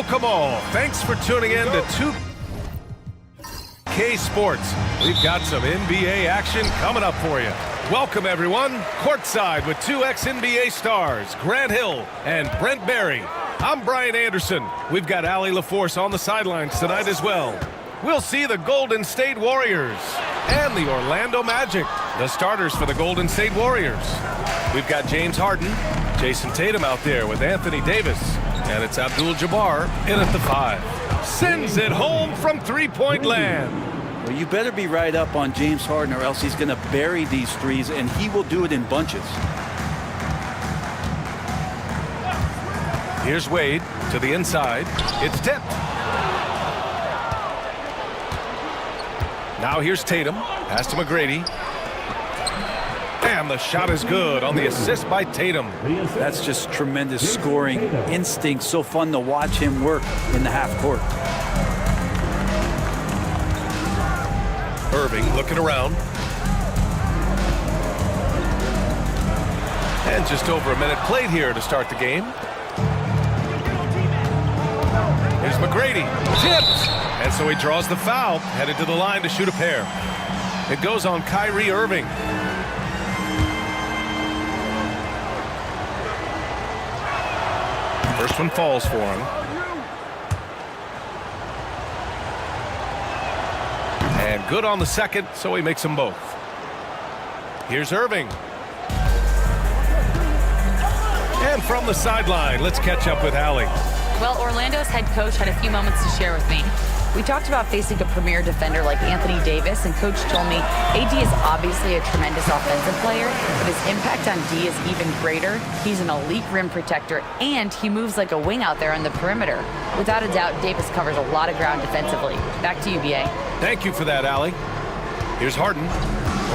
Welcome all. Thanks for tuning in to 2K Sports. We've got some NBA action coming up for you. Welcome, everyone. Courtside with two ex-NBA stars, Grant Hill and Brent Barry. I'm Brian Anderson. We've got Allie LaForce on the sidelines tonight as well. We'll see the Golden State Warriors and the Orlando Magic, the starters for the Golden State Warriors. We've got James Harden, Jason Tatum out there with Anthony Davis, and it's Abdul-Jabbar in at the 5. Sends it home from three-point land. Well, you better be right up on James Harden or else he's going to bury these threes, and he will do it in bunches. Here's Wade to the inside. It's tipped. Now here's Tatum. Pass to McGrady. And the shot is good on the assist by Tatum. That's just tremendous scoring instinct. So fun to watch him work in the half court. Irving looking around. And just over a minute played here to start the game. Here's McGrady. Tipped. And so he draws the foul, headed to the line to shoot a pair. It goes on Kyrie Irving. First one falls for him. And good on the second, so he makes them both. Here's Irving. And from the sideline, let's catch up with Allie. Well, Orlando's head coach had a few moments to share with me. We talked about facing a premier defender like Anthony Davis, and Coach told me AD is obviously a tremendous offensive player, but his impact on D is even greater. He's an elite rim protector, and he moves like a wing out there on the perimeter. Without a doubt, Davis covers a lot of ground defensively. Back to you, B.A. Thank you for that, Allie. Here's Harden.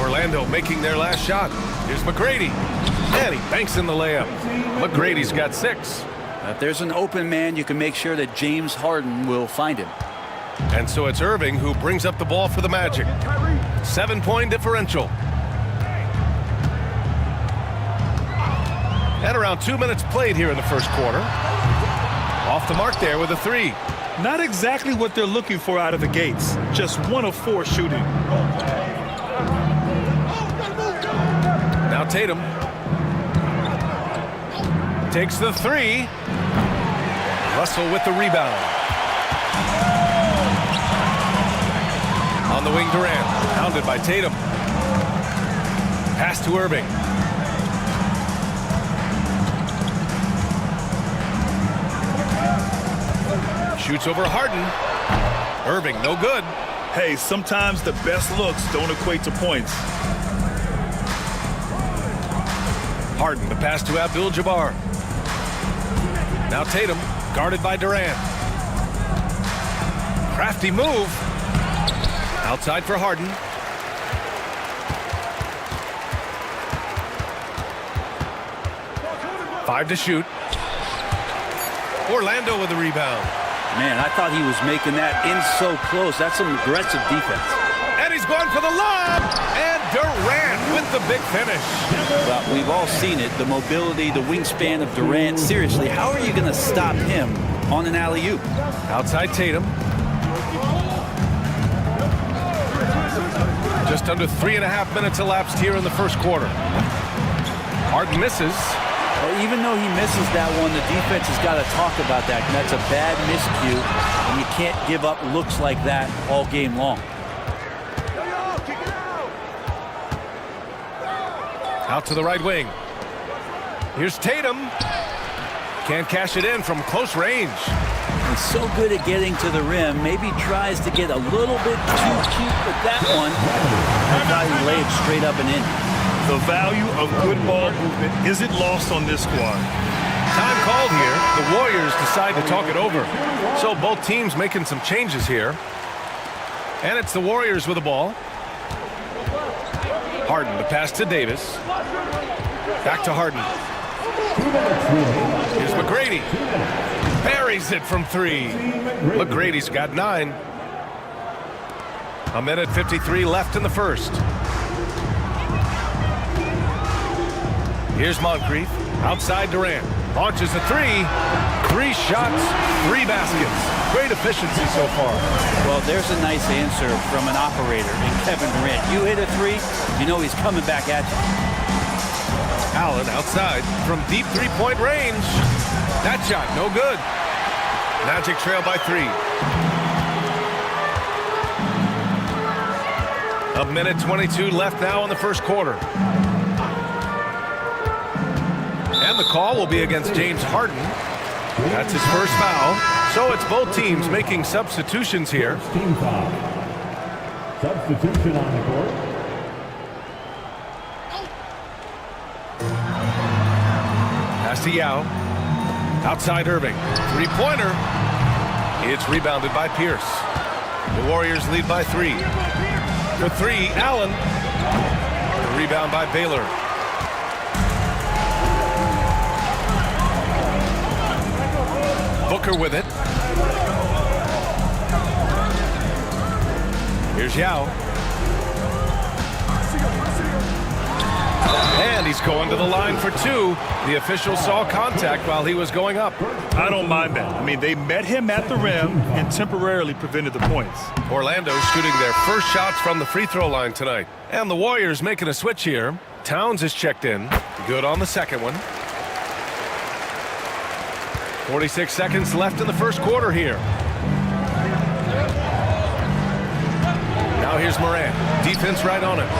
Orlando making their last shot. Here's McGrady. And he banks in the layup. McGrady's got 6. If there's an open man, you can make sure that James Harden will find him. And so it's Irving who brings up the ball for the Magic. 7-point differential. And around 2 minutes played here in the first quarter. Off the mark there with a 3. Not exactly what they're looking for out of the gates. Just 1 of 4 shooting. Now Tatum takes the 3. Russell with the rebound. On the wing, Durant, pounded by Tatum. Pass to Irving. Shoots over Harden. Irving, no good. Hey, sometimes the best looks don't equate to points. Harden, the pass to Abdul-Jabbar. Now Tatum, guarded by Durant. Crafty move. Outside for Harden. Five to shoot. Orlando with the rebound. Man, I thought he was making that in so close. That's some aggressive defense. And he's going for the lob. And Durant with the big finish. Well, we've all seen it. The mobility, the wingspan of Durant. Seriously, how are you going to stop him on an alley-oop? Outside Tatum. Just under 3.5 minutes elapsed here in the first quarter. Harden misses. Well, even though he misses that one, the defense has got to talk about that. That's a bad miscue, and you can't give up looks like that all game long. Out to the right wing. Here's Tatum. Can't cash it in from close range. He's so good at getting to the rim. Maybe tries to get a little bit too cute with that one. I thought he laid straight up and in. The value of good ball movement isn't lost on this squad. Time called here. The Warriors decide to talk it over. So both teams making some changes here. And it's the Warriors with the ball. Harden, the pass to Davis. Back to Harden. Here's McGrady. Buries it from 3. McGrady's got 9. A minute 53 left in the first. Here's Moncrief. Outside Durant. Launches a 3. 3 shots, 3 baskets. Great efficiency so far. Well, there's a nice answer from an operator in Kevin Durant. You hit a 3, you know he's coming back at you. Allen outside from deep 3-point range. That shot, no good. Magic trail by 3. A minute 22 left now in the first quarter. And the call will be against James Harden. That's his first foul. So it's both teams making substitutions here. Team foul. Substitution on the court. Pass to Yao. Outside Irving. 3-pointer. It's rebounded by Pierce. The Warriors lead by 3. For 3, Allen. The rebound by Baylor. Booker with it. Here's Yao. And he's going to the line for 2. The official saw contact while he was going up. I don't mind that. I mean, they met him at the rim and temporarily prevented the points. Orlando shooting their first shots from the free throw line tonight. And the Warriors making a switch here. Towns is checked in. Good on the second one. 46 seconds left in the first quarter here. Now here's Morant. Defense right on it.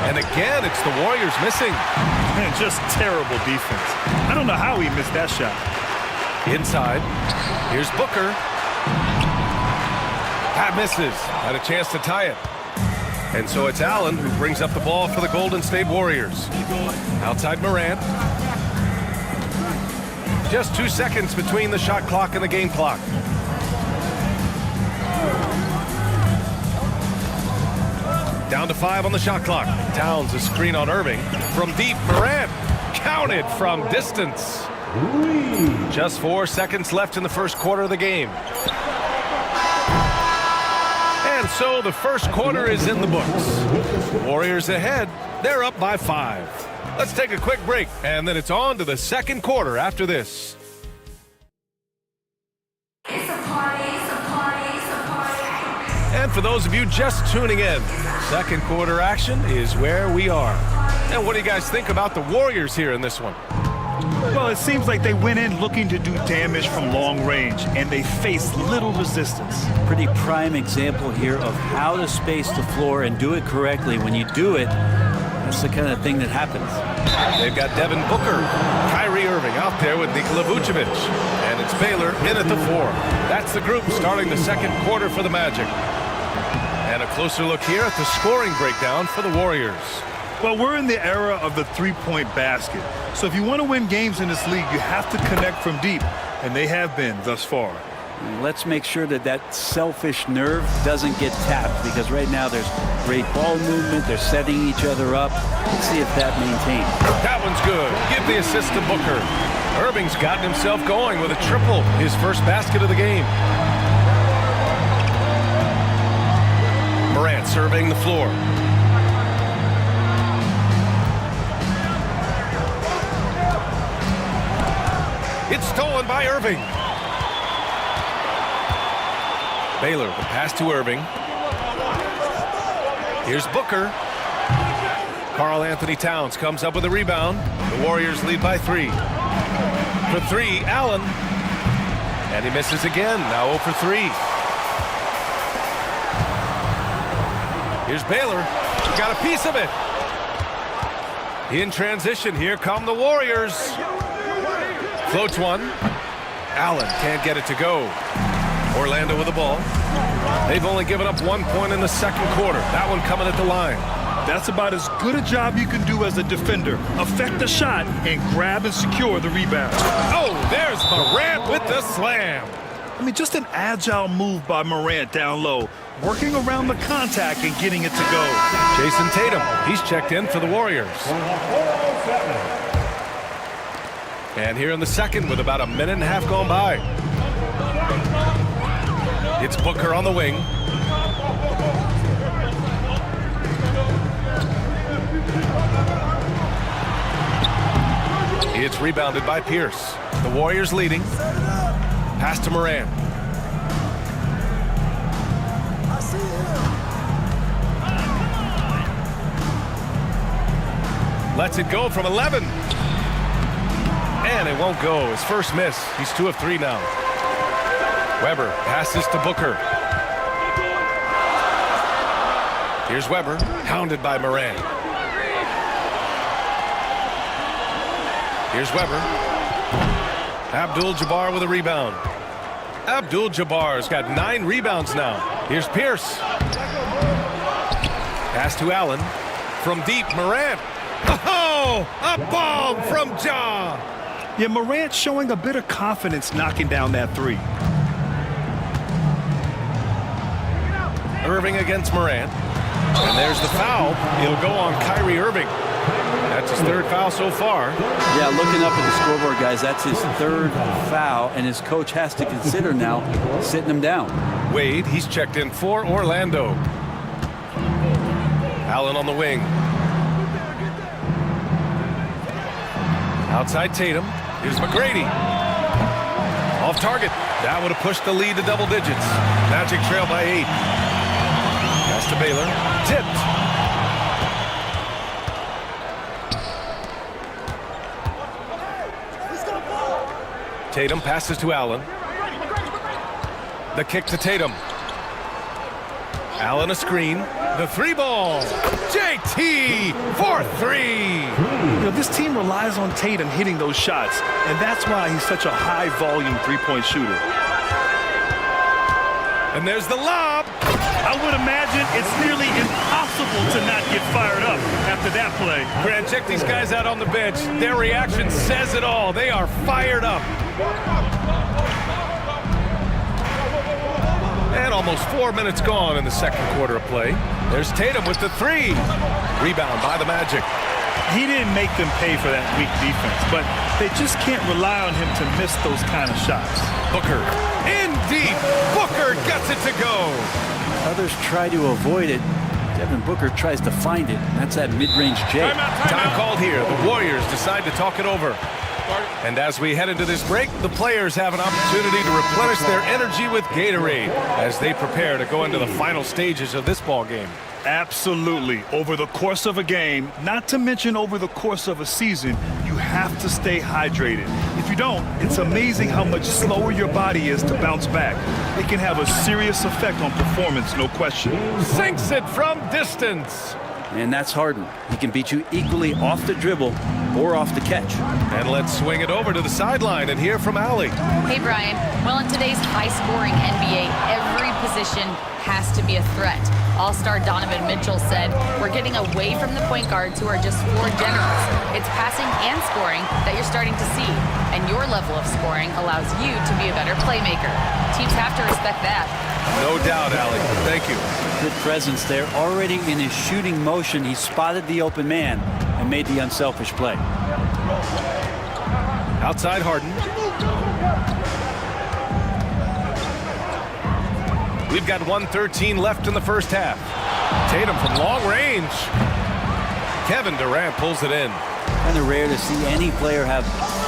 And again, it's the Warriors missing. Man, just terrible defense. I don't know how he missed that shot. Inside. Here's Booker. That misses. Had a chance to tie it. And so it's Allen who brings up the ball for the Golden State Warriors. Outside Morant. Just 2 seconds between the shot clock and the game clock. Down to 5 on the shot clock. Towns a screen on Irving. From deep, Morant counted from distance. Just 4 seconds left in the first quarter of the game. And so the first quarter is in the books. Warriors ahead. They're up by 5. Let's take a quick break, and then it's on to the second quarter after this. It's a party, it's a party, it's a party. And for those of you just tuning in, second quarter action is where we are. And what do you guys think about the Warriors here in this one? Well, it seems like they went in looking to do damage from long range, and they faced little resistance. Pretty prime example here of how to space the floor and do it correctly. When you do it, that's the kind of thing that happens. They've got Devin Booker, Kyrie Irving out there with Nikola Vucevic. And it's Baylor in at the 4. That's the group starting the second quarter for the Magic. And a closer look here at the scoring breakdown for the Warriors. Well, we're in the era of the three-point basket. So if you want to win games in this league, you have to connect from deep. And they have been thus far. Let's make sure that that selfish nerve doesn't get tapped, because right now there's great ball movement. They're setting each other up. Let's see if that maintains. That one's good. Give the assist to Booker. Irving's gotten himself going with a triple, his first basket of the game. Morant surveying the floor. It's stolen by Irving. Baylor, the pass to Irving. Here's Booker. Karl Anthony Towns comes up with a rebound. The Warriors lead by 3. For 3, Allen. And he misses again, now 0 for 3. Here's Baylor. Got a piece of it. In transition, here come the Warriors. Floats one. Allen can't get it to go. Orlando with the ball. They've only given up 1 point in the second quarter. That one coming at the line. That's about as good a job you can do as a defender. Affect the shot and grab and secure the rebound. Oh, there's Morant with the slam. I mean, just an agile move by Morant down low, working around the contact and getting it to go. Jason Tatum, he's checked in for the Warriors. And here in the second with about a minute and a half gone by. It's Booker on the wing. It's rebounded by Pierce. The Warriors leading. Pass to Morant. Lets it go from 11. And it won't go. His first miss. He's 2 of 3 now. Weber passes to Booker. Here's Weber, hounded by Morant. Here's Weber. Abdul-Jabbar with a rebound. Abdul-Jabbar's got 9 rebounds now. Here's Pierce. Pass to Allen. From deep, Morant. Oh, a bomb from Ja. Yeah, Morant showing a bit of confidence knocking down that three. Irving against Morant. And there's the foul. It'll go on Kyrie Irving. That's his 3rd foul so far. Yeah, looking up at the scoreboard, guys, that's his 3rd foul, and his coach has to consider now sitting him down. Wade, he's checked in for Orlando. Allen on the wing. Outside Tatum. Here's McGrady. Off target. That would have pushed the lead to double digits. Magic trail by 8. Pass to Baylor. Tipped. Tatum passes to Allen. The kick to Tatum. Allen a screen. The 3-ball. JT for 3. You know, this team relies on Tatum hitting those shots, and that's why he's such a high-volume three-point shooter. And there's the lob. I would imagine it's nearly impossible to not get fired up after that play. Grant, check these guys out on the bench. Their reaction says it all. They are fired up. And almost 4 minutes gone in the second quarter of play. There's Tatum with the 3. Rebound by the Magic. He didn't make them pay for that weak defense, but they just can't rely on him to miss those kind of shots. Booker in deep. Booker gets it to go. Others try to avoid it. Devin Booker tries to find it. That's that mid-range J. Time called here. The Warriors decide to talk it over. And as we head into this break, the players have an opportunity to replenish their energy with Gatorade as they prepare to go into the final stages of this ball game. Absolutely. Over the course of a game, not to mention over the course of a season, you have to stay hydrated. If you don't, it's amazing how much slower your body is to bounce back. It can have a serious effect on performance, no question. Sinks it from distance. And that's Harden. He can beat you equally off the dribble or off the catch. And let's swing it over to the sideline and hear from Allie. Hey, Brian. Well, in today's high-scoring NBA, every position has to be a threat. All-star Donovan Mitchell said, "We're getting away from the point guards who are just floor generals. It's passing and scoring that you're starting to see. And your level of scoring allows you to be a better playmaker. Teams have to respect that." No doubt, Allie. Thank you. Good presence there. Already in his shooting motion, he spotted the open man and made the unselfish play. Outside Harden. We've got 1:13 left in the first half. Tatum from long range. Kevin Durant pulls it in. Kind of rare to see any player have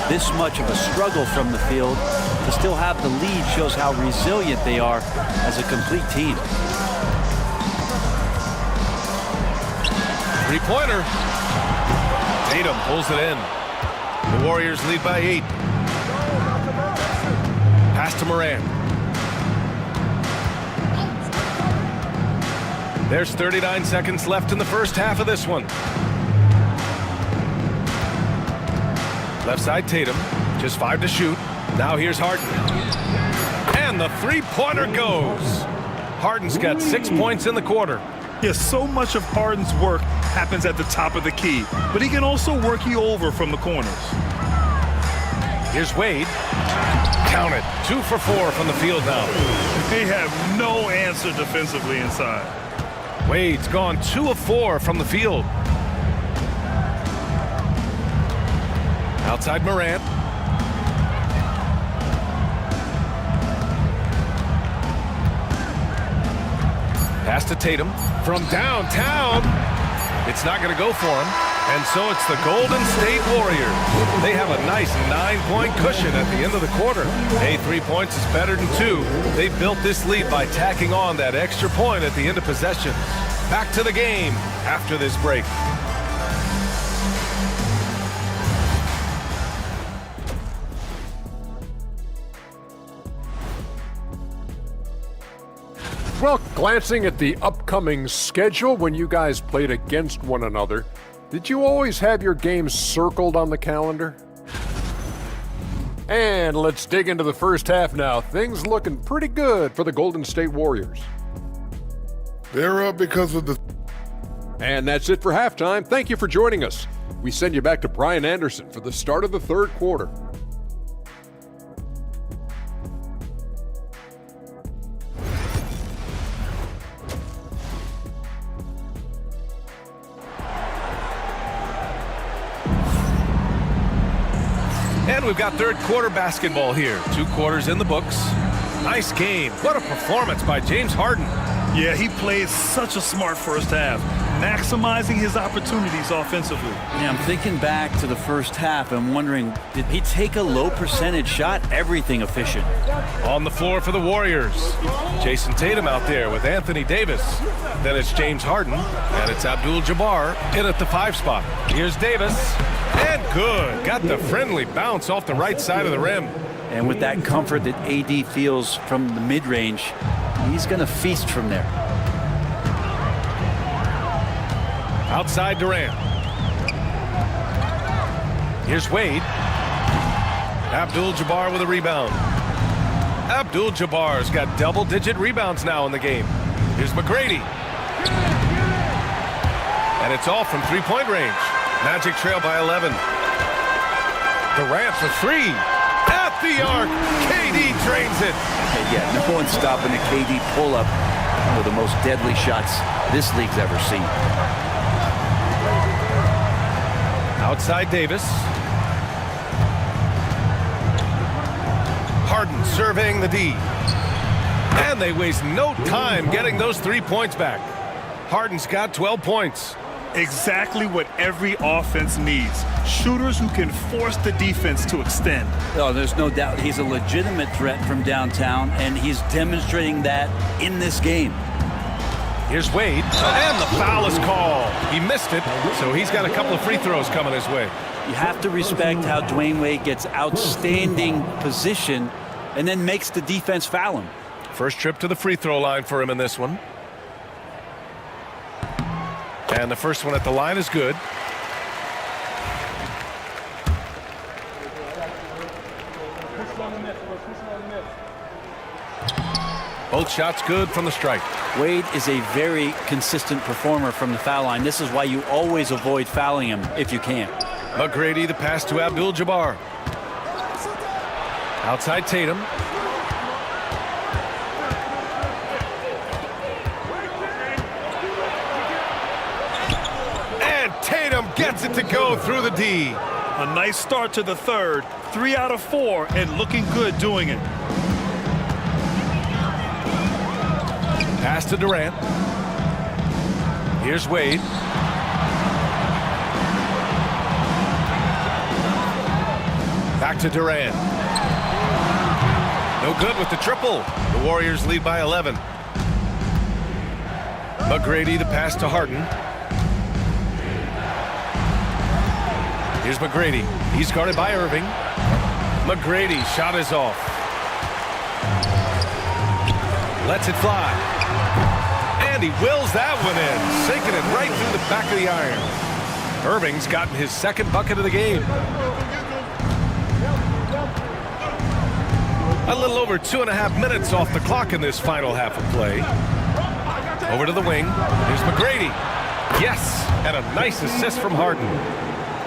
this much of a struggle from the field. To still have the lead shows how resilient they are as a complete team. Three-pointer. Tatum pulls it in. The Warriors lead by 8. Pass to Morant. There's 39 seconds left in the first half of this one. Left side Tatum, just 5 to shoot. Now here's Harden. And the three-pointer goes. Harden's got 6 points in the quarter. Yes, so much of Harden's work happens at the top of the key, but he can also work you over from the corners. Here's Wade. Count it. 2 for 4 from the field now. They have no answer defensively inside. Wade's gone 2 of 4 from the field. Outside Morant. Pass to Tatum from downtown. It's not going to go for him. And so it's the Golden State Warriors. They have a nice 9-point cushion at the end of the quarter. Hey, 3 points is better than 2. They built this lead by tacking on that extra point at the end of possession. Back to the game after this break. Well, glancing at the upcoming schedule when you guys played against one another, did you always have your games circled on the calendar? And let's dig into the first half now. Things looking pretty good for the Golden State Warriors. They're up because of the... And that's it for halftime. Thank you for joining us. We send you back to Brian Anderson for the start of the third quarter. And we've got third quarter basketball here. 2 quarters in the books. Nice game. What a performance by James Harden. Yeah, he played such a smart first half, maximizing his opportunities offensively. Yeah, I'm thinking back to the first half and wondering, did he take a low percentage shot? Everything efficient. On the floor for the Warriors. Jason Tatum out there with Anthony Davis. Then it's James Harden, and it's Abdul-Jabbar in at the 5 spot. Here's Davis, and good. Got the friendly bounce off the right side of the rim. And with that comfort that AD feels from the mid-range, he's going to feast from there. Outside Durant. Here's Wade. Abdul-Jabbar with a rebound. Abdul-Jabbar's got double-digit rebounds now in the game. Here's McGrady. And it's all from three-point range. Magic trail by 11. Durant for 3. At the arc. KD drains it. Yeah, no one's stopping a KD pull-up. One of the most deadly shots this league's ever seen. Outside Davis. Harden surveying the D. And they waste no time getting those 3 points back. Harden's got 12 points. Exactly what every offense needs. Shooters who can force the defense to extend. Oh, there's no doubt he's a legitimate threat from downtown, and he's demonstrating that in this game. Here's Wade, and the foul is called. He missed it, so he's got a couple of free throws coming his way. You have to respect how Dwayne Wade gets outstanding position and then makes the defense foul him. First trip to the free throw line for him in this one. And the first one at the line is good. Both shots good from the strike. Wade is a very consistent performer from the foul line. This is why you always avoid fouling him if you can. McGrady, the pass to Abdul-Jabbar. Outside Tatum. And Tatum gets it to go through the D. A nice start to the third. 3 out of 4 and looking good doing it. Pass to Durant. Here's Wade. Back to Durant. No good with the triple. The Warriors lead by 11. McGrady, the pass to Harden. Here's McGrady. He's guarded by Irving. McGrady, shot is off. Lets it fly. And he wills that one in, sinking it right through the back of the iron. Irving's gotten his second bucket of the game. A little over 2.5 minutes off the clock in this final half of play. Over to the wing. Here's McGrady. Yes, and a nice assist from Harden.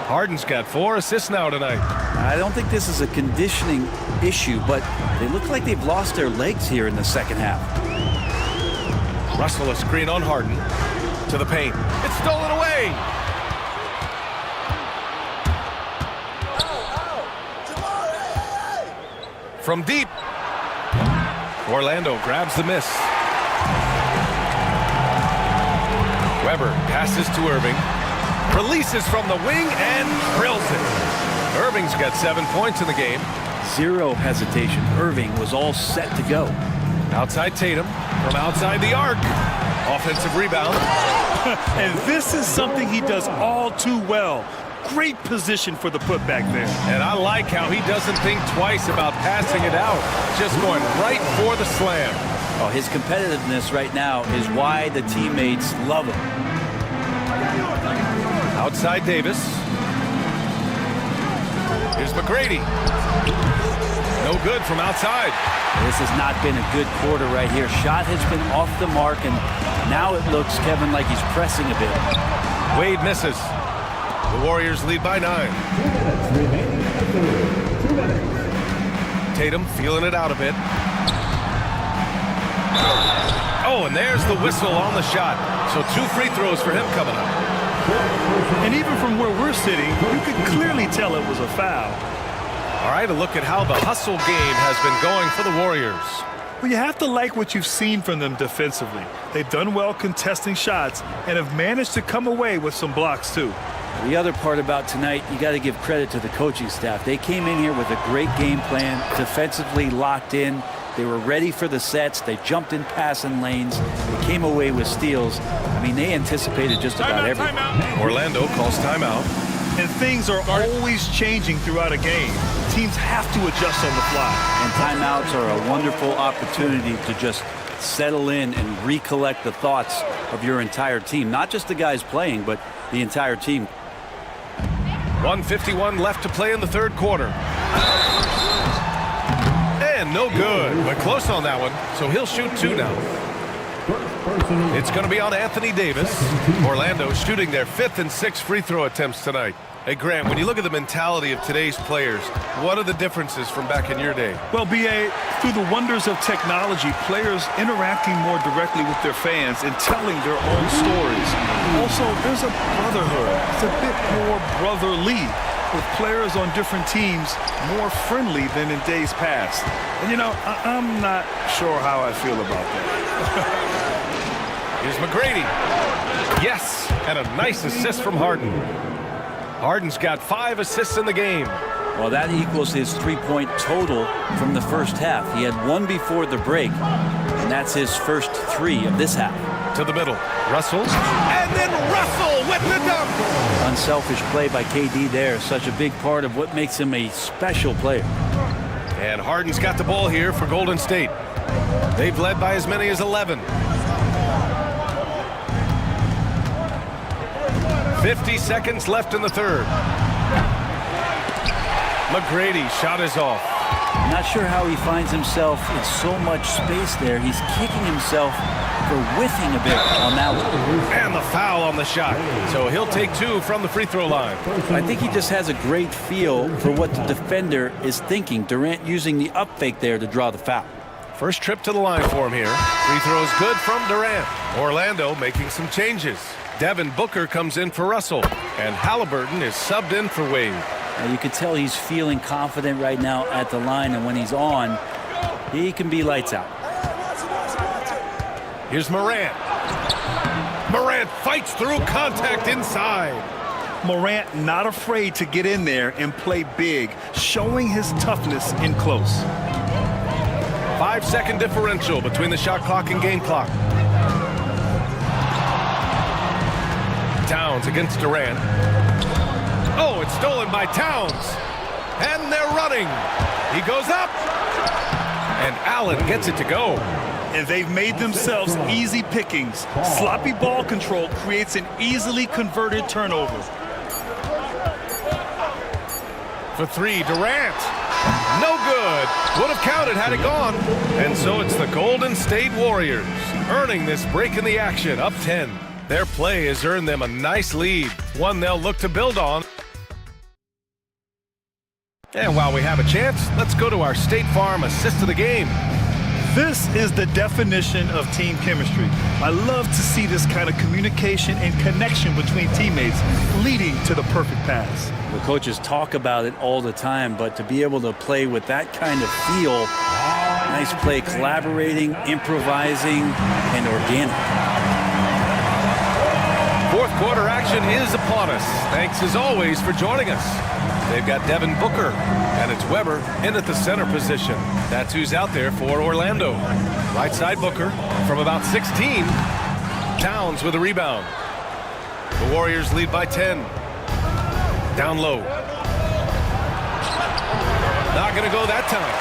Harden's got 4 assists now tonight. I don't think this is a conditioning issue, but they look like they've lost their legs here in the second half. Russell a screen on Harden. To the paint. It's stolen away. From deep. Orlando grabs the miss. Weber passes to Irving. Releases from the wing and drills it. Irving's got 7 points in the game. Zero hesitation. Irving was all set to go. Outside Tatum from outside the arc. Offensive rebound. And this is something he does all too well. Great position for the putback there. And I like how he doesn't think twice about passing it out. Just going right for the slam. Oh, his competitiveness right now is why the teammates love him. Outside Davis. Here's McGrady. No good from outside. This has not been a good quarter right here. Shot has been off the mark, and now it looks, Kevin, like he's pressing a bit. Wade misses. The Warriors lead by 9. Tatum feeling it out a bit. Oh, and there's the whistle on the shot. So 2 free throws for him coming up. And even from where we're sitting, you could clearly tell it was a foul. All right, a look at how the hustle game has been going for the Warriors. Well, you have to like what you've seen from them defensively. They've done well contesting shots and have managed to come away with some blocks, too. The other part about tonight, you got to give credit to the coaching staff. They came in here with a great game plan, defensively locked in. They were ready for the sets. They jumped in passing lanes. They came away with steals. I mean, they anticipated just about everything. Orlando calls timeout. And things are always changing throughout a game. Teams have to adjust on the fly. And timeouts are a wonderful opportunity to just settle in and recollect the thoughts of your entire team. Not just the guys playing, but the entire team. 1:51 left to play in the third quarter. And no good, but close on that one. So he'll shoot 2 now. It's going to be on Anthony Davis. Orlando shooting their 5th and 6th free throw attempts tonight. Hey, Grant, when you look at the mentality of today's players, what are the differences from back in your day? Well, B.A., through the wonders of technology, players interacting more directly with their fans and telling their own stories. Also, there's a brotherhood. It's a bit more brotherly, with players on different teams more friendly than in days past. And, you know, I'm not sure how I feel about that. Here's McGrady. Yes, and a nice assist from Harden. Harden's got 5 assists in the game. Well, that equals his 3-point total from the first half. He had 1 before the break, and that's his first 3 of this half. To the middle. Russell. And then Russell with the dunk. Unselfish play by KD there. Such a big part of what makes him a special player. And Harden's got the ball here for Golden State. They've led by as many as 11. 50 seconds left in the third. McGrady shot is off. Not sure how he finds himself in so much space there. He's kicking himself for whiffing a bit on that one. And the foul on the shot. So he'll take 2 from the free throw line. I think he just has a great feel for what the defender is thinking. Durant using the up fake there to draw the foul. First trip to the line for him here. Free throws good from Durant. Orlando making some changes. Devin Booker comes in for Russell. And Halliburton is subbed in for Wade. Now you can tell he's feeling confident right now at the line, and when he's on, he can be lights out. Here's Morant. Morant fights through contact inside. Morant not afraid to get in there and play big, showing his toughness in close. 5-second differential between the shot clock and game clock. Towns against Durant. Oh, it's stolen by Towns. And they're running. He goes up. And Allen gets it to go. And they've made themselves easy pickings. Sloppy ball control creates an easily converted turnover. For 3, Durant. No good. Would have counted had it gone. And so it's the Golden State Warriors earning this break in the action, up 10. Their play has earned them a nice lead, one they'll look to build on. And while we have a chance, let's go to our State Farm assist of the game. This is the definition of team chemistry. I love to see this kind of communication and connection between teammates leading to the perfect pass. The coaches talk about it all the time, but to be able to play with that kind of feel, nice play, collaborating, improvising, and organic. Fourth quarter action is upon us. Thanks as always for joining us. They've got Devin Booker, and it's Weber in at the center position. That's who's out there for Orlando. Right side Booker from about 16. Towns with a rebound. The Warriors lead by 10. Down low. Not going to go that time.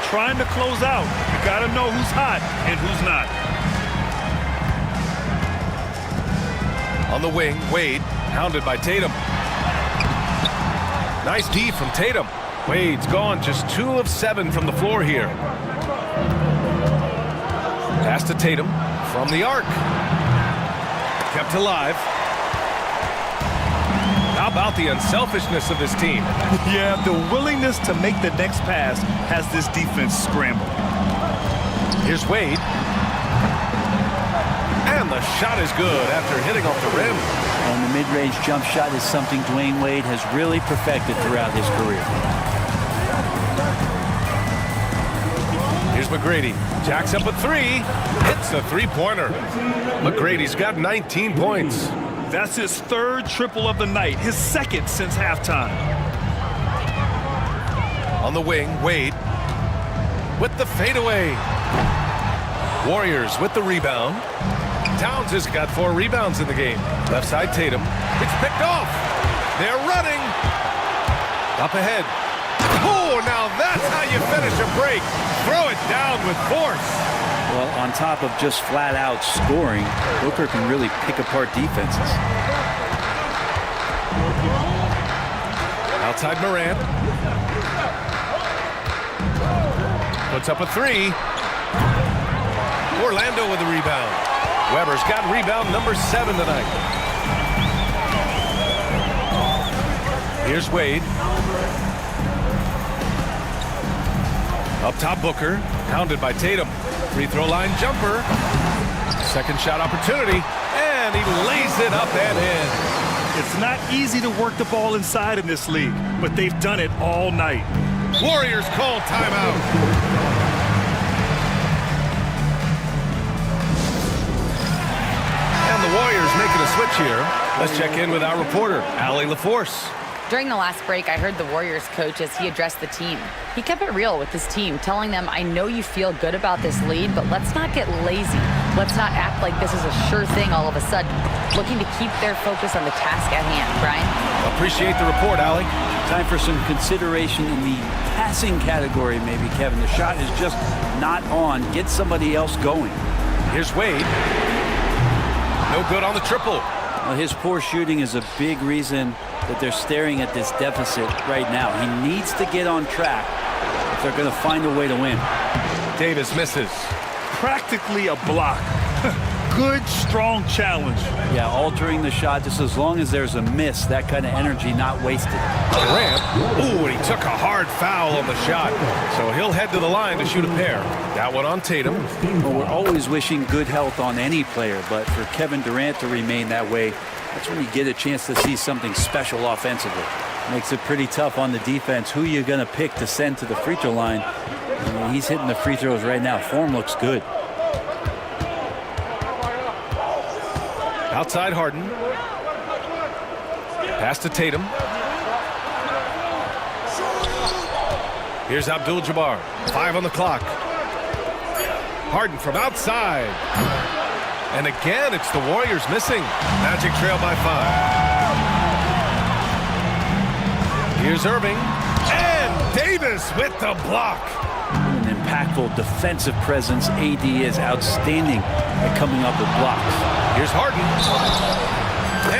Trying to close out. You got to know who's hot and who's not. On the wing, Wade, hounded by Tatum. Nice D from Tatum. Wade's gone just 2 of 7 from the floor here. Pass to Tatum from the arc. Kept alive. How about the unselfishness of this team? Yeah, the willingness to make the next pass has this defense scrambled. Here's Wade. And the shot is good after hitting off the rim. And the mid-range jump shot is something Dwayne Wade has really perfected throughout his career. Here's McGrady. Jacks up a 3. Hits a three-pointer. McGrady's got 19 points. That's his 3rd triple of the night, his 2nd since halftime. On the wing, Wade with the fadeaway. Warriors with the rebound. Towns has got 4 rebounds in the game. Left side Tatum. It's picked off. They're running. Up ahead. Oh, now that's how you finish a break. Throw it down with force. Well, on top of just flat-out scoring, Booker can really pick apart defenses. Outside Morant. Puts up a 3. Orlando with the rebound. Weber's got rebound number 7 tonight. Here's Wade. Up top Booker, hounded by Tatum. Free throw line jumper. Second shot opportunity, and he lays it up and in. It's not easy to work the ball inside in this league, but they've done it all night. Warriors call timeout. And the Warriors making a switch here. Let's check in with our reporter, Allie LaForce. During the last break, I heard the Warriors coach as he addressed the team. He kept it real with his team, telling them, I know you feel good about this lead, but let's not get lazy. Let's not act like this is a sure thing all of a sudden. Looking to keep their focus on the task at hand. Brian? Appreciate the report, Allie. Time for some consideration in the passing category, maybe, Kevin. The shot is just not on. Get somebody else going. Here's Wade. No good on the triple. Well, his poor shooting is a big reason that they're staring at this deficit right now. He needs to get on track if they're going to find a way to win. Davis misses. Practically a block. Good, strong challenge. Yeah, altering the shot just as long as there's a miss, that kind of energy not wasted. Durant. Ooh, and he took a hard foul on the shot. So he'll head to the line to shoot a pair. That one on Tatum. Well, we're always wishing good health on any player, but for Kevin Durant to remain that way, that's when you get a chance to see something special offensively. Makes it pretty tough on the defense. Who you going to pick to send to the free throw line? I mean, he's hitting the free throws right now. Form looks good. Outside Harden. Pass to Tatum. Here's Abdul-Jabbar. 5 on the clock. Harden from outside. And again, it's the Warriors missing. Magic trail by 5. Here's Irving. And Davis with the block. An impactful defensive presence. AD is outstanding at coming up with blocks. Here's Harden.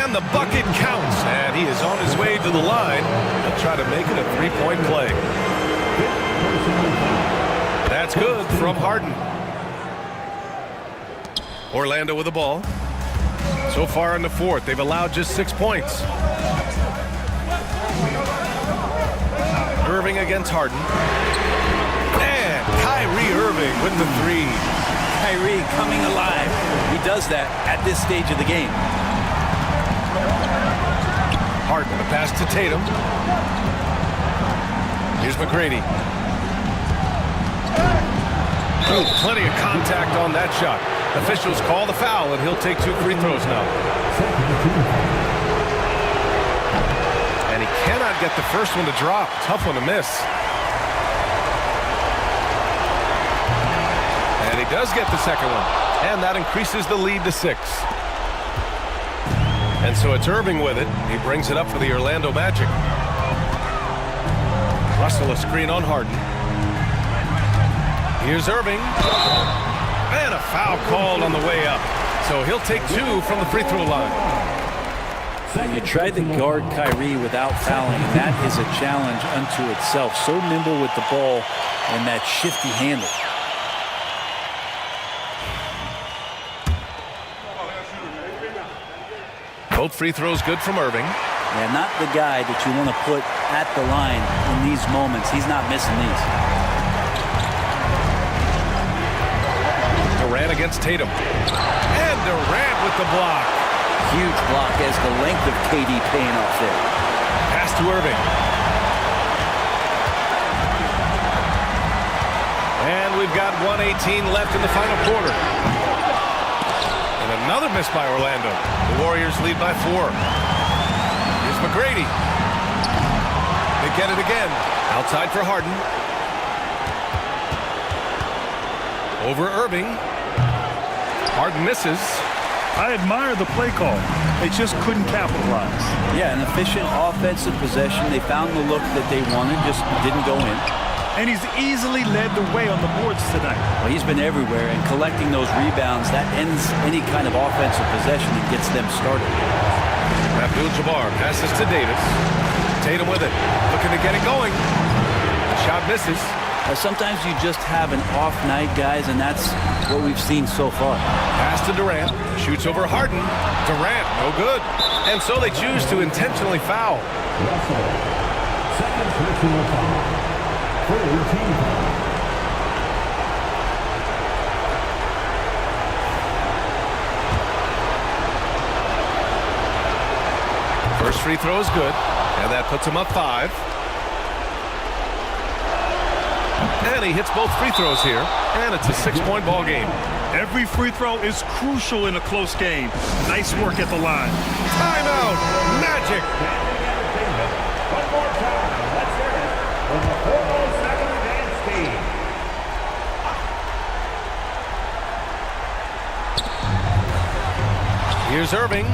And the bucket counts. And he is on his way to the line. He'll try to make it a three-point play. That's good from Harden. Orlando with the ball. So far in the fourth, they've allowed just 6 points. Irving against Harden. And Kyrie Irving with the 3. Kyrie coming alive. He does that at this stage of the game. Harden, a pass to Tatum. Here's McGrady. Ooh, plenty of contact on that shot. Officials call the foul, and he'll take 2 free throws now. And he cannot get the first one to drop. Tough one to miss. And he does get the second one. And that increases the lead to 6. And so it's Irving with it. He brings it up for the Orlando Magic. Russell a screen on Harden. Here's Irving. And a foul called on the way up. So he'll take 2 from the free throw line. You tried to guard Kyrie without fouling, and that is a challenge unto itself. So nimble with the ball and that shifty handle. Both free throws good from Irving. Yeah, not the guy that you want to put at the line in these moments. He's not missing these. Durant against Tatum. And Durant with the block. Huge block as the length of KD paying off there. Pass to Irving. And we've got 1:18 left in the final quarter. And another miss by Orlando. The Warriors lead by 4. Here's McGrady. They get it again. Outside for Harden. Over Irving. Harden misses. I admire the play call. They just couldn't capitalize. Yeah, an efficient offensive possession. They found the look that they wanted, just didn't go in. And he's easily led the way on the boards tonight. Well, he's been everywhere, and collecting those rebounds, that ends any kind of offensive possession and gets them started. Abdul-Jabbar passes to Davis. Tatum with it. Looking to get it going. Shot misses. Sometimes you just have an off night, guys, and that's what we've seen so far. Pass to Durant. Shoots over Harden. Durant, no good. And so they choose to intentionally foul. Second personal foul. Third team foul. First free throw is good, and that puts him up 5. And he hits both free throws here, and it's a 6-point ball game. Every free throw is crucial in a close game. Nice work at the line. Timeout, Magic. One more time. Let's hear it from the 407 advance team. Here's Irving.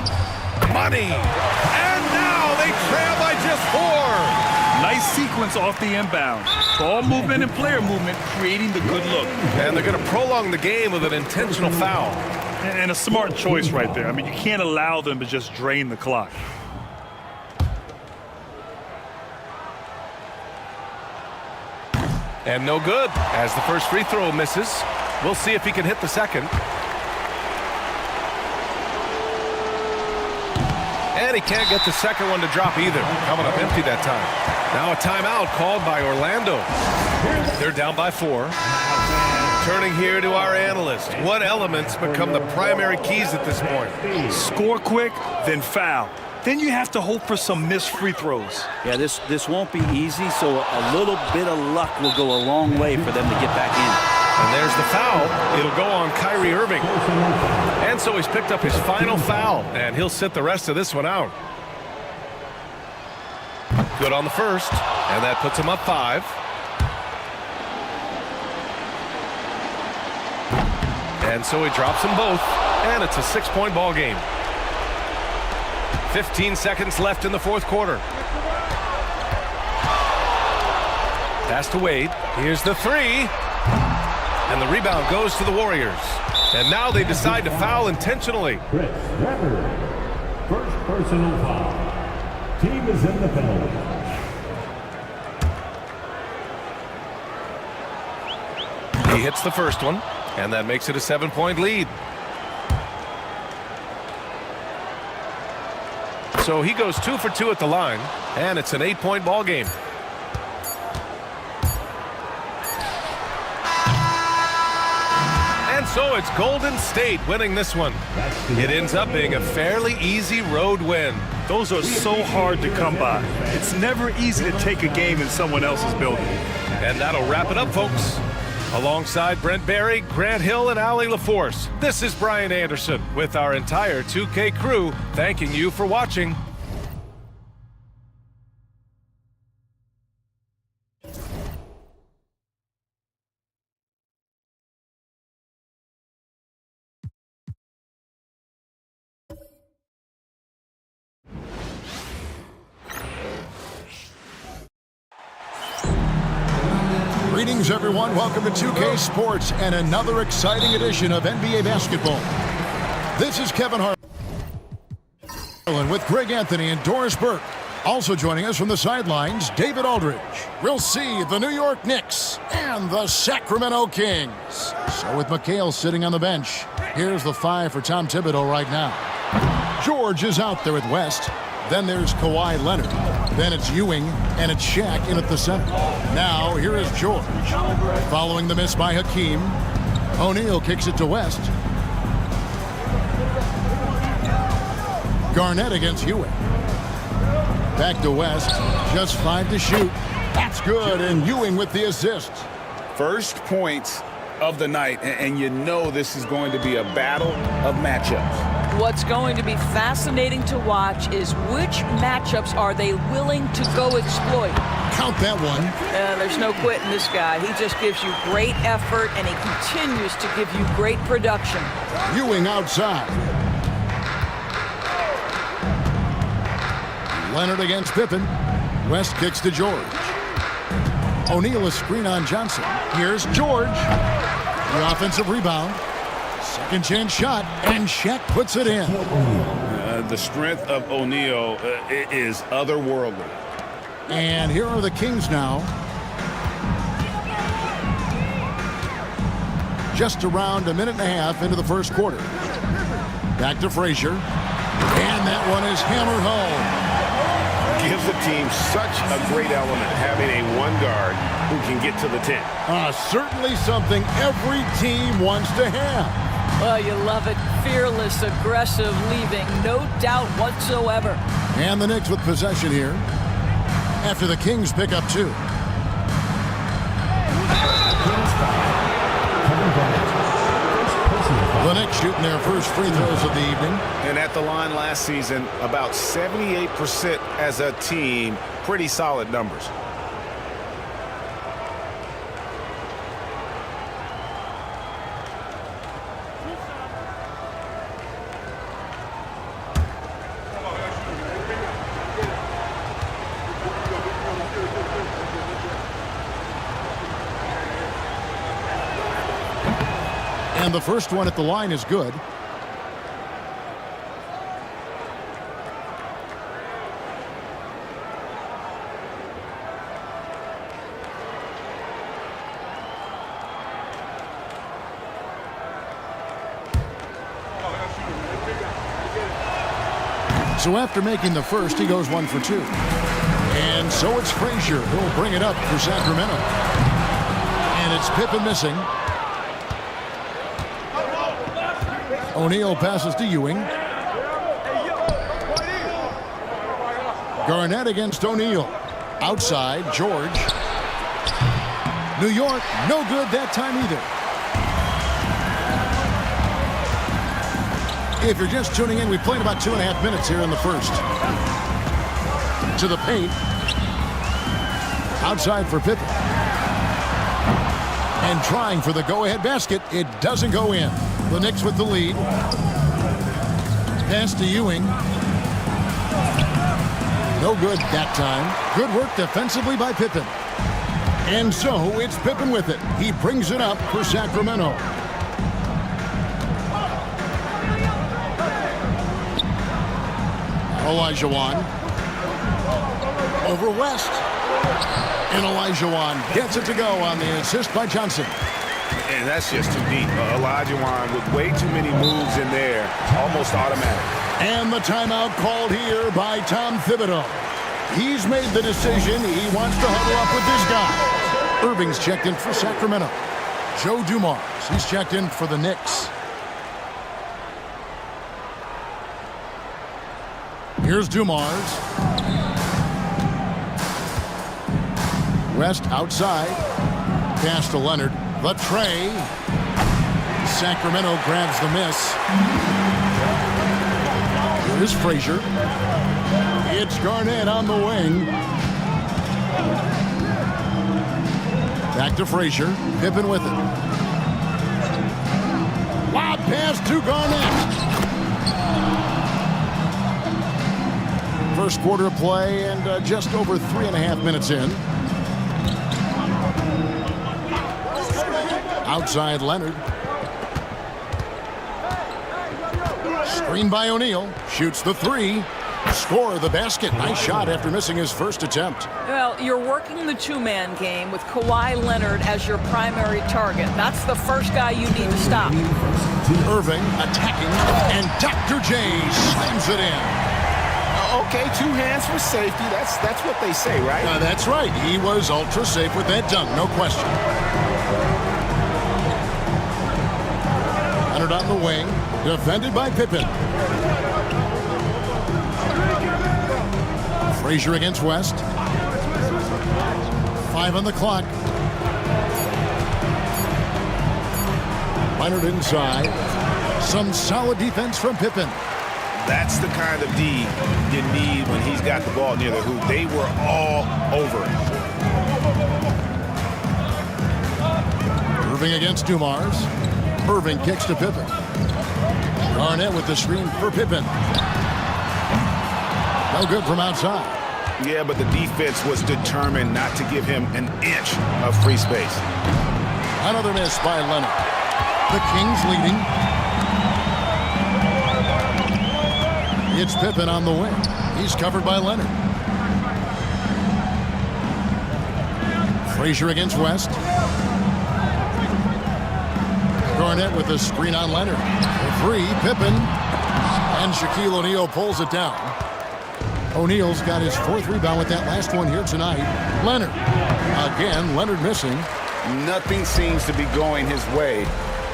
Money. And now they trail by just 4. Nice sequence off the inbound. Ball movement and player movement creating the good look. And they're going to prolong the game with an intentional foul. And a smart choice right there. I mean, you can't allow them to just drain the clock. And no good, as the first free throw misses. We'll see if he can hit the second. And he can't get the second one to drop either. Coming up empty that time. Now a timeout called by Orlando. They're down by 4. Turning here to our analyst. What elements become the primary keys at this point? Score quick, then foul. Then you have to hope for some missed free throws. Yeah, this won't be easy, so a little bit of luck will go a long way for them to get back in. And there's the foul. It'll go on Kyrie Irving. And so he's picked up his final foul, and he'll sit the rest of this one out. Good on the first, and that puts him up 5. And so he drops them both, and it's a 6-point ball game. 15 seconds left in the fourth quarter. Pass to Wade. Here's the 3. And the rebound goes to the Warriors. And now they decide to foul intentionally. Chris Webber. First personal foul. Team is in the penalty. He hits the first one, and that makes it a 7-point lead. So he goes 2 for 2 at the line, and it's an 8-point ball game. And so it's Golden State winning this one. It ends up being a fairly easy road win. Those are so hard to come by. It's never easy to take a game in someone else's building. And that'll wrap it up, folks. Alongside Brent Barry, Grant Hill, and Allie LaForce, this is Brian Anderson with our entire 2K crew thanking you for watching. Greetings, everyone. Welcome to 2K Sports and another exciting edition of NBA basketball. This is Kevin Harlan with Greg Anthony and Doris Burke. Also joining us from the sidelines, David Aldridge. We'll see the New York Knicks and the Sacramento Kings. So with McHale sitting on the bench, here's the 5 for Tom Thibodeau right now. George is out there at West. Then there's Kawhi Leonard. Then it's Ewing, and it's Shaq in at the center. Now, here is George. Following the miss by Hakeem, O'Neal kicks it to West. Garnett against Ewing. Back to West. Just 5 to shoot. That's good, and Ewing with the assist. First points of the night, and you know this is going to be a battle of matchups. What's going to be fascinating to watch is which matchups are they willing to go exploit. Count that one. There's no quitting this guy. He just gives you great effort, and he continues to give you great production. Ewing outside. Leonard against Pippen. West kicks to George. O'Neal a screen on Johnson. Here's George. The offensive rebound. Second chance shot, and Shaq puts it in. The strength of O'Neal is otherworldly. And here are the Kings now. Just around a minute and a half into the first quarter. Back to Frazier. And that one is hammered home. Gives the team such a great element having a one guard who can get to the 10. Certainly something every team wants to have. Well, you love it. Fearless, aggressive, leaving. No doubt whatsoever. And the Knicks with possession here after the Kings pick up 2. The Knicks shooting their first free throws of the evening. And at the line last season, about 78% as a team. Pretty solid numbers. And the first one at the line is good. So after making the first, he goes 1 for 2. And so it's Frazier who'll bring it up for Sacramento. And it's Pippen missing. O'Neal passes to Ewing. Garnett against O'Neal. Outside, George. New York, no good that time either. If you're just tuning in, we've played about 2.5 minutes here in the first. To the paint. Outside for Pippen. And trying for the go-ahead basket. It doesn't go in. The Knicks with the lead. Pass to Ewing. No good that time. Good work defensively by Pippen. And so it's Pippen with it. He brings it up for Sacramento. Olajuwon. Over West. And Olajuwon gets it to go on the assist by Johnson. And that's just too deep. Olajuwon with way too many moves in there. Almost automatic. And the timeout called here by Tom Thibodeau. He's made the decision. He wants to huddle up with this guy. Irving's checked in for Sacramento. Joe Dumars, he's checked in for the Knicks. Here's Dumars. West outside. Pass to Leonard. The tray. Sacramento grabs the miss. Here's Frazier. It's Garnett on the wing. Back to Frazier. Pippen with it. Lob pass to Garnett. First quarter of play and just over 3.5 minutes in. Outside Leonard. Screen by O'Neal. Shoots the three. Score the basket. Nice shot after missing his first attempt. Well, you're working the two-man game with Kawhi Leonard as your primary target. That's the first guy you need to stop. Irving attacking, and Dr. J slams it in. Okay, 2 hands for safety. That's what they say, right? That's right. He was ultra safe with that dunk, no question. Leonard on the wing, defended by Pippen. Frazier against West. 5 on the clock. Leonard inside. Some solid defense from Pippen. That's the kind of D you need when he's got the ball near the hoop. They were all over it. Irving against Dumars. Irving kicks to Pippen. Garnett with the screen for Pippen. No good from outside. Yeah, but the defense was determined not to give him an inch of free space. Another miss by Leonard. The Kings leading. It's Pippen on the wing. He's covered by Leonard. Frazier against West. Garnett with the screen on Leonard. For 3, Pippen. And Shaquille O'Neal pulls it down. O'Neal's got his 4th rebound with that last one here tonight. Leonard. Again, Leonard missing. Nothing seems to be going his way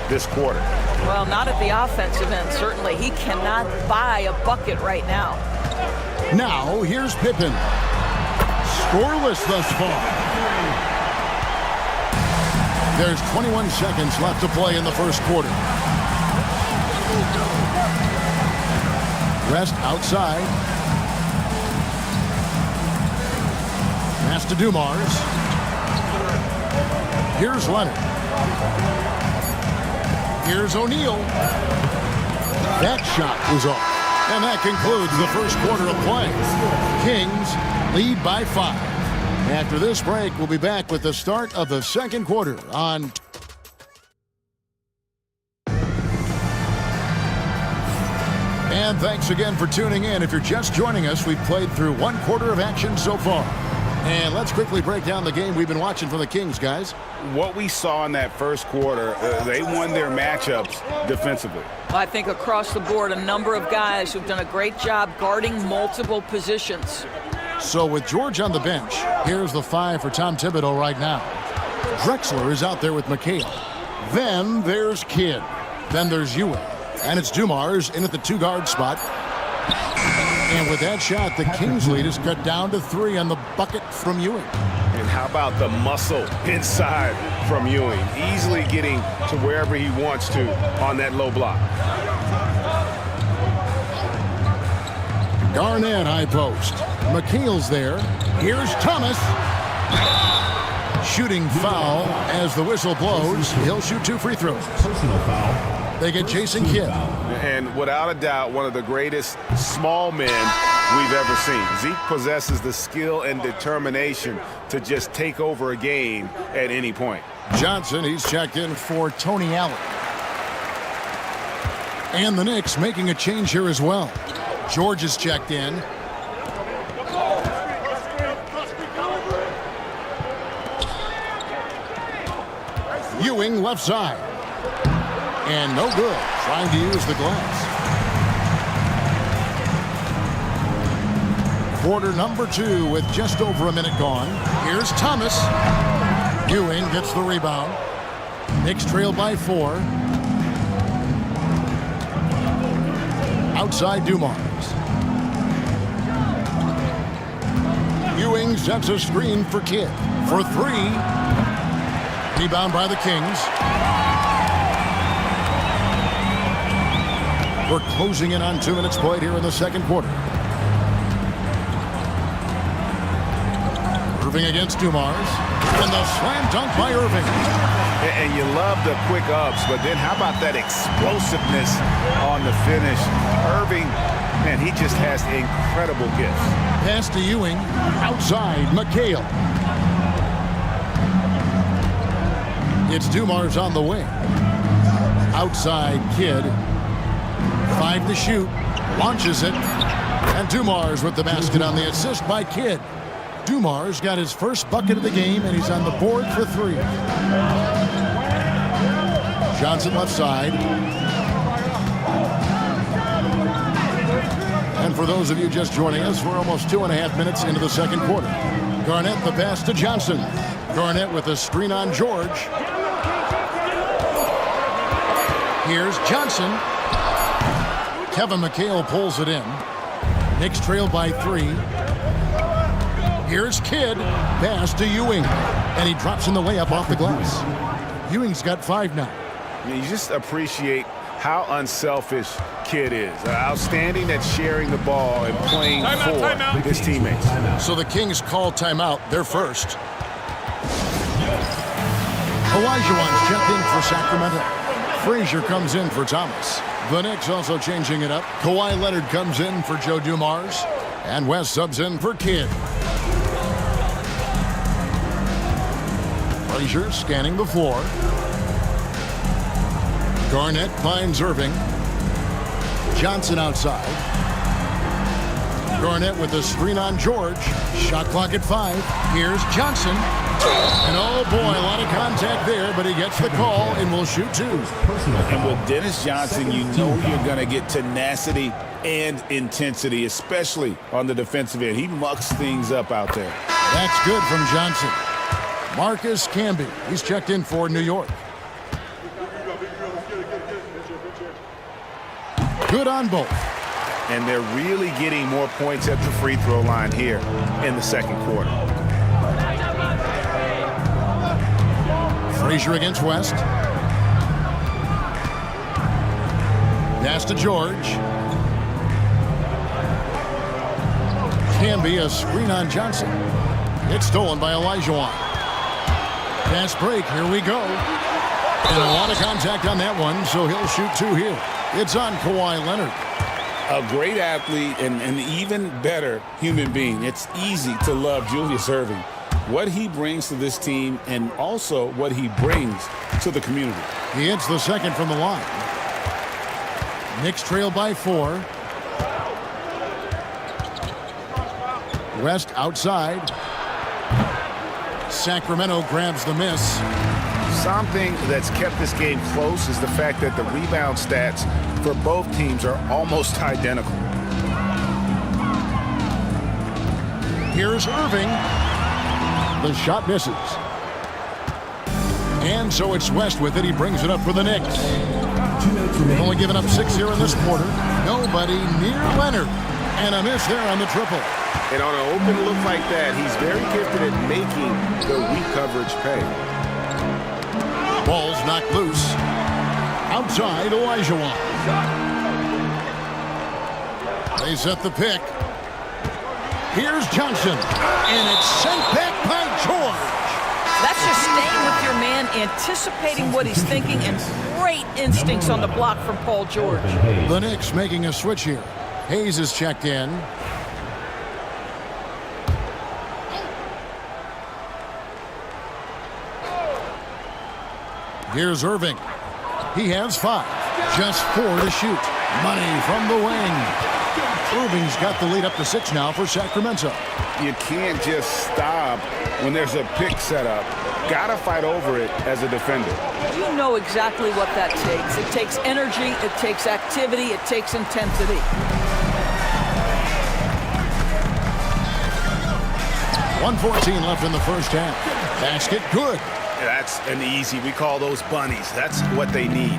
this quarter. Well, not at the offensive end, certainly. He cannot buy a bucket right now. Now, here's Pippen. Scoreless thus far. There's 21 seconds left to play in the first quarter. West outside. Pass to Dumars. Here's Leonard. Here's O'Neal. That shot was off. And that concludes the first quarter of play. Kings lead by 5. After this break, we'll be back with the start of the second quarter on... And thanks again for tuning in. If you're just joining us, we've played through 1 quarter of action so far. And let's quickly break down the game we've been watching from the Kings, guys. What we saw in that first quarter, they won their matchups defensively. I think across the board, a number of guys who've done a great job guarding multiple positions. So with George on the bench, here's the 5 for Tom Thibodeau right now. Drexler is out there with McHale. Then there's Kidd. Then there's Ewing. And it's Dumars in at the 2-guard spot. And with that shot, the Kings lead is cut down to 3 on the bucket from Ewing. And how about the muscle inside from Ewing? Easily getting to wherever he wants to on that low block. Garnett high post. McHale's there. Here's Thomas. Shooting foul as the whistle blows. He'll shoot 2 free throws. Personal foul. They get Jason Kidd. And without a doubt, one of the greatest small men we've ever seen. Zeke possesses the skill and determination to just take over a game at any point. Johnson, he's checked in for Tony Allen. And the Knicks making a change here as well. George is checked in. Ewing left side. And no good. Trying to use the glass. Quarter number 2 with just over a minute gone. Here's Thomas. Ewing gets the rebound. Knicks trail by 4. Outside Dumars. Ewing sets a screen for Kidd. For 3. Rebound by the Kings. We're closing in on 2 minutes played here in the second quarter. Irving against Dumars. And the slam dunk by Irving. And you love the quick ups, but then how about that explosiveness on the finish? Irving, man, he just has incredible gifts. Pass to Ewing. Outside, McHale. It's Dumars on the wing. Outside, Kidd. 5 to shoot. Launches it. And Dumars with the basket on the assist by Kidd. Dumars got his first bucket of the game, and he's on the board for 3. Johnson left side. And for those of you just joining us, we're almost 2.5 minutes into the second quarter. Garnett the pass to Johnson. Garnett with a screen on George. Here's Johnson. Kevin McHale pulls it in. Knicks trail by 3. Here's Kidd. Pass to Ewing. And he drops in the layup off the glass. Ewing's got 5 now. You just appreciate how unselfish Kidd is. Outstanding at sharing the ball and playing for his teammates. So the Kings call timeout. They're first. Olajuwon's checked in for Sacramento. Frazier comes in for Thomas. The Knicks also changing it up. Kawhi Leonard comes in for Joe Dumars. And West subs in for Kidd. Frazier scanning the floor. Garnett finds Irving. Johnson outside. Garnett with a screen on George. Shot clock at 5. Here's Johnson. And oh boy, a lot of contact there, but he gets the call and will shoot 2. And with Dennis Johnson, you know you're going to get tenacity and intensity, especially on the defensive end. He mucks things up out there. That's good from Johnson. Marcus Camby. He's checked in for New York. Good on both. And they're really getting more points at the free throw line here in the second quarter. Frazier against West. Pass to George. Camby, a screen on Johnson. It's stolen by Olajuwon. Pass break, here we go. And a lot of contact on that one, so he'll shoot 2 here. It's on Kawhi Leonard. A great athlete and an even better human being. It's easy to love Julius Erving. What he brings to this team and also what he brings to the community. He hits the second from the line. Knicks trail by 4. West outside. Sacramento grabs the miss. Something that's kept this game close is the fact that the rebound stats for both teams are almost identical. Here's Irving. The shot misses. And so it's West with it. He brings it up for the Knicks. Only given up 6 here in this quarter. Nobody near Leonard. And a miss there on the triple. And on an open look like that, he's very gifted at making the weak coverage pay. Ball's knocked loose. Outside, Olajuwon. They set the pick. Here's Johnson. And it's sent back by George. That's just staying with your man, anticipating what he's thinking, and great instincts on the block from Paul George. The Knicks making a switch here. Hayes is checked in. Here's Irving. He has 5. Just 4 to shoot. Money from the wing. Irving's got the lead up to 6 now for Sacramento. You can't just stop when there's a pick set up. Gotta fight over it as a defender. You know exactly what that takes. It takes energy, it takes activity, it takes intensity. 1:14 left in the first half. Basket good. That's an easy. We call those bunnies. That's what they need.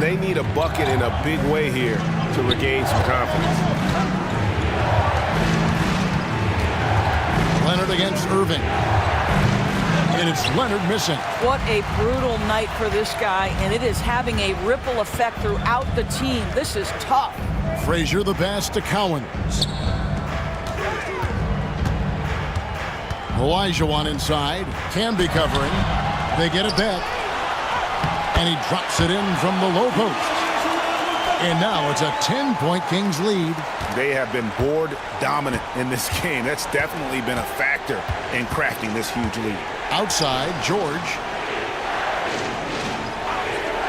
They need a bucket in a big way here to regain some confidence. Leonard against Irving. And it's Leonard missing. What a brutal night for this guy, and it is having a ripple effect throughout the team. This is tough. Frazier the pass to Cowens. Olajuwon inside. Can be covering. They get it back. And he drops it in from the low post. And now it's a 10-point Kings lead. They have been board dominant in this game. That's definitely been a factor in crafting this huge lead. Outside, George.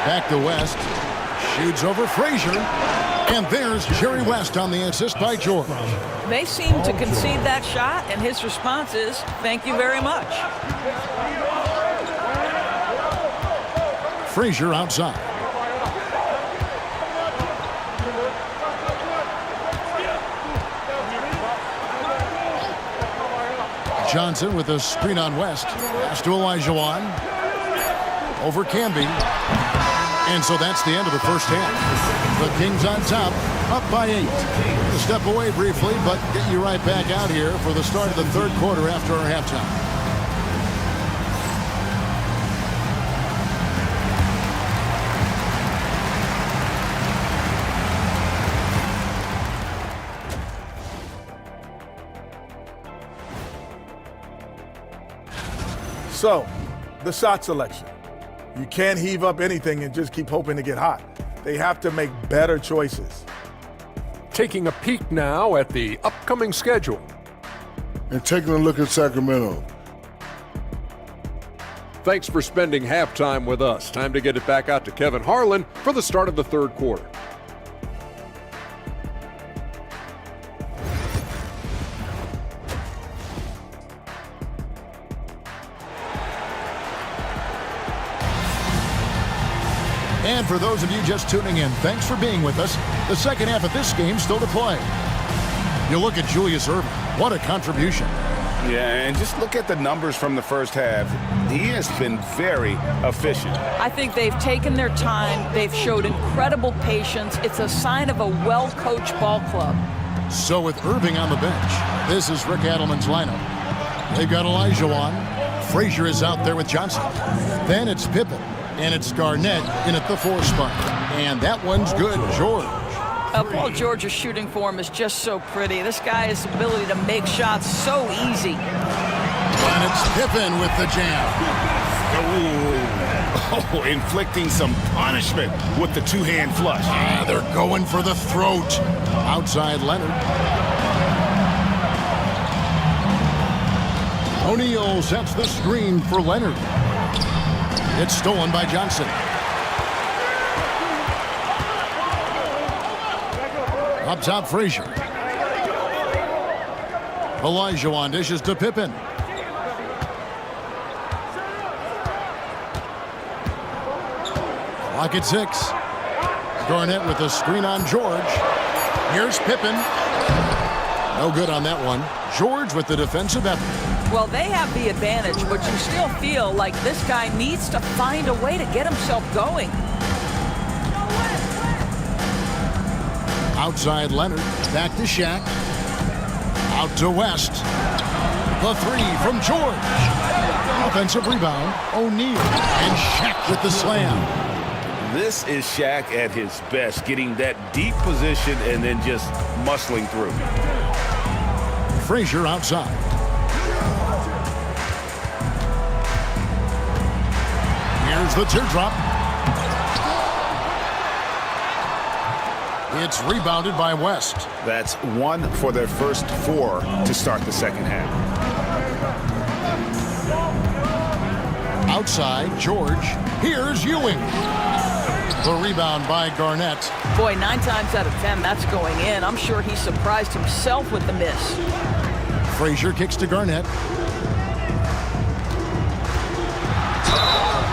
Back to West. Shoots over Frazier. And there's Jerry West on the assist by George. They seem to concede that shot, and his response is, thank you very much. Frazier outside. Johnson with a screen on West. Pass to Olajuwon. Over Camby. And so that's the end of the first half. The Kings on top, up by 8. We'll step away briefly, but get you right back out here for the start of the third quarter after our halftime. So, the shot selection. You can't heave up anything and just keep hoping to get hot. They have to make better choices. Taking a peek now at the upcoming schedule. And taking a look at Sacramento. Thanks for spending halftime with us. Time to get it back out to Kevin Harlan for the start of the third quarter. And for those of you just tuning in, thanks for being with us. The second half of this game still to play. You look at Julius Erving. What a contribution. Yeah, and just look at the numbers from the first half. He has been very efficient. I think they've taken their time. They've showed incredible patience. It's a sign of a well-coached ball club. So with Erving on the bench, this is Rick Adelman's lineup. They've got Olajuwon. Frazier is out there with Johnson. Then it's Pippen. And it's Garnett in at the 4 spot. And that one's good, George. Paul George's shooting form is just so pretty. This guy's ability to make shots so easy. And it's Pippen with the jam. Oh, inflicting some punishment with the two-hand flush. They're going for the throat. Outside Leonard. O'Neal sets the screen for Leonard. It's stolen by Johnson. Up top, Frazier. Olajuwon dishes to Pippen. Clock at 6. Garnett with a screen on George. Here's Pippen. No good on that one. George with the defensive effort. Well, they have the advantage, but you still feel like this guy needs to find a way to get himself going. Outside Leonard, back to Shaq. Out to West. The 3 from George. Offensive rebound, O'Neal. And Shaq with the slam. This is Shaq at his best, getting that deep position and then just muscling through. Frazier outside. Here's the teardrop. It's rebounded by West. That's 1 for their first 4 to start the second half. Outside, George. Here's Ewing. The rebound by Garnett. Boy, 9 times out of 10, that's going in. I'm sure he surprised himself with the miss. Frazier kicks to Garnett.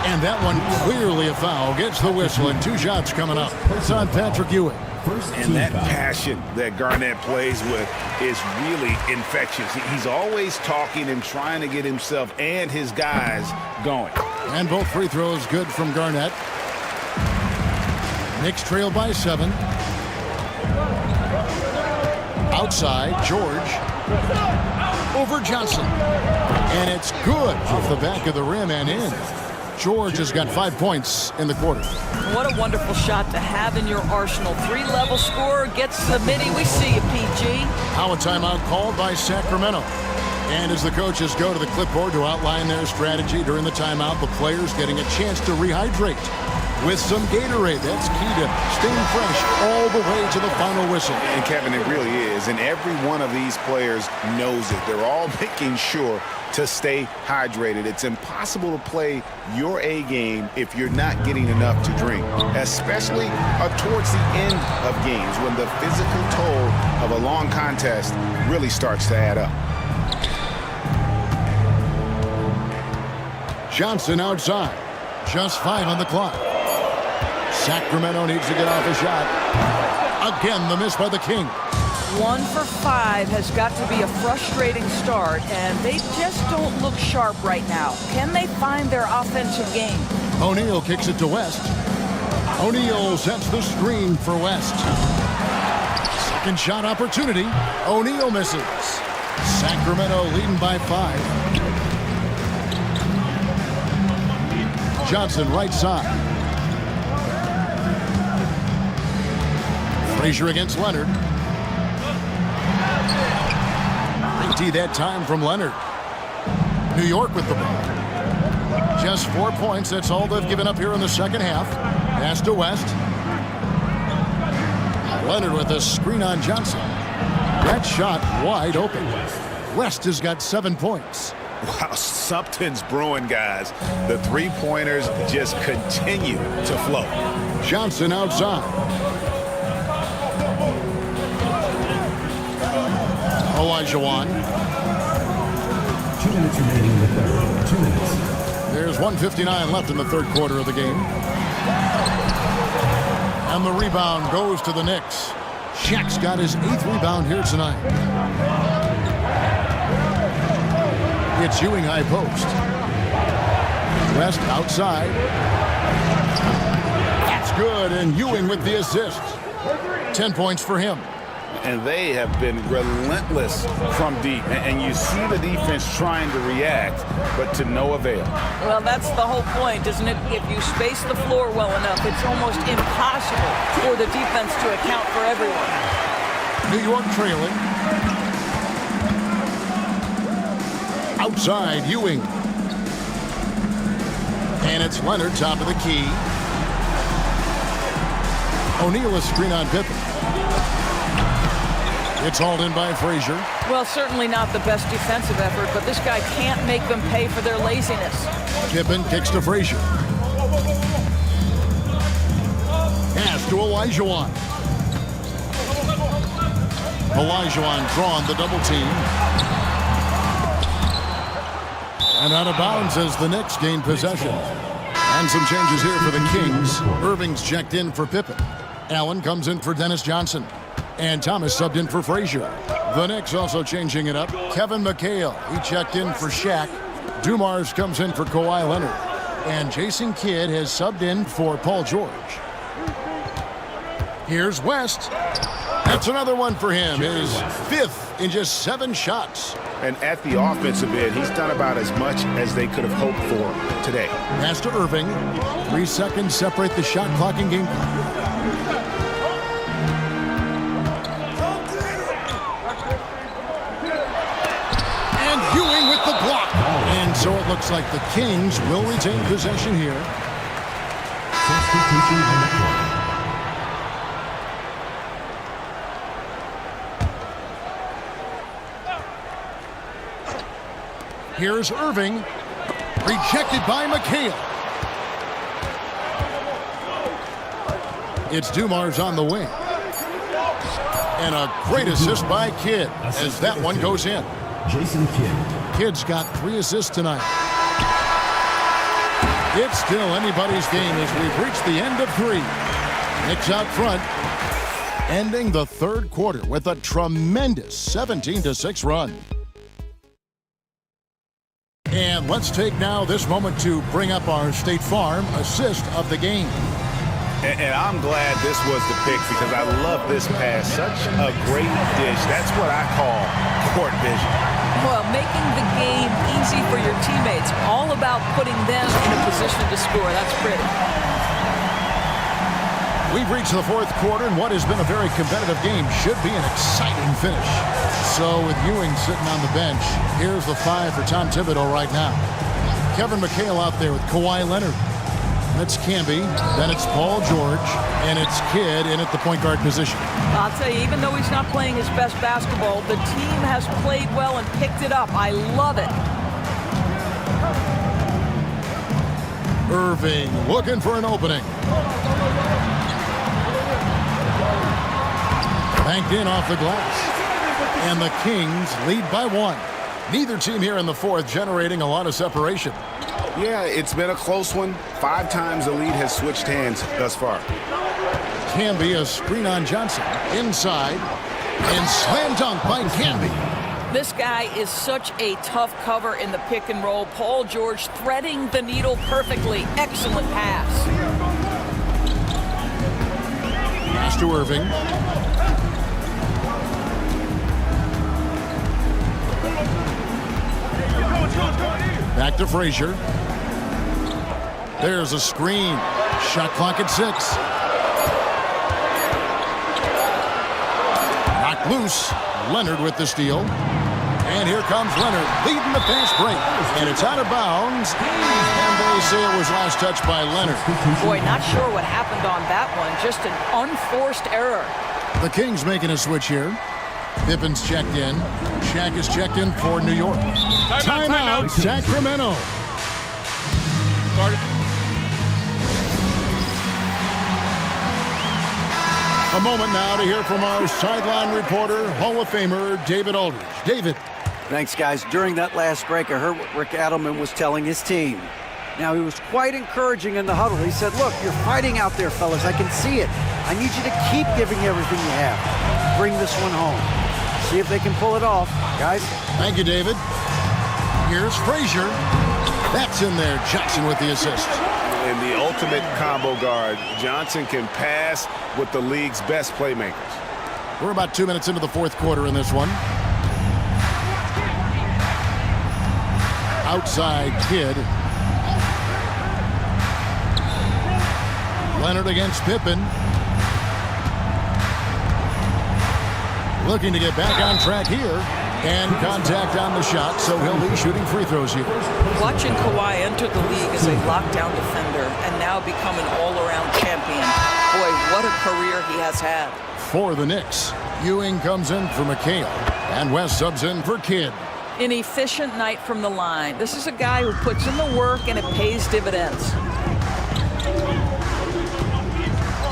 And that one clearly a foul. Gets the whistle, and 2 shots coming up. It's on Patrick Ewing. And that passion that Garnett plays with is really infectious. He's always talking and trying to get himself and his guys going. And both free throws good from Garnett. Knicks trail by 7. Outside, George. Over Johnson. And it's good off the back of the rim and in. George has got 5 points in the quarter. What a wonderful shot to have in your arsenal. 3-level scorer gets the midi. We see you, PG. Now a timeout called by Sacramento. And as the coaches go to the clipboard to outline their strategy during the timeout, the players getting a chance to rehydrate with some Gatorade. That's key to staying fresh all the way to the final whistle. And Kevin, it really is. And every one of these players knows it. They're all making sure to stay hydrated. It's impossible to play your A game if you're not getting enough to drink, especially towards the end of games when the physical toll of a long contest really starts to add up. Johnson outside. Just 5 on the clock. Sacramento needs to get off a shot. Again, the miss by the Kings. 1 for 5 has got to be a frustrating start, and they just don't look sharp right now. Can they find their offensive game? O'Neal kicks it to West. O'Neal sets the screen for West. Second shot opportunity. O'Neal misses. Sacramento leading by 5. Johnson right side. Frazier against Leonard. 3T that time from Leonard. New York with the ball. Just 4 points. That's all they've given up here in the second half. Pass to West. Leonard with a screen on Johnson. That shot wide open. West has got 7 points. Wow, something's brewing, guys. The three-pointers just continue to flow. Johnson outside. Olajuwon. 2 minutes remaining in the third. 2 minutes. There's 1:59 left in the third quarter of the game. And the rebound goes to the Knicks. Shaq's got his 8th rebound here tonight. It's Ewing high post. West outside. That's good, and Ewing with the assist. 10 points for him. And they have been relentless from deep. And you see the defense trying to react, but to no avail. Well, that's the whole point, isn't it? If you space the floor well enough, it's almost impossible for the defense to account for everyone. New York trailing. Outside, Ewing. And it's Leonard, top of the key. O'Neal a screen on Pippen. It's hauled in by Frazier. Well, certainly not the best defensive effort, but this guy can't make them pay for their laziness. Pippen kicks to Frazier. Pass to Olajuwon. Olajuwon drawn the double team. And out of bounds as the Knicks gain possession. And some changes here for the Kings. Irving's checked in for Pippen. Allen comes in for Dennis Johnson. And Thomas subbed in for Frazier. The Knicks also changing it up. Kevin McHale, he checked in for Shaq. Dumars comes in for Kawhi Leonard. And Jason Kidd has subbed in for Paul George. Here's West. That's another one for him. His 5th in just 7 shots. And at the offensive end, he's done about as much as they could have hoped for today. Pass to Irving. 3 seconds separate the shot clock and game clock. Ewing with the block. And so it looks like the Kings will retain possession here. Substitution on the court. Here's Irving. Rejected by McHale. It's Dumars on the wing. And a great assist by Kidd as that one goes in. Jason Kidd. Kidd's got 3 assists tonight. It's still anybody's game as we've reached the end of 3. Knicks out front, ending the third quarter with a tremendous 17-6 run. And let's take now this moment to bring up our State Farm assist of the game. And I'm glad this was the pick because I love this pass. Such a great dish. That's what I call court vision. Well, making the game easy for your teammates. All about putting them in a position to score. That's pretty. We've reached the fourth quarter, and what has been a very competitive game should be an exciting finish. So with Ewing sitting on the bench, here's the 5 for Tom Thibodeau right now. Kevin McHale out there with Kawhi Leonard. It's Camby, then it's Paul George, and it's Kidd in at the point guard position. I'll tell you, even though he's not playing his best basketball, the team has played well and picked it up. I love it. Irving looking for an opening. Banked in off the glass. And the Kings lead by 1. Neither team here in the fourth generating a lot of separation. Yeah, it's been a close one. 5 times the lead has switched hands thus far. Camby, a screen on Johnson. Inside. And slam dunk by Camby. This guy is such a tough cover in the pick and roll. Paul George threading the needle perfectly. Excellent pass. Pass to Irving. Back to Frazier. There's a screen. Shot clock at 6. Knocked loose. Leonard with the steal. And here comes Leonard leading the fast break. And it's out of bounds. And they say it was last touched by Leonard. Boy, not sure what happened on that one. Just an unforced error. The Kings making a switch here. Pippen's checked in. Shaq is checked in for New York. Timeout, Sacramento. A moment now to hear from our sideline reporter, Hall of Famer David Aldridge. David. Thanks, guys. During that last break, I heard what Rick Adelman was telling his team. Now, he was quite encouraging in the huddle. He said, look, you're fighting out there, fellas. I can see it. I need you to keep giving everything you have. Bring this one home. See if they can pull it off, guys. Thank you, David. Here's Frazier. That's in there. Johnson with the assist. And the ultimate combo guard. Johnson can pass with the league's best playmakers. We're about 2 minutes into the fourth quarter in this one. Outside Kidd. Leonard against Pippen. Looking to get back on track here. And contact on the shot, so he'll be shooting free throws here. Watching Kawhi enter the league as a lockdown defender and now become an all-around champion. Boy, what a career he has had. For the Knicks, Ewing comes in for McHale, and West subs in for Kidd. An efficient night from the line. This is a guy who puts in the work and it pays dividends.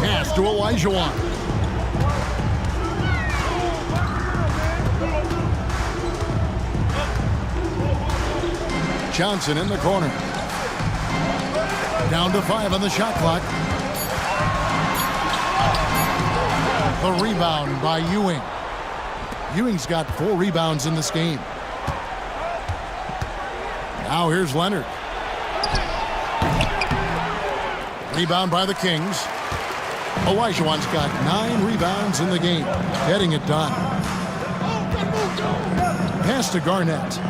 Pass to Olajuwon. Johnson in the corner. Down to 5 on the shot clock. The rebound by Ewing. Ewing's got 4 rebounds in this game. Now here's Leonard. Rebound by the Kings. Olajuwon's got 9 rebounds in the game. Getting it done. Pass to Garnett.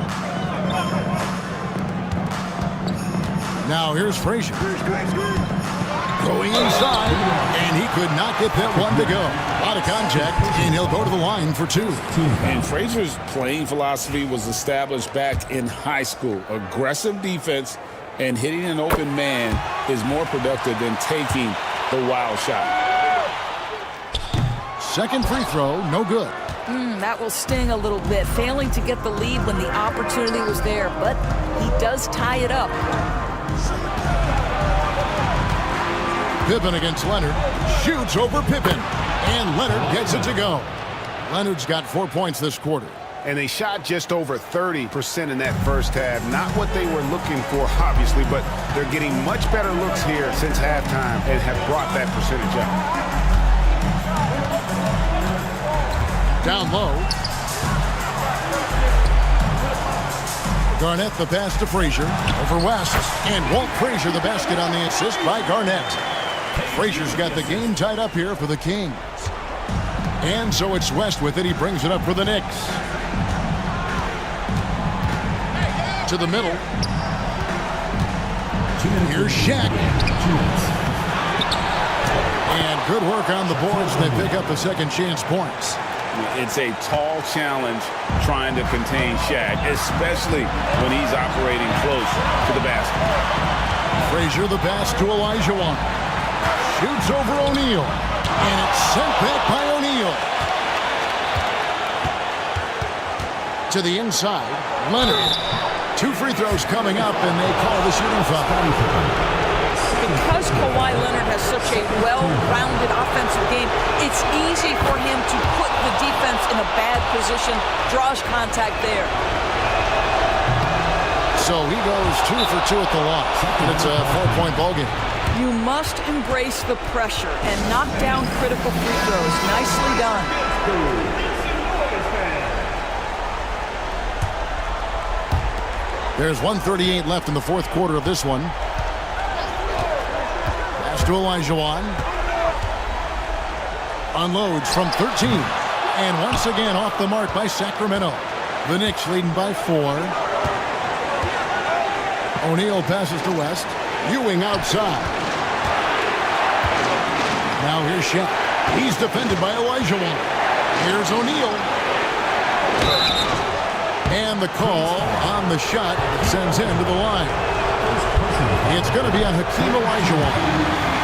Now here's Frazier. Going inside, and he could not get that one to go. A lot of contact, and he'll go to the line for 2. And Frazier's playing philosophy was established back in high school. Aggressive defense and hitting an open man is more productive than taking the wild shot. Second free throw, no good. That will sting a little bit. Failing to get the lead when the opportunity was there, but he does tie it up. Pippen against Leonard. Shoots over Pippen. And Leonard gets it to go. Leonard's got 4 points this quarter. And they shot just over 30% in that first half. Not what they were looking for, obviously, but they're getting much better looks here since halftime and have brought that percentage up. Down low. Garnett the pass to Frazier. Over West. And Walt Frazier the basket on the assist by Garnett. Frazier's got the game tied up here for the Kings. And so it's West with it. He brings it up for the Knicks. To the middle. Here's Shaq. And good work on the boards. They pick up the second chance points. It's a tall challenge trying to contain Shaq, especially when he's operating close to the basket. Frazier the pass to Olajuwon. Shoots over O'Neal. And it's sent back by O'Neal. To the inside, Leonard. 2 free throws coming up, and they call the shooting foul. Because Kawhi Leonard has such a well-rounded offensive game, it's easy for him to put the defense in a bad position, draws contact there. So he goes 2 for 2 at the line, and it's a 4-point ball game. You must embrace the pressure and knock down critical free throws. Nicely done. There's 1:38 left in the fourth quarter of this one. Pass to Olajuwon. Unloads from 13. And once again off the mark by Sacramento. The Knicks leading by 4. O'Neal passes to West. Ewing outside. Now here's Shaq. He's defended by Olajuwon. Here's O'Neal. And the call on the shot that sends him to the line. It's going to be on Hakeem Olajuwon.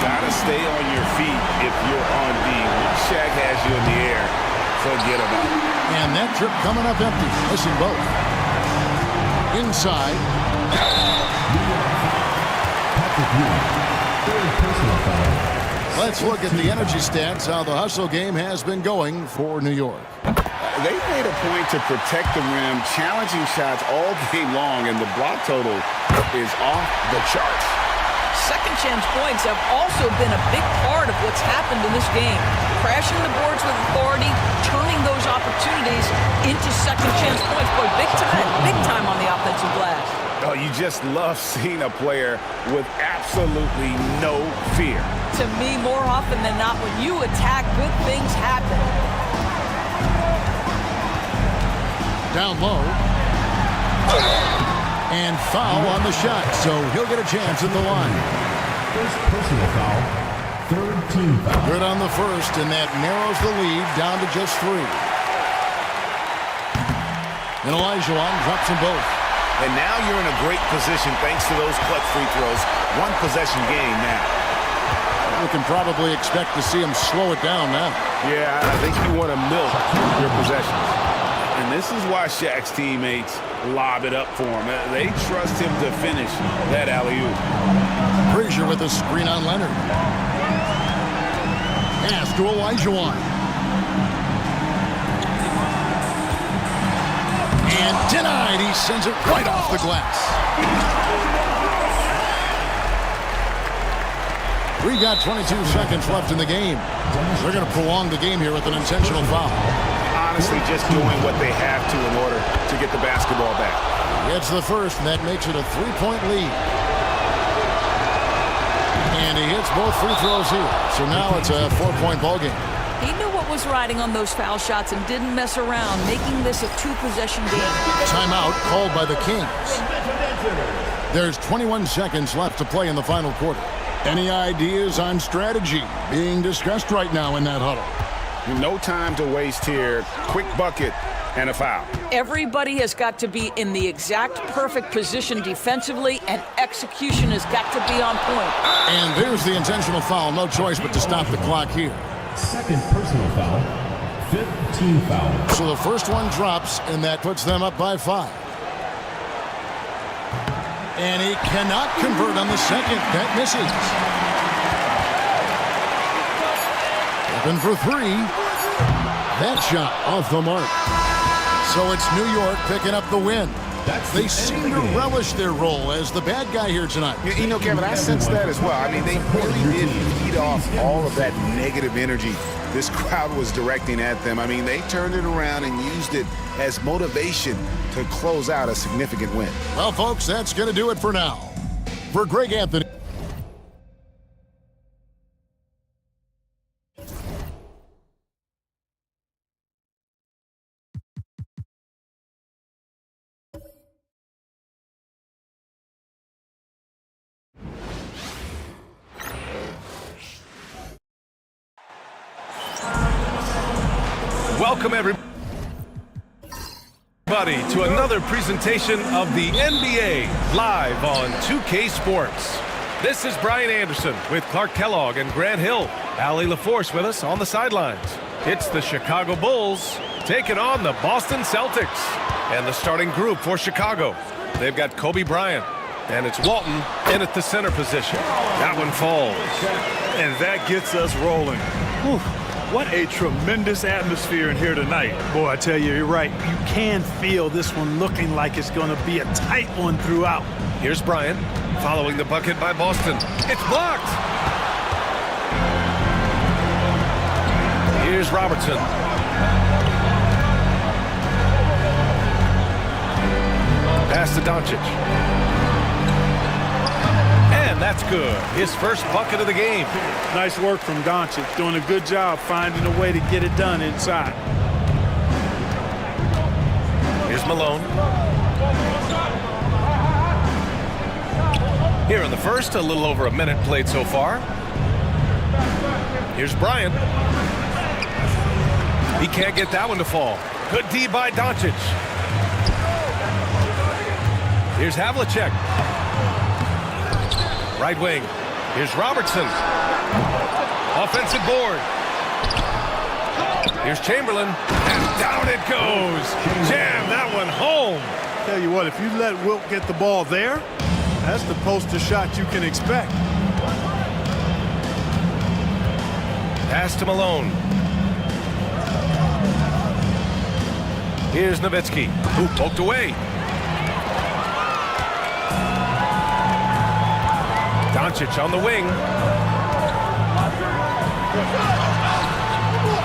Gotta stay on your feet if you're on D. When Shaq has you in the air, forget about it. And that trip coming up empty. Missing both. Inside. Let's look at the energy stats, how the hustle game has been going for New York. They've made a point to protect the rim, challenging shots all game long, and the block total is off the charts. Second chance points have also been a big part of what's happened in this game. Crashing the boards with authority, turning those opportunities into second chance points. Boy, big time on the offensive glass. Oh, you just love seeing a player with absolutely no fear. To me, more often than not, when you attack, good things happen. Down low. And foul on the shot, so he'll get a chance at the line. First personal foul, third team foul. Good on the first, and that narrows the lead down to just 3. And Olajuwon drops them both. And now you're in a great position thanks to those clutch free throws. 1 possession game now. We can probably expect to see him slow it down now. Yeah, I think you want to milk your possessions. And this is why Shaq's teammates lob it up for him. They trust him to finish that alley-oop. Frazier with a screen on Leonard. Pass to Olajuwon. And denied. He sends it right off the glass. We got 22 seconds left in the game. They're going to prolong the game here with an intentional foul. Honestly, just doing what they have to in order to get the basketball back. It's the first, and that makes it a 3-point lead. And he hits both free throws here. So now it's a 4-point ball game. He knew what was riding on those foul shots and didn't mess around, making this a 2-possession game. Timeout called by the Kings. There's 21 seconds left to play in the final quarter. Any ideas on strategy being discussed right now in that huddle? No time to waste here. Quick bucket and a foul. Everybody has got to be in the exact perfect position defensively, and execution has got to be on point. And there's the intentional foul. No choice but to stop the clock here. Second personal foul, fifth team foul. So the first one drops, and that puts them up by 5. And he cannot convert on the second. That misses. Open for 3. That shot off the mark. So it's New York picking up the win. They seem to relish their role as the bad guy here tonight. You know, Kevin, I sense that as well. I mean, they really did feed off all of that negative energy this crowd was directing at them. I mean, they turned it around and used it as motivation to close out a significant win. Well, folks, that's going to do it for now. For Greg Anthony. Welcome everybody to another presentation of the NBA live on 2K Sports. This is Brian Anderson with Clark Kellogg and Grant Hill. Allie LaForce with us on the sidelines. It's the Chicago Bulls taking on the Boston Celtics. And the starting group for Chicago. They've got Kobe Bryant, and it's Walton in at the center position. That one falls. And that gets us rolling. Whew. What a tremendous atmosphere in here tonight. Boy, I tell you, you're right. You can feel this one looking like it's going to be a tight one throughout. Here's Bryant, following the bucket by Boston. It's blocked. Here's Robertson. Pass to Doncic. And that's good. His first bucket of the game. Nice work from Doncic. Doing a good job finding a way to get it done inside. Here's Malone. Here in the first, a little over a minute played so far. Here's Bryant. He can't get that one to fall. Good D by Doncic. Here's Havlicek. Right wing. Here's Robertson. Offensive board. Here's Chamberlain. And down it goes. Jam that one home. Tell you what, if you let Wilt get the ball there, that's the poster shot you can expect. Pass to Malone. Here's Nowitzki, who poked away. Doncic on the wing.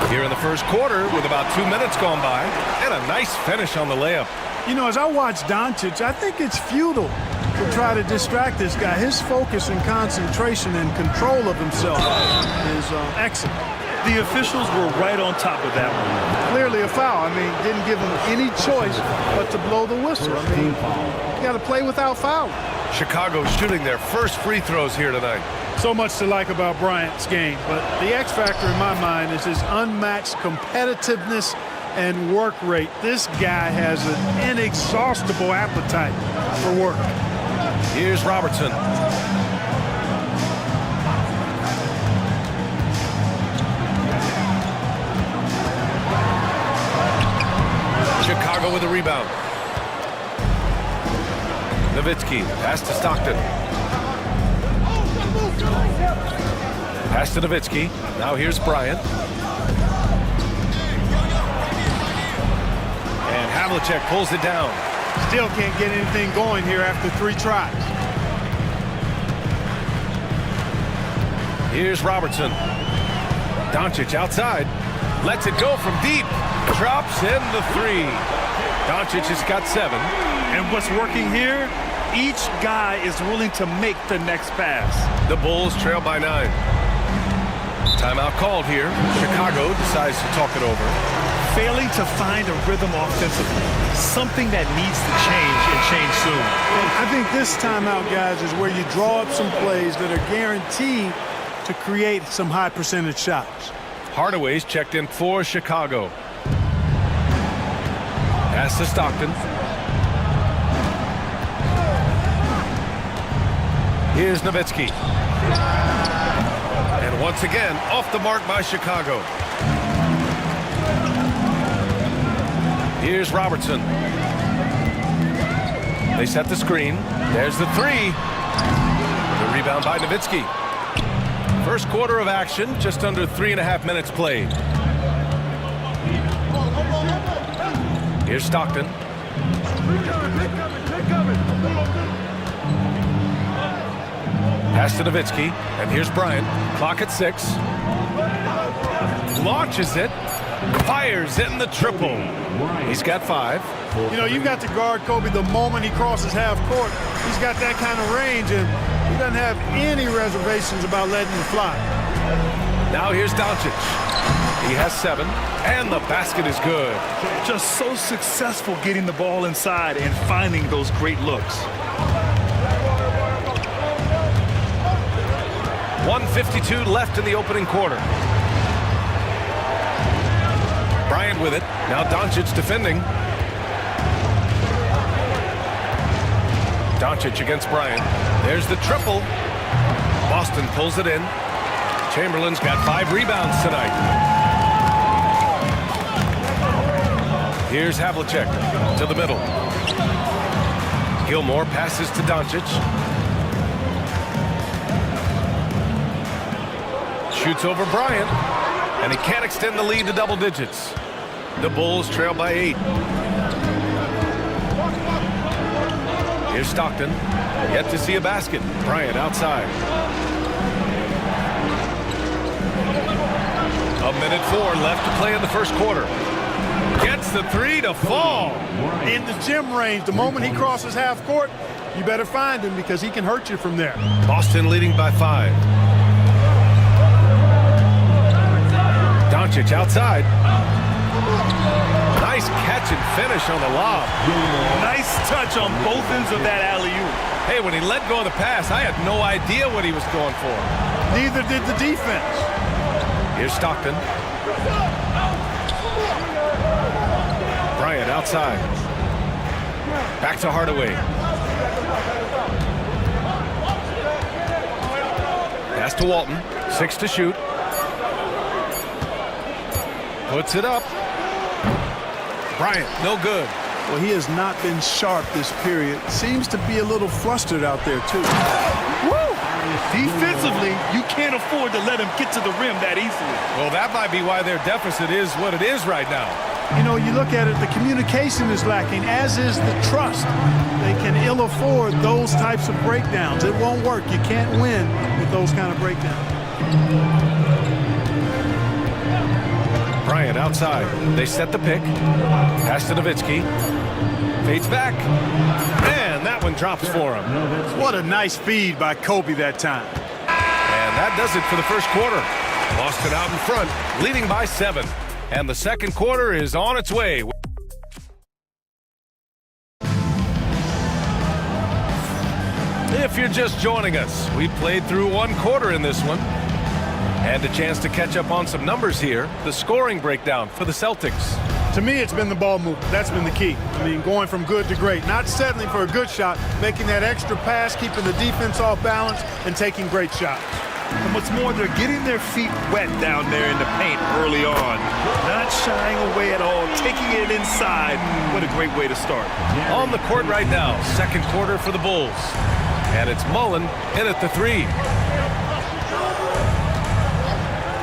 Here in the first quarter with about 2 minutes gone by, and a nice finish on the layup. You know, as I watch Doncic, I think it's futile to try to distract this guy. His focus and concentration and control of himself is excellent. The officials were right on top of that one. Clearly a foul. I mean, didn't give him any choice but to blow the whistle. I mean, you got to play without foul. Chicago shooting their first free throws here tonight. So much to like about Bryant's game, but the X factor in my mind is his unmatched competitiveness and work rate. This guy has an inexhaustible appetite for work. Here's Robertson. Chicago with a rebound. Nowitzki, pass to Stockton. Pass to Nowitzki. Now here's Bryant. And Havlicek pulls it down. Still can't get anything going here after 3 tries. Here's Robertson. Doncic outside. Lets it go from deep. Drops in the 3. Doncic has got 7. And what's working here? Each guy is willing to make the next pass. The Bulls trail by 9. Timeout called here. Chicago decides to talk it over. Failing to find a rhythm offensively. Something that needs to change and change soon. And I think this timeout, guys, is where you draw up some plays that are guaranteed to create some high percentage shots. Hardaway's checked in for Chicago. Pass to Stockton. Here's Nowitzki. And once again, off the mark by Chicago. Here's Robertson. They set the screen. There's the 3. The rebound by Nowitzki. First quarter of action, just under 3.5 minutes played. Here's Stockton. Pass to Nowitzki, and here's Bryant. Clock at 6. Launches it, fires it in the triple. He's got 5. You know, you've got to guard Kobe the moment he crosses half court. He's got that kind of range, and he doesn't have any reservations about letting it fly. Now here's Doncic. He has 7, and the basket is good. Just so successful getting the ball inside and finding those great looks. 1:52 left in the opening quarter. Bryant Bryant with it. Now Doncic defending. Doncic against Bryant. There's the triple. Boston pulls it in. Chamberlain's got 5 rebounds tonight. Here's Havlicek to the middle. Gilmore passes to Doncic. Shoots over Bryant, and he can't extend the lead to double digits. The Bulls trail by 8. Here's Stockton. Yet to see a basket. Bryant outside. 1:04 left to play in the first quarter. Gets the 3 to fall. In the gym range, the moment he crosses half court, you better find him because he can hurt you from there. Boston leading by 5. Doncic outside. Nice catch and finish on the lob. Nice touch on both ends of that alley-oop. Hey, when he let go of the pass, I had no idea what he was going for. Neither did the defense. Here's Stockton. Bryant outside. Back to Hardaway. Pass to Walton. 6 to shoot. Puts it up. Bryant, no good. Well, he has not been sharp this period. Seems to be a little flustered out there, too. Woo! Defensively, you can't afford to let him get to the rim that easily. Well, that might be why their deficit is what it is right now. You know, you look at it, the communication is lacking, as is the trust. They can ill afford those types of breakdowns. It won't work. You can't win with those kind of breakdowns. Bryant outside. They set the pick. Pass to Nowitzki. Fades back. And that one drops for him. What a nice feed by Kobe that time. And that does it for the first quarter. Boston out in front, leading by 7. And the second quarter is on its way. If you're just joining us, we played through 1 quarter in this one. And a chance to catch up on some numbers here. The scoring breakdown for the Celtics. To me, it's been the ball movement. That's been the key. I mean, going from good to great. Not settling for a good shot, making that extra pass, keeping the defense off balance, and taking great shots. And what's more, they're getting their feet wet down there in the paint early on. Not shying away at all, taking it inside. What a great way to start. On the court right now, second quarter for the Bulls. And it's Mullen in at the 3.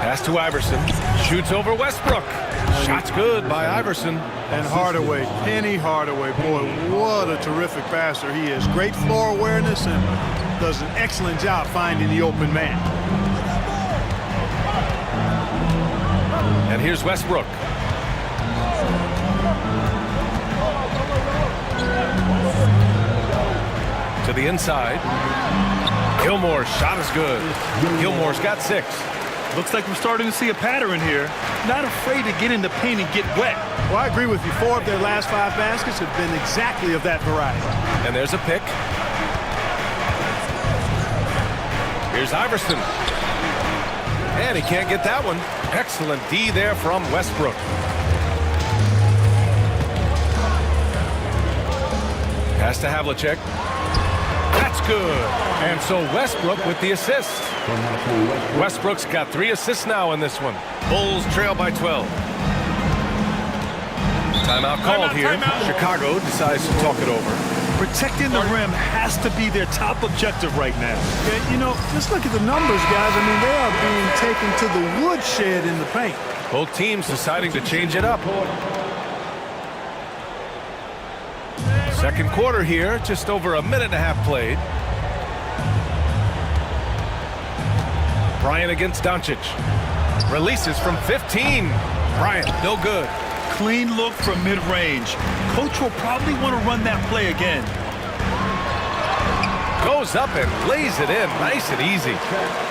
Pass to Iverson. Shoots over Westbrook. Shot's good by Iverson. And Hardaway, Penny Hardaway, boy, what a terrific passer he is. Great floor awareness and does an excellent job finding the open man. And here's Westbrook. To the inside. Gilmore's shot is good. Gilmore's got 6. Looks like we're starting to see a pattern here. Not afraid to get in the paint and get wet. Well, I agree with you. 4 of their last 5 baskets have been exactly of that variety. And there's a pick. Here's Iverson. And he can't get that one. Excellent D there from Westbrook. Pass to Havlicek. That's good. And so Westbrook with the assist. Westbrook's got 3 assists now in this one. Bulls trail by 12. Timeout called here. Chicago decides to talk it over. Protecting the rim has to be their top objective right now. Yeah, you know, just look at the numbers, guys. I mean, they are being taken to the woodshed in the paint. Both teams deciding to change it up. Second quarter here, just over a minute and a half played. Bryant against Doncic. Releases from 15. Bryant, no good. Clean look from mid-range. Coach will probably want to run that play again. Goes up and lays it in. Nice and easy.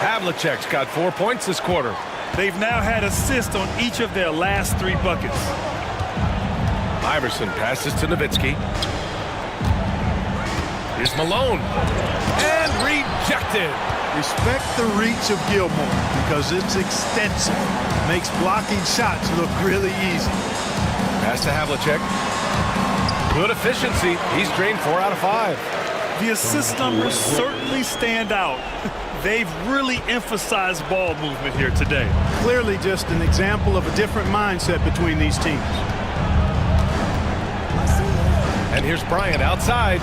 Havlicek's got 4 points this quarter. They've now had assists on each of their last 3 buckets. Iverson passes to Nowitzki. Here's Malone. And rejected. Respect the reach of Gilmore because it's extensive. Makes blocking shots look really easy. Pass to Havlicek. Good efficiency. He's drained 4 out of 5. The assist numbers certainly stand out. They've really emphasized ball movement here today. Clearly just an example of a different mindset between these teams. And here's Bryant outside.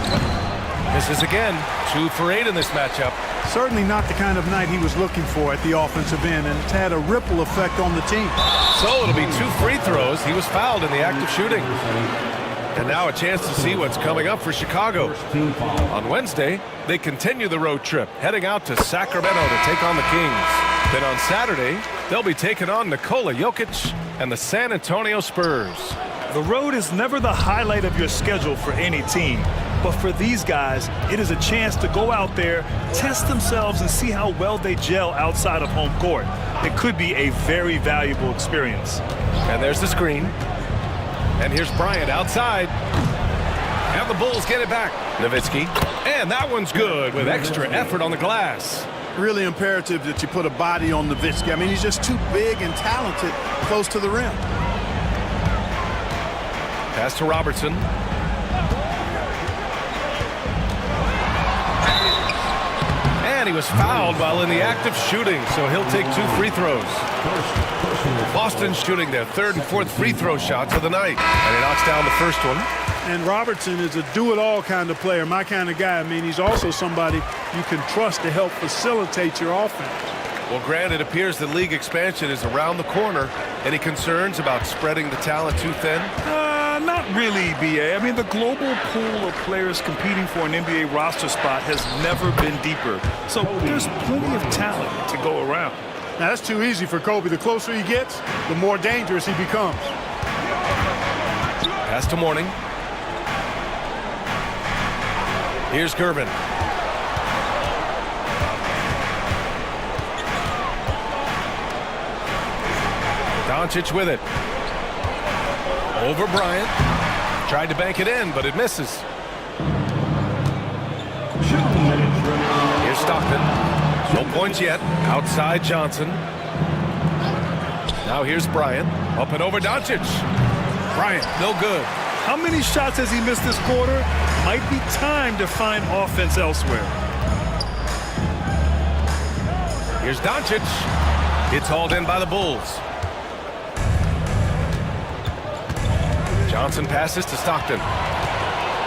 Misses again. 2 for 8 in this matchup. Certainly not the kind of night he was looking for at the offensive end, and it's had a ripple effect on the team. So it'll be 2 free throws. He was fouled in the act of shooting. And now a chance to see what's coming up for Chicago. On Wednesday, they continue the road trip, heading out to Sacramento to take on the Kings. Then on Saturday, they'll be taking on Nikola Jokic and the San Antonio Spurs. The road is never the highlight of your schedule for any team. But for these guys, it is a chance to go out there, test themselves, and see how well they gel outside of home court. It could be a very valuable experience. And there's the screen. And here's Bryant outside. And the Bulls get it back. Nowitzki. And that one's good with extra effort on the glass. Really imperative that you put a body on Nowitzki. I mean, he's just too big and talented close to the rim. Pass to Robertson. And he was fouled while in the act of shooting, so he'll take 2 free throws. Boston shooting their 3rd and 4th free throw shots of the night. And he knocks down the first one. And Robertson is a do-it-all kind of player, my kind of guy. I mean, he's also somebody you can trust to help facilitate your offense. Well, Grant, it appears that league expansion is around the corner. Any concerns about spreading the talent too thin? Not really, B.A. I mean, the global pool of players competing for an NBA roster spot has never been deeper. So there's plenty of talent to go around. Now, that's too easy for Kobe. The closer he gets, the more dangerous he becomes. Pass to Mourning. Here's Gervin. Doncic with it. Over Bryant. Tried to bank it in, but it misses. Here's Stockton. No points yet. Outside Johnson. Now here's Bryant. Up and over Doncic. Bryant, no good. How many shots has he missed this quarter? Might be time to find offense elsewhere. Here's Doncic. It's hauled in by the Bulls. Johnson passes to Stockton.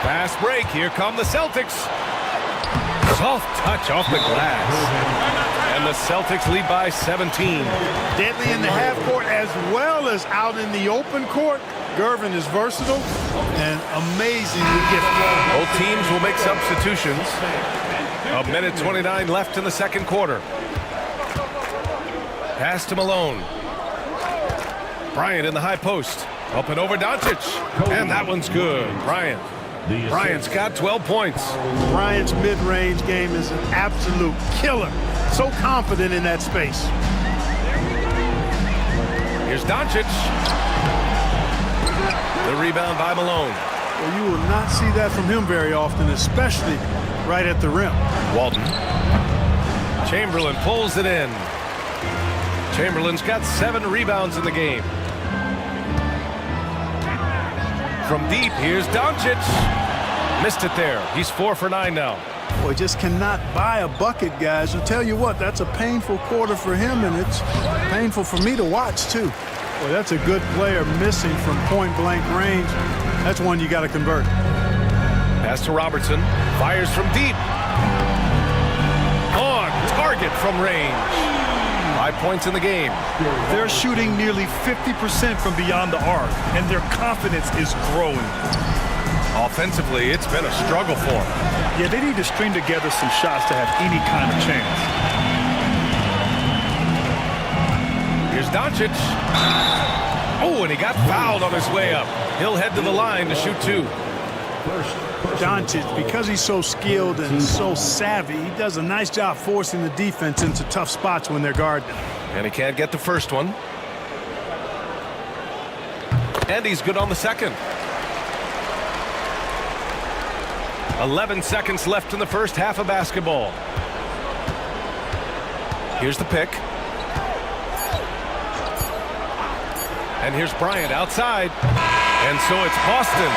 Fast break. Here come the Celtics. Soft touch off the glass. And the Celtics lead by 17. Deadly in the half court as well as out in the open court. Gervin is versatile and amazingly gifted. Both teams will make substitutions. 1:29 left in the second quarter. Pass to Malone. Bryant in the high post. Up and over Doncic. And that one's good. Bryant's got 12 points. Bryant's mid-range game is an absolute killer. So confident in that space. Here's Doncic. The rebound by Malone. Well, you will not see that from him very often, especially right at the rim. Walton. Chamberlain pulls it in. Chamberlain's got 7 rebounds in the game. From deep, here's Doncic. Missed it there. He's 4 for 9 now. Boy, just cannot buy a bucket, guys. I'll tell you what, that's a painful quarter for him, and it's painful for me to watch, too. Boy, that's a good player missing from point-blank range. That's one you got to convert. Pass to Robertson. Fires from deep. On target from range. 5 points in the game. They're shooting nearly 50% from beyond the arc, and their confidence is growing. Offensively, it's been a struggle for them. Yeah, they need to string together some shots to have any kind of chance. Here's Doncic. Oh, and he got fouled on his way up. He'll head to the line to shoot 2. Doncic, because he's so skilled and so savvy, he does a nice job forcing the defense into tough spots when they're guarding him. And he can't get the first one. And he's good on the second. 11 seconds left in the first half of basketball. Here's the pick. And here's Bryant outside. And so it's Boston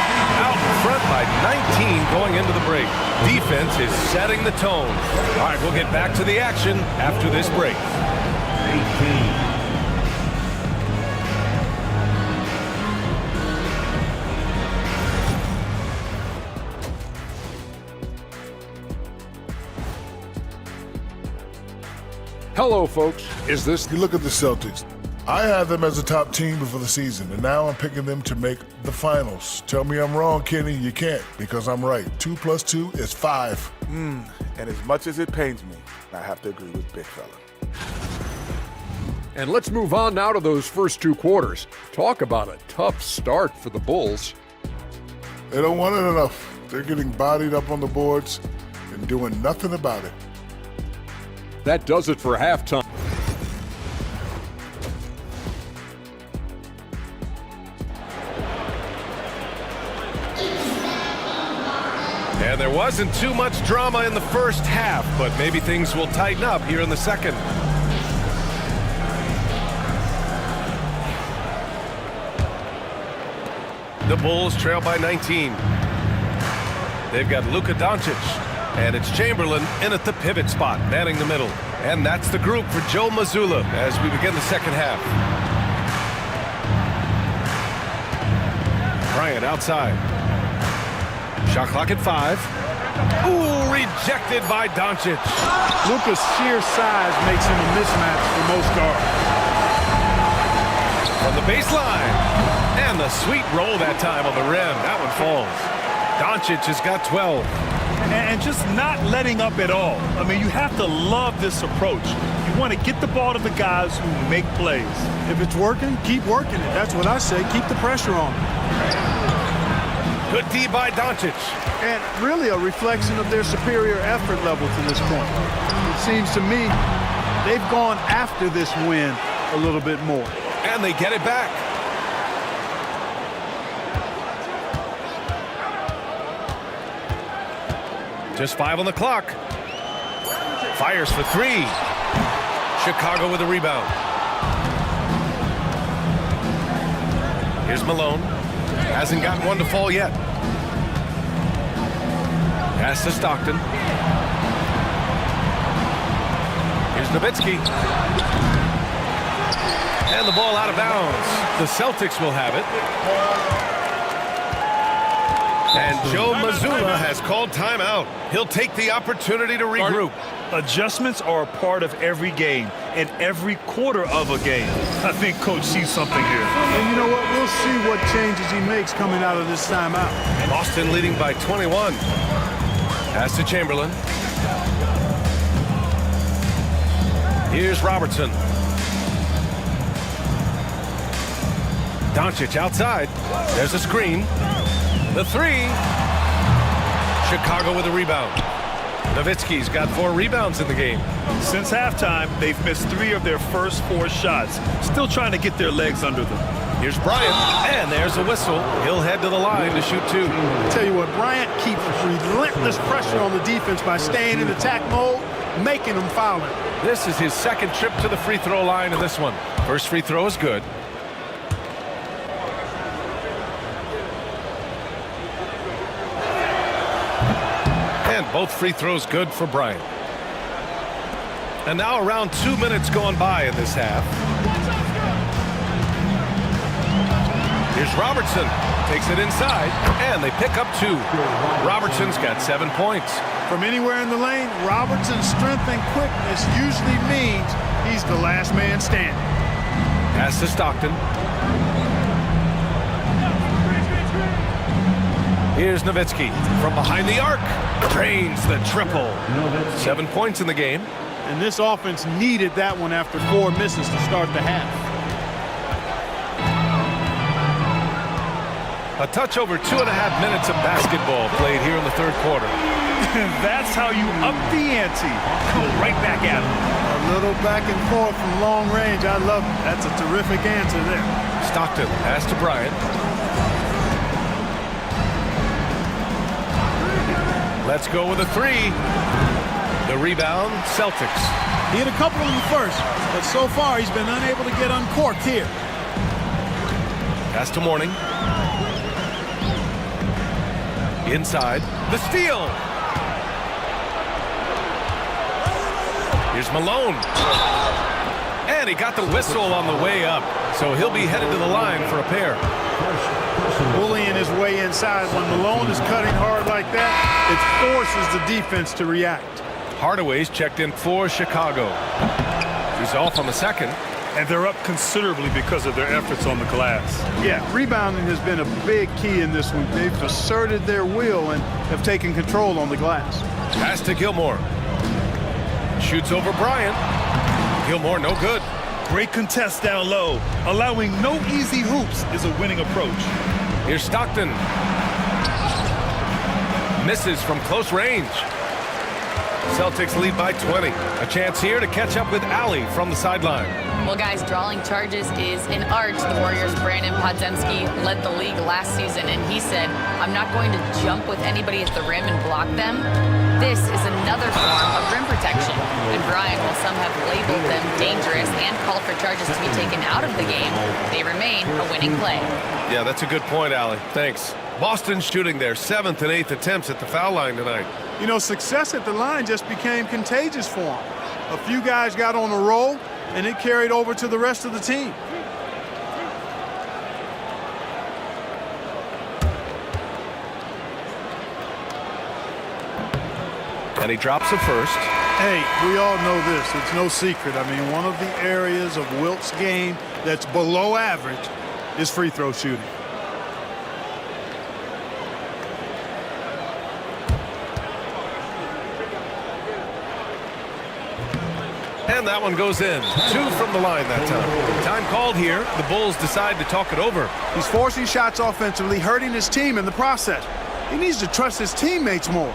out in front by 19 going into the break. Defense is setting the tone. All right, we'll get back to the action after this break. 18. Hello, folks. Is this... You look at the Celtics. I had them as a top team before the season, and now I'm picking them to make the finals. Tell me I'm wrong, Kenny. You can't, because I'm right. 2 + 2 is 5. And as much as it pains me, I have to agree with Big Fella. And let's move on now to those first 2 quarters. Talk about a tough start for the Bulls. They don't want it enough. They're getting bodied up on the boards and doing nothing about it. That does it for halftime. And there wasn't too much drama in the first half, but maybe things will tighten up here in the second. The Bulls trail by 19. They've got Luka Doncic, and it's Chamberlain in at the pivot spot, manning the middle. And that's the group for Joe Mazzulla as we begin the second half. Bryant outside. Shot clock at 5. Ooh, rejected by Doncic. Luka's sheer size makes him a mismatch for most guards. From the baseline. And the sweet roll that time on the rim. That one falls. Doncic has got 12. And just not letting up at all. I mean, you have to love this approach. You want to get the ball to the guys who make plays. If it's working, keep working it. That's what I say. Keep the pressure on. Good D by Doncic. And really a reflection of their superior effort level to this point. It seems to me they've gone after this win a little bit more. And they get it back. Just 5 on the clock. Fires for 3. Chicago with a rebound. Here's Malone. Hasn't gotten one to fall yet. Pass to Stockton. Here's Nowitzki. And the ball out of bounds. The Celtics will have it. And Joe Mazzulla has called timeout. He'll take the opportunity to regroup. Adjustments are a part of every game and every quarter of a game. I think Coach sees something here. And you know what? We'll see what changes he makes coming out of this timeout. Boston leading by 21. Pass to Chamberlain. Here's Robertson. Doncic outside. There's a screen. The 3. Chicago with a rebound. Nowitzki's got 4 rebounds in the game. Since halftime, they've missed 3 of their first 4 shots. Still trying to get their legs under them. Here's Bryant, and there's a whistle. He'll head to the line to shoot 2. I'll tell you what, Bryant keeps relentless pressure on the defense by staying in attack mode, making them foul him. This is his second trip to the free throw line in this one. First free throw is good. And both free throws good for Bryant. And now around 2 minutes going by in this half. Here's Robertson. Takes it inside, and they pick up 2. Robertson's got 7 points. From anywhere in the lane, Robertson's strength and quickness usually means he's the last man standing. Pass to Stockton. Here's Nowitzki from behind the arc. Drains the triple. 7 points in the game. And this offense needed that one after 4 misses to start the half. A touch over 2.5 minutes of basketball played here in the third quarter. That's how you up the ante. Go right back at him. A little back and forth from long range. I love it. That's a terrific answer there. Stockton pass to Bryant. Let's go with a 3. The rebound, Celtics. He hit a couple in the first, but so far he's been unable to get uncorked here. Pass to Mourning. Inside. The steal. Here's Malone. And he got the whistle on the way up. So he'll be headed to the line for a pair. Bullying his way inside. When Malone is cutting hard like that, it forces the defense to react. Hardaway's checked in for Chicago. He's off on the second. And they're up considerably because of their efforts on the glass. Yeah, rebounding has been a big key in this one. They've asserted their will and have taken control on the glass. Pass to Gilmore. Shoots over Bryant. Gilmore, no good. Great contest down low. Allowing no easy hoops is a winning approach. Here's Stockton. Misses from close range. Celtics lead by 20. A chance here to catch up with Allie from the sideline. Well, guys, drawing charges is an art. The Warriors' Brandon Podziemski led the league last season, and he said, I'm not going to jump with anybody at the rim and block them. This is another form of rim protection. And Brian, while some have labeled them dangerous and called for charges to be taken out of the game, they remain a winning play. Yeah, that's a good point, Allie. Thanks. Boston shooting their 7th and 8th attempts at the foul line tonight. You know, success at the line just became contagious for him. A few guys got on a roll, and it carried over to the rest of the team. And he drops the first. Hey, we all know this. It's no secret. I mean, one of the areas of Wilt's game that's below average is free throw shooting. And that one goes in. 2 from the line that time. Time called here. The Bulls decide to talk it over. He's forcing shots offensively, hurting his team in the process. He needs to trust his teammates more.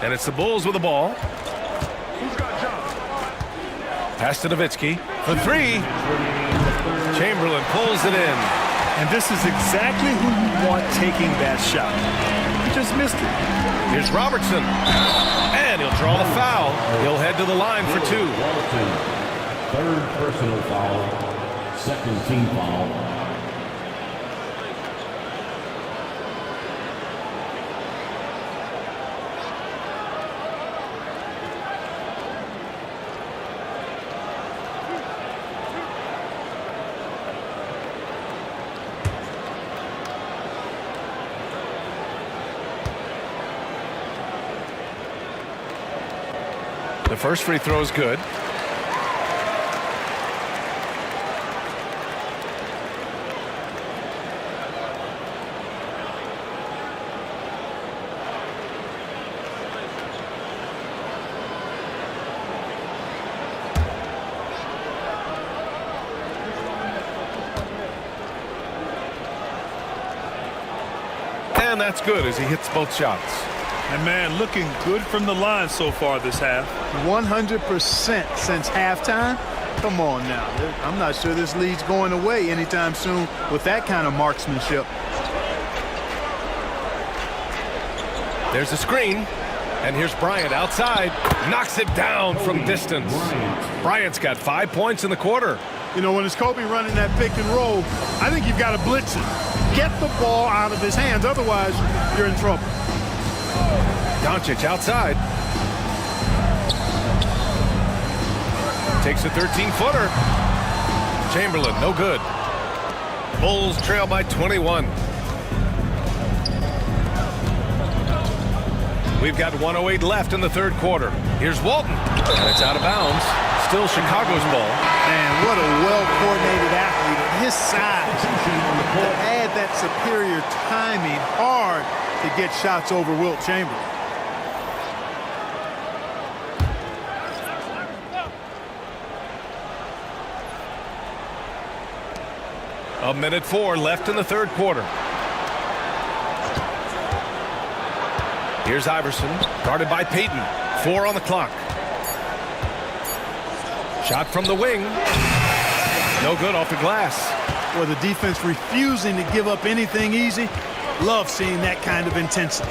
And it's the Bulls with the ball. Pass to Nowitzki for 3. Chamberlain pulls it in. And this is exactly who you want taking that shot. He just missed it. Here's Robertson. And he'll draw the foul. He'll head to the line for 2. Third personal foul. Second team foul. The first free throw is good. And that's good as he hits both shots. And man, looking good from the line so far this half. 100% since halftime. Come on now. I'm not sure this lead's going away anytime soon with that kind of marksmanship. There's a screen. And here's Bryant outside. Knocks it down from distance. Bryant's got 5 points in the quarter. You know, when it's Kobe running that pick and roll, I think you've got to blitz it. Get the ball out of his hands. Otherwise, you're in trouble. Doncic outside. Takes a 13-footer. Chamberlain, no good. Bulls trail by 21. We've got 1:08 left in the third quarter. Here's Walton, and it's out of bounds. Still Chicago's ball. Man, what a well-coordinated athlete at his size. To add that superior timing, hard to get shots over Wilt Chamberlain. A minute 4 left in the third quarter. Here's Iverson, guarded by Payton. 4 on the clock. Shot from the wing. No good off the glass. Well, the defense refusing to give up anything easy. Love seeing that kind of intensity.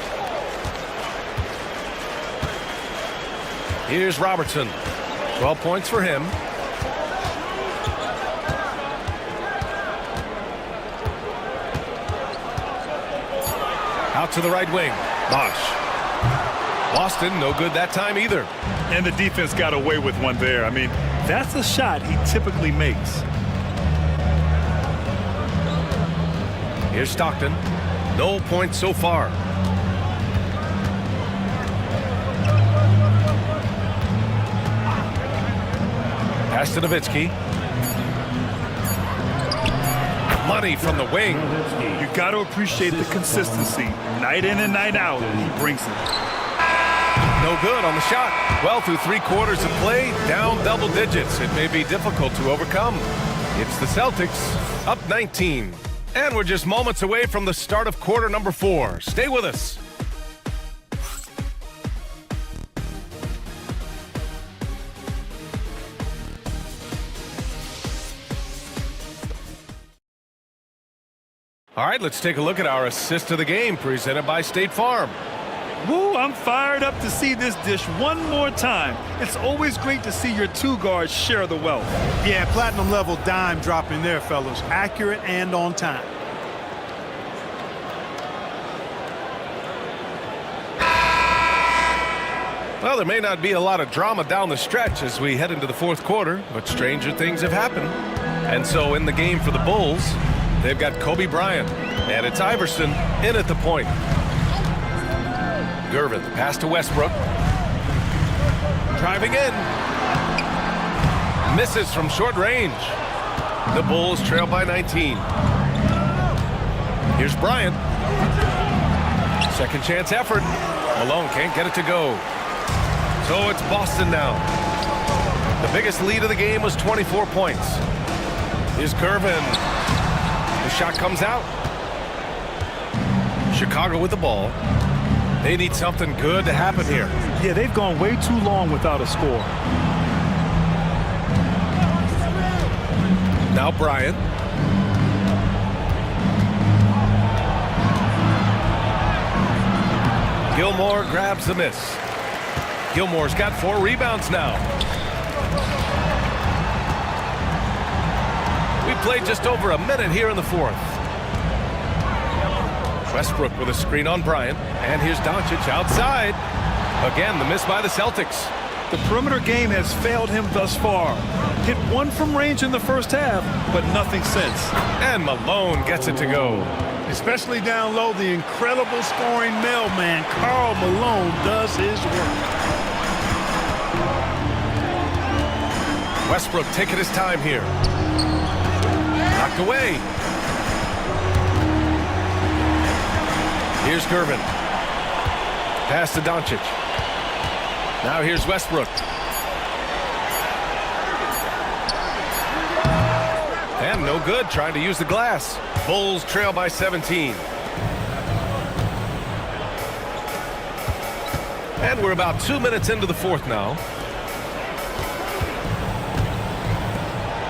Here's Robertson. 12 points for him. Out to the right wing. Bosh. Boston, no good that time either. And the defense got away with one there. I mean, that's a shot he typically makes. Here's Stockton. No points so far. Pass to Nowitzki. Money from the wing. You got to appreciate the consistency. Night in and night out, he brings it. No good on the shot. Well, through 3 quarters of play, down double digits. It may be difficult to overcome. It's the Celtics, up 19. And we're just moments away from the start of quarter number 4. Stay with us. All right, let's take a look at our assist of the game presented by State Farm. Woo, I'm fired up to see this dish one more time. It's always great to see your 2 guards share the wealth. Yeah, platinum level dime dropping there, fellas. Accurate and on time. Well, there may not be a lot of drama down the stretch as we head into the fourth quarter, but stranger things have happened. And so in the game for the Bulls, they've got Kobe Bryant, and it's Iverson in at the point. Gervin, pass to Westbrook. Driving in. Misses from short range. The Bulls trail by 19. Here's Bryant. Second chance effort. Malone can't get it to go. So it's Boston now. The biggest lead of the game was 24 points. Here's Gervin. The shot comes out. Chicago with the ball. They need something good to happen here. Yeah, they've gone way too long without a score. Now Bryant. Gilmore grabs the miss. Gilmore's got 4 rebounds now. We played just over a minute here in the fourth. Westbrook with a screen on Bryant. And here's Doncic outside. Again, the miss by the Celtics. The perimeter game has failed him thus far. Hit 1 from range in the first half, but nothing since. And Malone gets it to go. Especially down low, the incredible scoring mailman, Karl Malone, does his work. Westbrook taking his time here. Knocked away. Here's Gervin. Pass to Doncic. Now here's Westbrook. And no good, trying to use the glass. Bulls trail by 17. And we're about 2 minutes into the fourth now.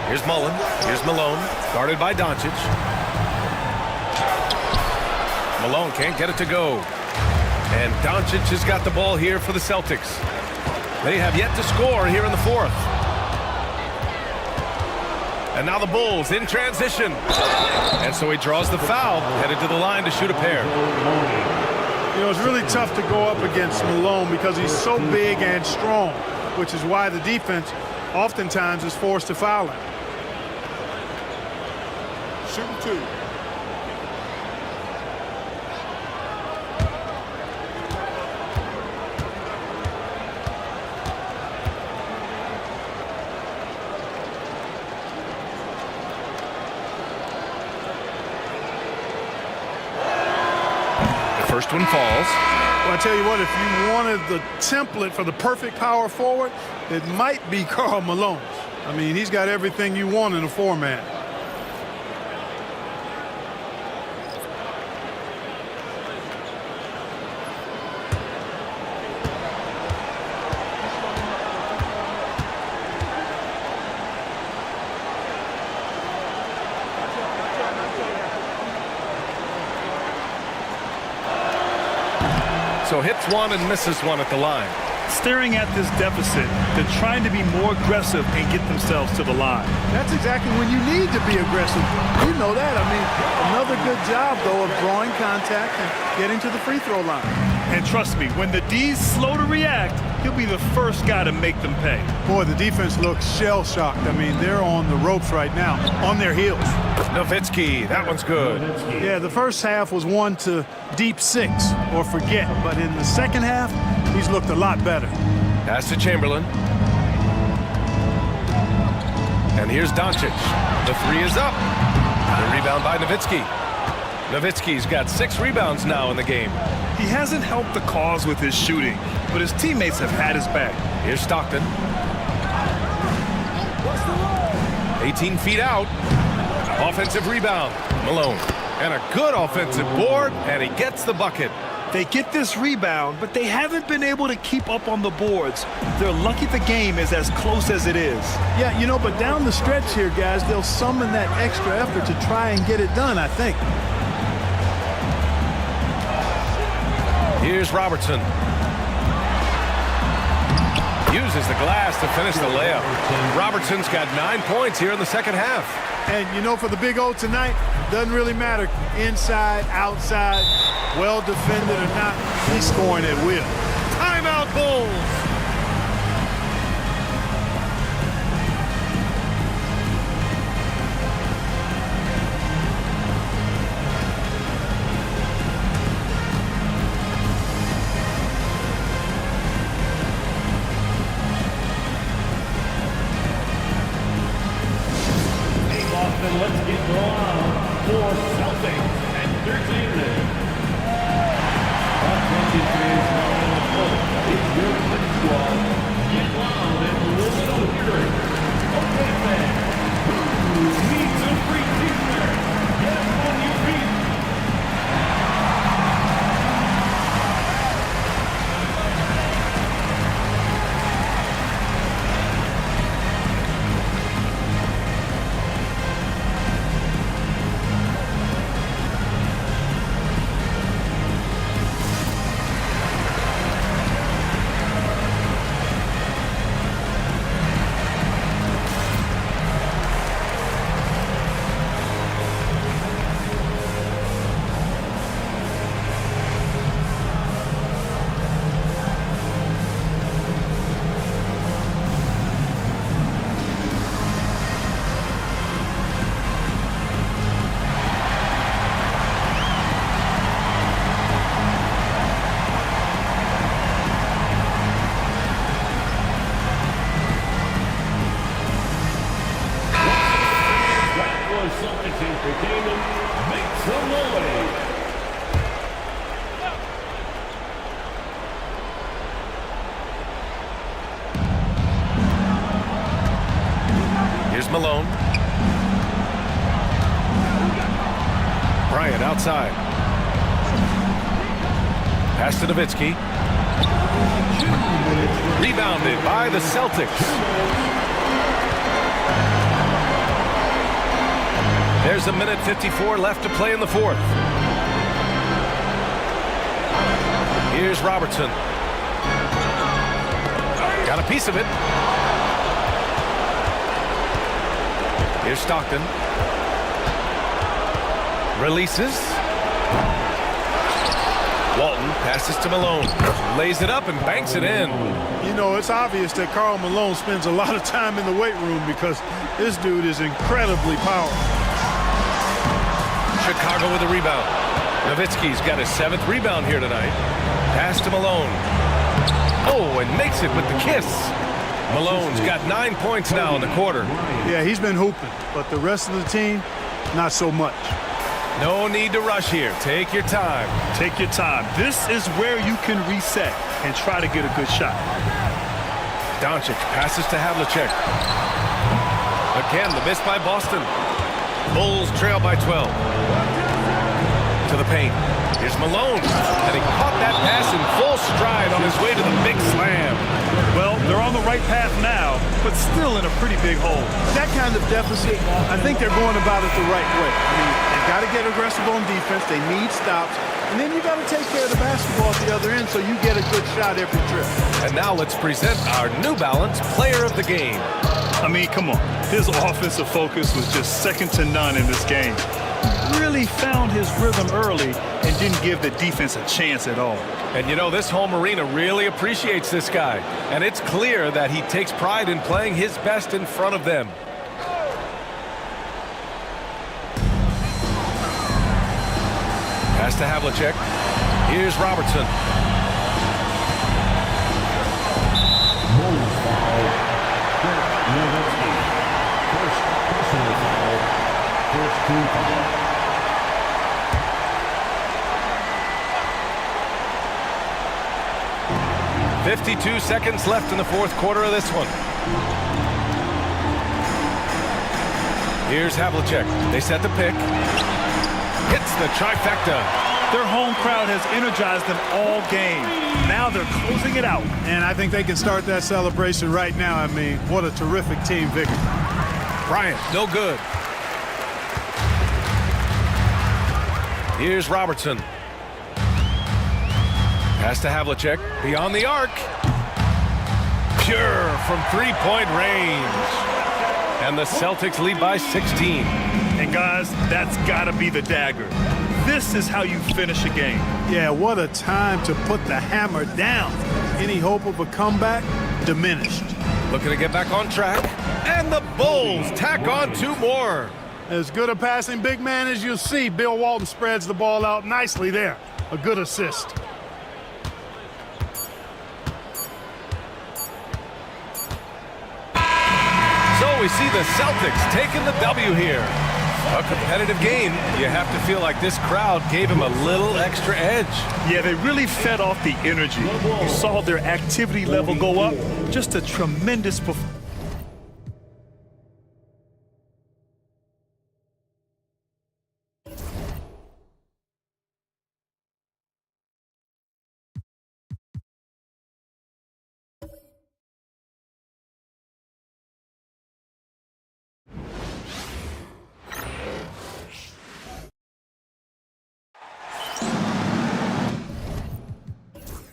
Here's Mullen. Here's Malone. Guarded by Doncic. Malone can't get it to go. And Doncic has got the ball here for the Celtics. They have yet to score here in the fourth. And now the Bulls in transition. And so he draws the foul, headed to the line to shoot a pair. You know, it's really tough to go up against Malone because he's so big and strong, which is why the defense oftentimes is forced to foul him. Shooting two. First one falls. Well, I tell you what, if you wanted the template for the perfect power forward, it might be Karl Malone. I mean, he's got everything you want in a four-man. So hits one and misses one at the line. Staring at this deficit, they're trying to be more aggressive and get themselves to the line. That's exactly when you need to be aggressive. You know that. I mean, another good job, though, of drawing contact and getting to the free throw line. And trust me, when the D's slow to react, he'll be the first guy to make them pay. Boy, the defense looks shell-shocked. I mean, they're on the ropes right now, on their heels. Nowitzki, that one's good. Yeah, the first half was one to deep six or forget. But in the second half, he's looked a lot better. Pass to Chamberlain. And here's Doncic. The three is up. The rebound by Nowitzki. Nowitzki's got 6 rebounds now in the game. He hasn't helped the cause with his shooting, but his teammates have had his back. Here's Stockton. 18 feet out. Offensive rebound. Malone. And a good offensive board, and he gets the bucket. They get this rebound, but they haven't been able to keep up on the boards. They're lucky the game is as close as it is. Yeah, you know, but down the stretch here, guys, they'll summon that extra effort to try and get it done, I think. Here's Robertson. Uses the glass to finish the layup. Robertson's got 9 points here in the second half. And, you know, for the Big O tonight, doesn't really matter. Inside, outside, well defended or not, he's scoring at will. Timeout, Bulls. Let's get going for Celtics Entertainment. Attention fans now on the court. It's your quick squad. Get loud and listen to hearing. Okay, fans. Who needs a free t-shirt? Get on your feet. Celtics Entertainment, make some noise. Here's Malone. Bryant outside. Pass to Nowitzki. Rebounded by the Celtics. There's a minute 54 left to play in the fourth. Here's Robertson. Got a piece of it. Here's Stockton. Releases. Walton passes to Malone. Lays it up and banks it in. You know, it's obvious that Karl Malone spends a lot of time in the weight room because this dude is incredibly powerful. Chicago with a rebound. Nowitzki's got his 7th rebound here tonight. Pass to Malone. Oh, and makes it with the kiss. Malone's got 9 points now in the quarter. Yeah, he's been hooping, but the rest of the team, not so much. No need to rush here. Take your time. Take your time. This is where you can reset and try to get a good shot. Doncic passes to Havlicek. Again, the miss by Boston. Bulls trail by 12. To the paint. Here's Malone. And he caught that pass in full stride on his way to the big slam. Well, they're on the right path now, but still in a pretty big hole. That kind of deficit, I think they're going about it the right way. I mean, they got to get aggressive on defense. They need stops. And then you got to take care of the basketball at the other end so you get a good shot every trip. And now let's present our New Balance Player of the Game. I mean, come on. His offensive focus was just second to none in this game. Really found his rhythm early and didn't give the defense a chance at all. And you know, this home arena really appreciates this guy. And it's clear that he takes pride in playing his best in front of them. Pass to Havlicek. Here's Robertson. First team foul. 52 seconds left in the fourth quarter of this one. Here's Havlicek. They set the pick. Hits the trifecta. Their home crowd has energized them all game. Now they're closing it out. And I think they can start that celebration right now. I mean, what a terrific team victory. Bryant, no good. Here's Robertson. Pass to Havlicek. Beyond the arc. Pure from three-point range. And the Celtics lead by 16. And guys, that's got to be the dagger. This is how you finish a game. Yeah, what a time to put the hammer down. Any hope of a comeback diminished. Looking to get back on track. And the Bulls tack on 2 more. As good a passing big man as you'll see. Bill Walton spreads the ball out nicely there. A good assist. So we see the Celtics taking the W here. A competitive game. You have to feel like this crowd gave him a little extra edge. Yeah, they really fed off the energy. You saw their activity level go up. Just a tremendous performance.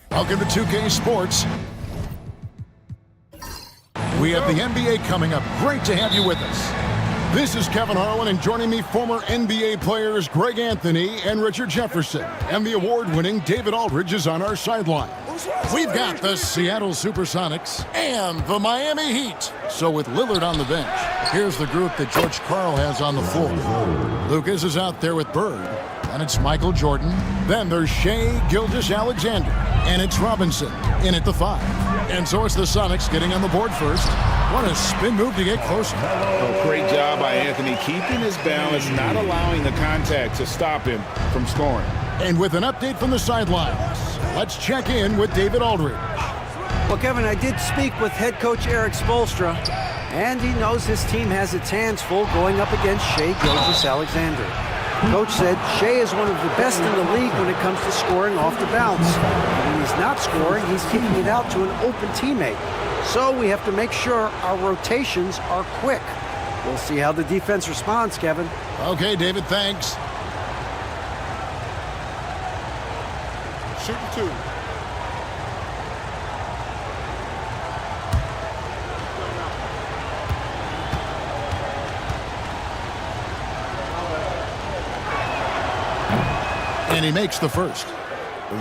Welcome to 2K Sports. We have the NBA coming up. Great to have you with us. This is Kevin Harlan, and joining me, former NBA players Greg Anthony and Richard Jefferson. And the award-winning David Aldridge is on our sideline. We've got the Seattle Supersonics and the Miami Heat. So with Lillard on the bench, here's the group that George Karl has on the floor. Lucas is out there with Bird. And it's Michael Jordan. Then there's Shai Gilgeous-Alexander. And it's Robinson in at the 5. And so it's the Sonics getting on the board first. What a spin move to get closer. Oh, great job by Anthony, keeping his balance, not allowing the contact to stop him from scoring. And with an update from the sidelines, let's check in with David Aldridge. Well, Kevin, I did speak with head coach Erik Spoelstra, and he knows his team has its hands full going up against Shai Gilgeous-Alexander. Coach said Shea is one of the best in the league when it comes to scoring off the bounce. When he's not scoring, he's kicking it out to an open teammate. So we have to make sure our rotations are quick. We'll see how the defense responds, Kevin. Okay, David, thanks. Shoot the 2. And he makes the first.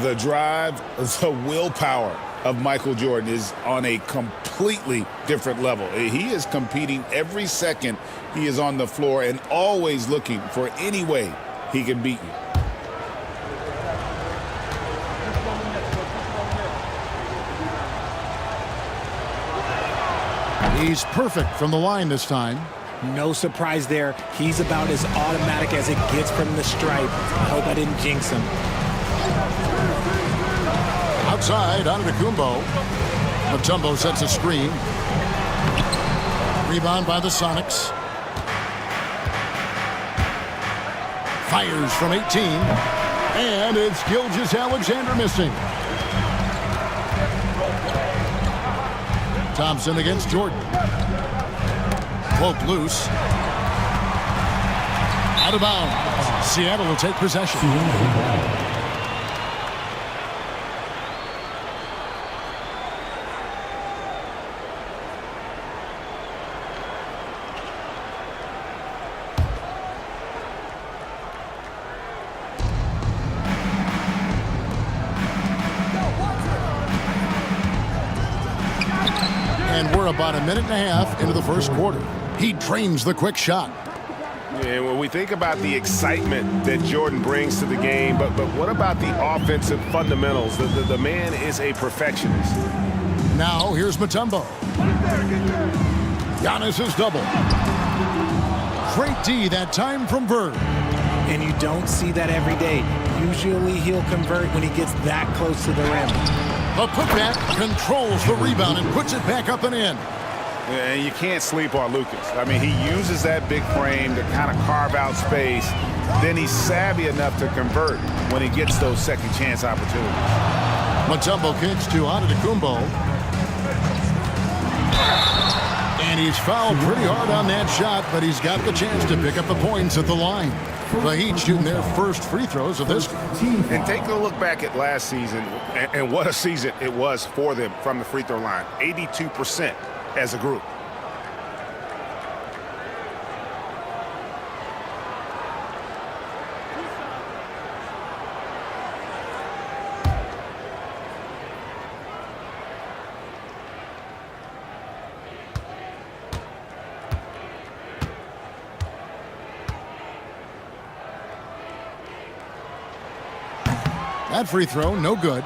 The drive, the willpower of Michael Jordan is on a completely different level. He is competing every second he is on the floor and always looking for any way he can beat you. He's perfect from the line this time. No surprise there. He's about as automatic as it gets from the stripe. I hope I didn't jinx him. Outside, Antetokounmpo. Mutombo sets a screen. Rebound by the Sonics. Fires from 18. And it's Gilgeous-Alexander missing. Thompson against Jordan. Cloak loose. Out of bounds. Seattle will take possession. And we're about a minute and a half into the first quarter. He drains the quick shot. And when we think about the excitement that Jordan brings to the game, but what about the offensive fundamentals? The man is a perfectionist. Now here's Mutombo. Giannis is double. Great D that time from Bird. And you don't see that every day. Usually he'll convert when he gets that close to the rim. The putback controls the rebound and puts it back up and in. And you can't sleep on Lucas. I mean, he uses that big frame to kind of carve out space. Then he's savvy enough to convert when he gets those second chance opportunities. Mutombo kicks to Antetokounmpo. And he's fouled pretty hard on that shot, but he's got the chance to pick up the points at the line. The Heat shooting their first free throws of this. And take a look back at last season, and what a season it was for them from the free throw line. 82% as a group. That free throw, no good.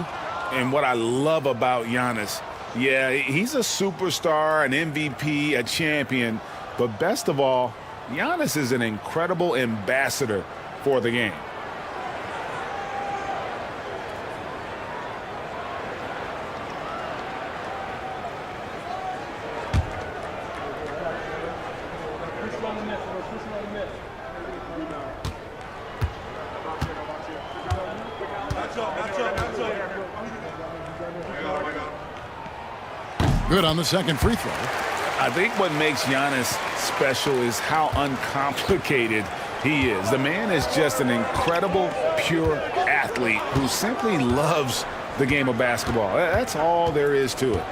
And what I love about Giannis, yeah, he's a superstar, an MVP, a champion, but best of all, Giannis is an incredible ambassador for the game. Good on the second free throw. I think what makes Giannis special is how uncomplicated he is. The man is just an incredible, pure athlete who simply loves the game of basketball. That's all there is to it.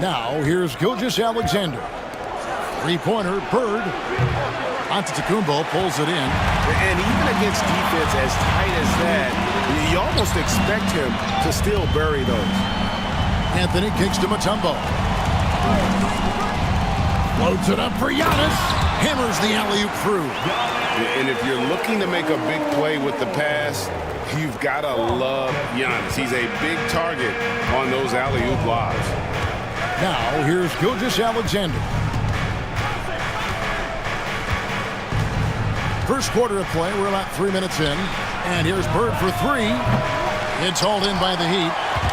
Now, here's Gilgeous-Alexander. Three-pointer, Bird. Antetokounmpo pulls it in. And even against defense as tight as that, you almost expect him to still bury those. Anthony kicks to Mutombo. Loads it up for Giannis. Hammers the alley-oop through. And if you're looking to make a big play with the pass, you've got to love Giannis. He's a big target on those alley-oop lobs. Now, here's Gilgeous-Alexander. First quarter of play, we're about 3 minutes in. And here's Bird for three. It's hauled in by the Heat.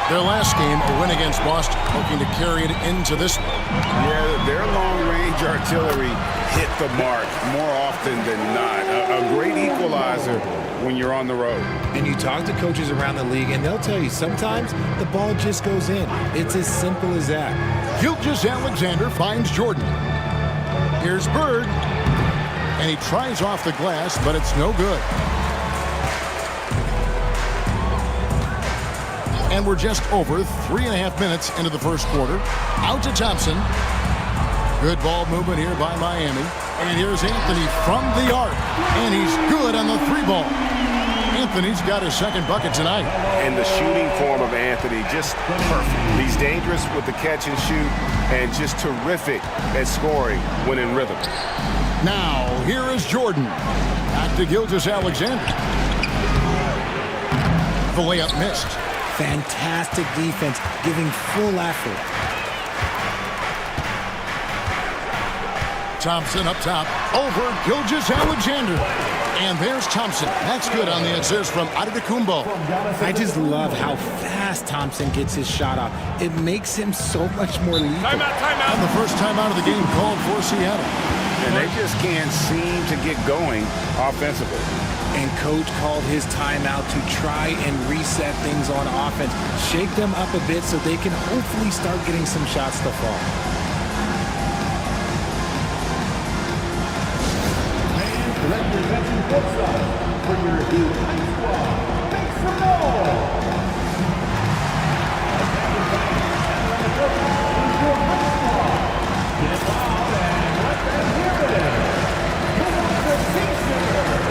Their last game, a win against Boston, looking to carry it into this one. Yeah, their long-range Georgia artillery hit the mark more often than not. A great equalizer when you're on the road. And you talk to coaches around the league, and they'll tell you sometimes the ball just goes in. It's as simple as that. Gilgeous-Alexander finds Jordan. Here's Bird. And he tries off the glass, but it's no good. And we're just over 3.5 minutes into the first quarter. Out to Thompson. Good ball movement here by Miami. And here's Anthony from the arc. And he's good on the 3-ball. Anthony's got his second bucket tonight. And the shooting form of Anthony, just perfect. He's dangerous with the catch and shoot and just terrific at scoring when in rhythm. Now, here is Jordan. Back to Gilgeous-Alexander. The layup missed. Fantastic defense, giving full effort. Thompson up top, over Gilgeous-Alexander. And there's Thompson. That's good on the assist from Adetokounmpo. I just love how fast Thompson gets his shot off. It makes him so much more lethal. Timeout. And the first timeout of the game called for Seattle. And they just can't seem to get going offensively. And coach called his timeout to try and reset things on offense. Shake them up a bit so they can hopefully start getting some shots to fall. And representing Courtside for your Heat High Squad, make some noise! Get loud and let them hear it! Give up the Sixers!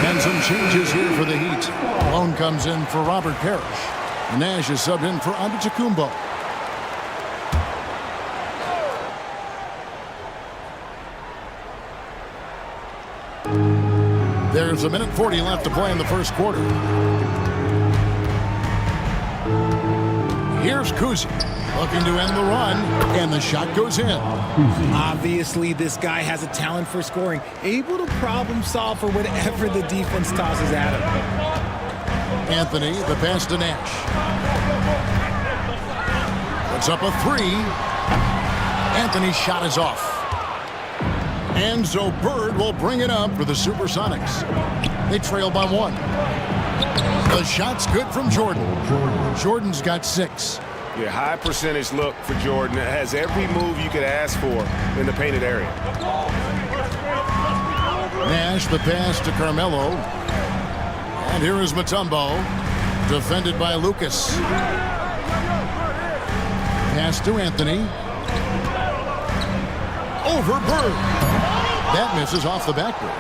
And some changes here for the Heat. Malone comes in for Robert Parrish. Nash is subbed in for Adetokounmpo. There's 1:40 left to play in the first quarter. Here's Kuzi looking to end the run, and the shot goes in. Obviously, this guy has a talent for scoring, able to problem solve for whatever the defense tosses at him. Anthony, the pass to Nash. Puts up a 3. Anthony's shot is off. And so Bird will bring it up for the Supersonics. They trail by 1. The shot's good from Jordan. Jordan's got 6. Yeah, high percentage look for Jordan. It has every move you could ask for in the painted area. Nash, the pass to Carmelo. And here is Mutombo, defended by Lucas. Pass to Anthony. Over Bird. That misses off the backboard.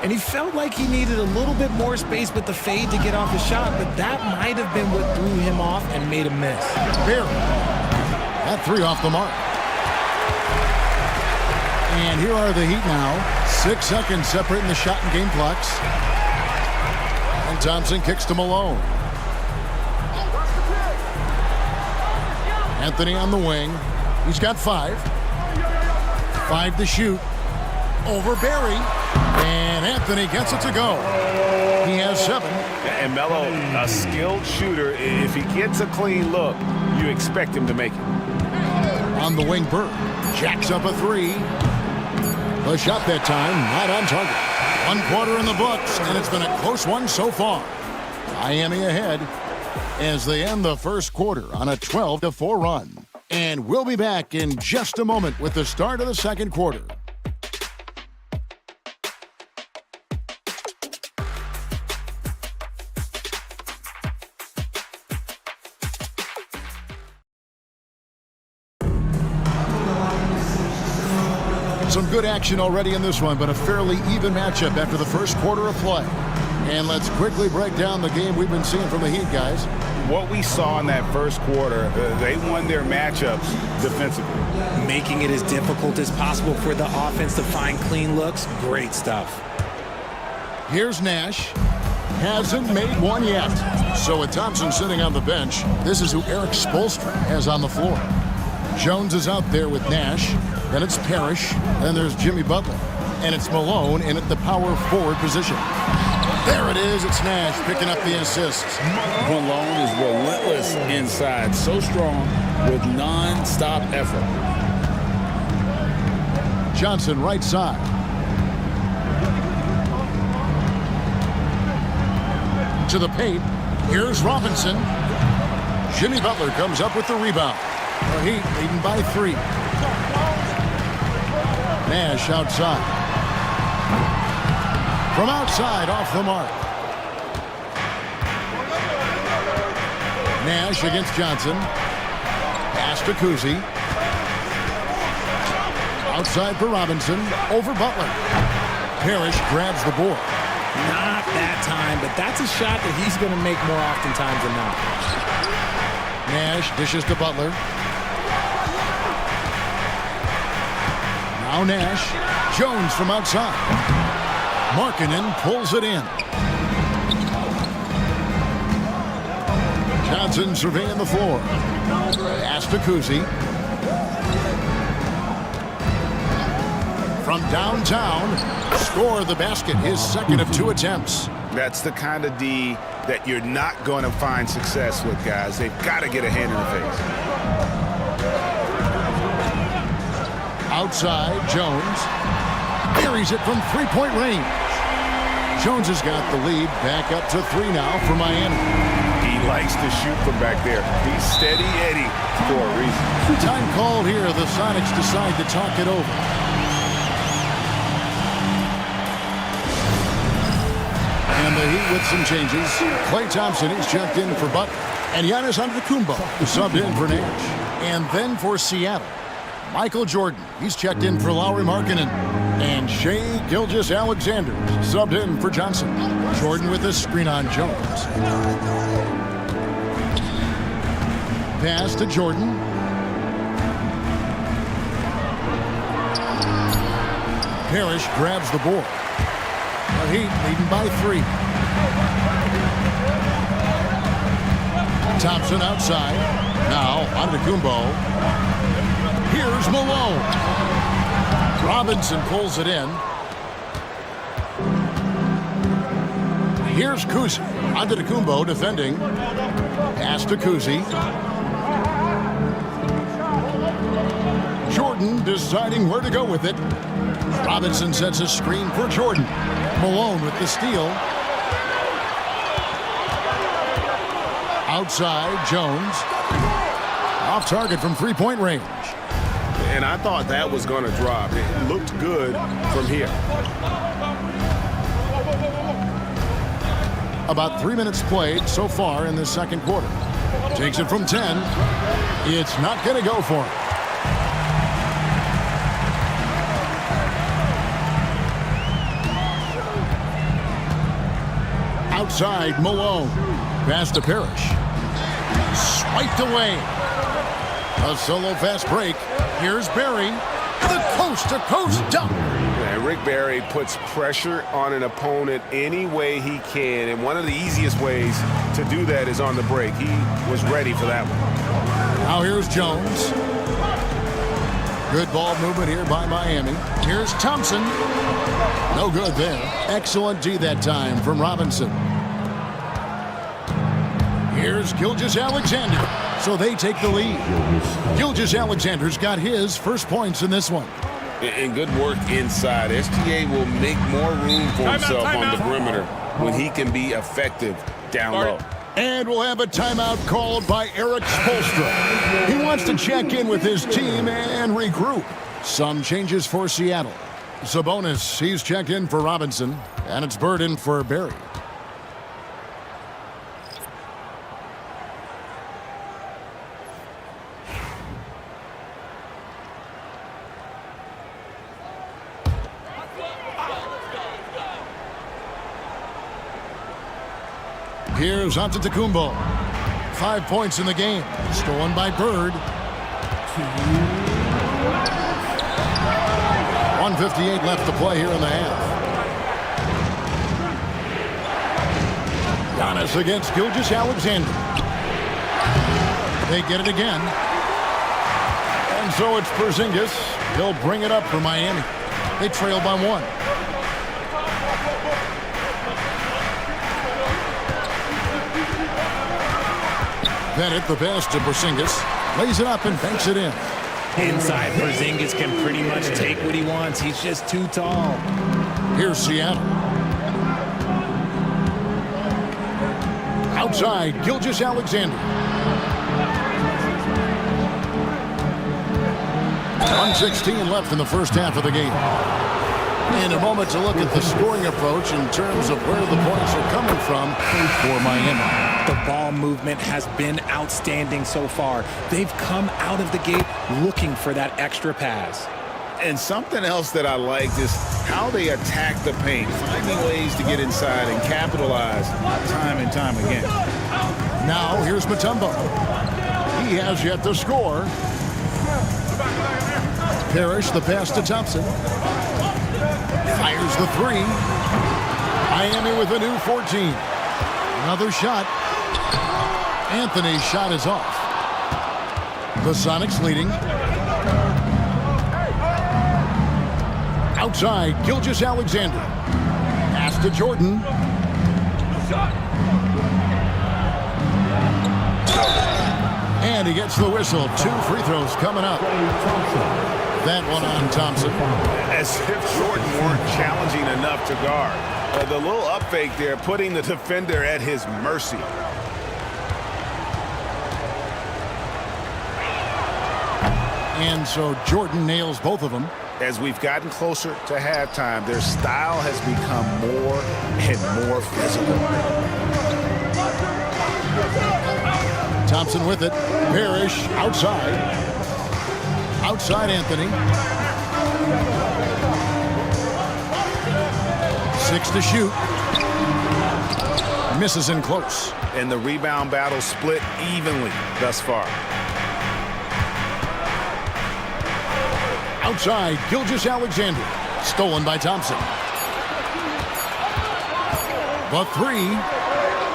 And he felt like he needed a little bit more space with the fade to get off the shot, but that might have been what threw him off and made him miss. Barry. That 3 off the mark. And here are the Heat now. 6 seconds separating the shot and game clocks. And Thompson kicks to Malone. Anthony on the wing. He's got 5. 5 to shoot. Over Barry. And Anthony gets it to go. He has 7. And Melo, a skilled shooter. If he gets a clean look, you expect him to make it. On the wing, Bird jacks up a 3. The shot that time, not on target. 1 quarter in the books, and it's been a close one so far. Miami ahead as they end the first quarter on a 12-4 run. And we'll be back in just a moment with the start of the second quarter. Some good action already in this one, but a fairly even matchup after the first quarter of play. And let's quickly break down the game we've been seeing from the Heat, guys. What we saw in that first quarter, they won their matchups defensively. Making it as difficult as possible for the offense to find clean looks. Great stuff. Here's Nash. Hasn't made one yet. So with Thompson sitting on the bench, this is who Eric Spoelstra has on the floor. Jones is out there with Nash. Then it's Parrish. Then there's Jimmy Butler. And it's Malone in at the power forward position. There it is. It's Nash picking up the assists. Malone is relentless inside. So strong with non-stop effort. Johnson right side. To the paint. Here's Robinson. Jimmy Butler comes up with the rebound. The Heat leading by 3. Nash outside. From outside, off the mark. Nash against Johnson. Pass to Kuzi. Outside for Robinson. Over Butler. Parrish grabs the board. Not that time, but that's a shot that he's going to make more oftentimes than not. Nash dishes to Butler. Now Nash. Jones from outside. Markkanen pulls it in. Johnson surveying the floor. Pass to Kuzi. From downtown, score the basket, his second of 2 attempts. That's the kind of D that you're not going to find success with, guys. They've got to get a hand in the face. Outside, Jones. Buries it from 3-point range. Jones has got the lead back up to 3 now for Miami. He likes to shoot from back there. He's steady Eddie for a reason. Time called here. The Sonics decide to talk it over. And the Heat with some changes. Klay Thompson is checked in for Butler. And Giannis Antetokounmpo subbed in for Nash. And then for Seattle, Michael Jordan. He's checked in for Lauri Markkanen. And Shai Gilgeous-Alexander subbed in for Johnson. Jordan with a screen on Jones. Pass to Jordan. Parrish grabs the board. The Heat leading by 3. Thompson outside. Now Antetokounmpo. Here's Malone. Robinson pulls it in. Here's Kuzi. Antetokounmpo defending. Pass to Kuzi. Jordan deciding where to go with it. Robinson sets a screen for Jordan. Malone with the steal. Outside, Jones. Off target from 3-point range. And I thought that was going to drop. It looked good from here. About 3 minutes played so far in the second quarter. Takes it from 10. It's not going to go for him. Outside, Malone. Pass to Parrish. Swiped away. A solo fast break. Here's Barry. The coast-to-coast dunk. Yeah, Rick Barry puts pressure on an opponent any way he can, and one of the easiest ways to do that is on the break. He was ready for that one. Now here's Jones. Good ball movement here by Miami. Here's Thompson. No good there. Excellent D that time from Robinson. Here's Gilgeous-Alexander. So they take the lead. Gilgeous-Alexander's got his first points in this one. And good work inside. SGA will make more room for himself on the perimeter when he can be effective down low. And we'll have a timeout called by Eric Spoelstra. He wants to check in with his team and regroup. Some changes for Seattle. Sabonis, he's checked in for Robinson, and it's Burden for Barry. Here's Antetokounmpo. 5 points in the game. Stolen by Bird. 1:58 left to play here in the half. Giannis against Gilgeous-Alexander. They get it again. And so it's Porzingis. He'll bring it up for Miami. They trail by 1. Bennett, the pass to Porzingis. Lays it up and banks it in. Inside, Porzingis can pretty much take what he wants. He's just too tall. Here's Seattle. Outside, Gilgeous-Alexander. 1:16 left in the first half of the game. In a moment to look at the scoring approach in terms of where the points are coming from for Miami. The ball movement has been outstanding so far. They've come out of the gate looking for that extra pass. And something else that I liked is how they attack the paint, finding ways to get inside and capitalize time and time again. Now here's Mutombo. He has yet to score. Parrish the pass to Thompson. Fires the 3. Miami with a new 14. Another shot. Anthony's shot is off. The Sonics leading. Outside, Gilgeous-Alexander. Pass to Jordan. And he gets the whistle. 2 free throws coming up. That one on Thompson. As if Jordan weren't challenging enough to guard. The little up fake there, putting the defender at his mercy. And so Jordan nails both of them. As we've gotten closer to halftime, their style has become more and more physical. Thompson with it. Parrish outside. Outside Anthony. 6 to shoot. Misses in close. And the rebound battle split evenly thus far. Outside, Gilgeous-Alexander. Stolen by Thompson. The 3.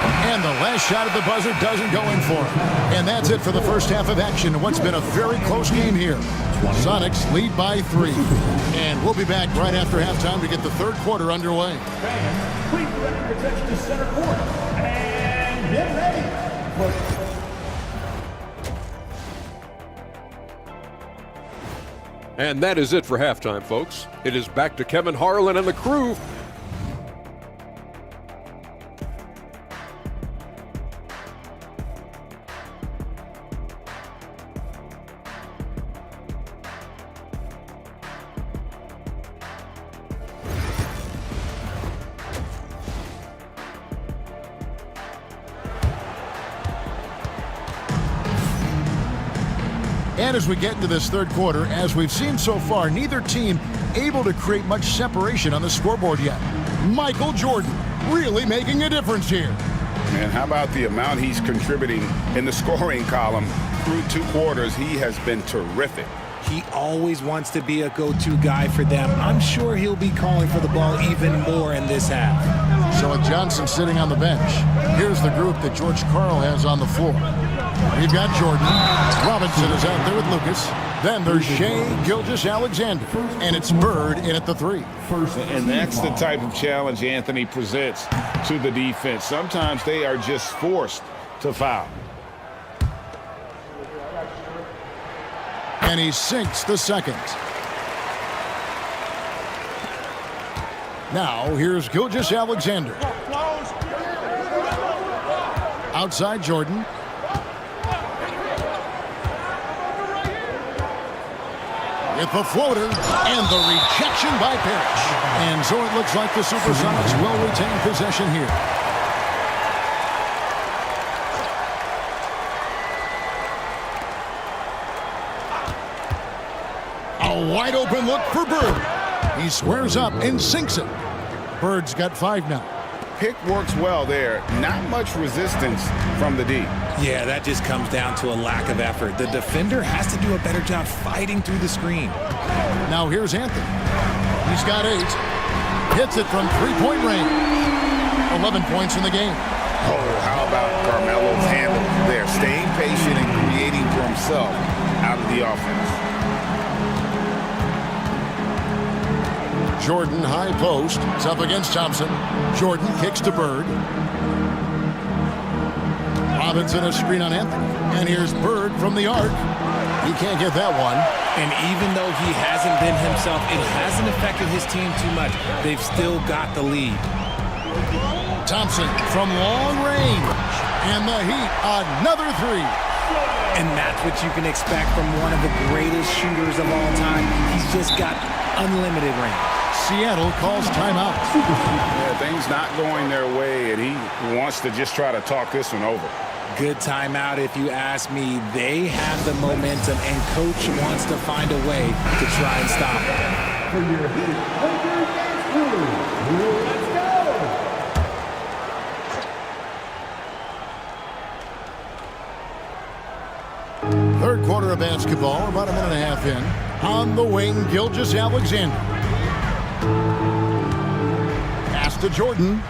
And the last shot at the buzzer doesn't go in for him. And that's it for the first half of action. What's been a very close game here. Sonics lead by 3. And we'll be back right after halftime to get the third quarter underway. Fans, please direct your attention to center court. And get ready for... And that is it for halftime, folks. It is back to Kevin Harlan and the crew. And as we get into this third quarter, as we've seen so far, neither team able to create much separation on the scoreboard yet. Michael Jordan really making a difference here. Man, how about the amount he's contributing in the scoring column? Through 2 quarters, he has been terrific. He always wants to be a go-to guy for them. I'm sure he'll be calling for the ball even more in this half. So with Johnson sitting on the bench, here's the group that George Karl has on the floor. We've got Jordan. Robinson is out there with Lucas. Then there's Shea Gilgeous-Alexander. And it's Bird in at the 3. And that's the type of challenge Anthony presents to the defense. Sometimes they are just forced to foul. And he sinks the second. Now here's Gilgeous-Alexander. Outside Jordan. With the floater and the rejection by Parrish. And so it looks like the Supersonics will retain possession here. A wide open look for Bird. He squares up and sinks it. Bird's got 5 now. pick works well there. Not much resistance from the D. Yeah, that just comes down to a lack of effort. The defender has to do a better job fighting through the screen. Now here's Anthony. He's got 8. Hits it from three-point range. 11 points in the game. Oh, how about Carmelo's handle there? Staying patient and creating for himself out of the offense. Jordan, high post. It's up against Thompson. Jordan kicks to Bird. Robinson a screen on Anthony. And here's Bird from the arc. He can't get that one. And even though he hasn't been himself, it hasn't affected his team too much. They've still got the lead. Thompson from long range. And the Heat, another 3. And that's what you can expect from one of the greatest shooters of all time. He's just got unlimited range. Seattle calls timeout. Yeah, things not going their way, and he wants to just try to talk this one over. Good timeout if you ask me. They have the momentum, and Coach wants to find a way to try and stop it. For your Heat, let's go! Third quarter of basketball, about a minute and a half in. On the wing, Gilgeous-Alexander. Pass to Jordan.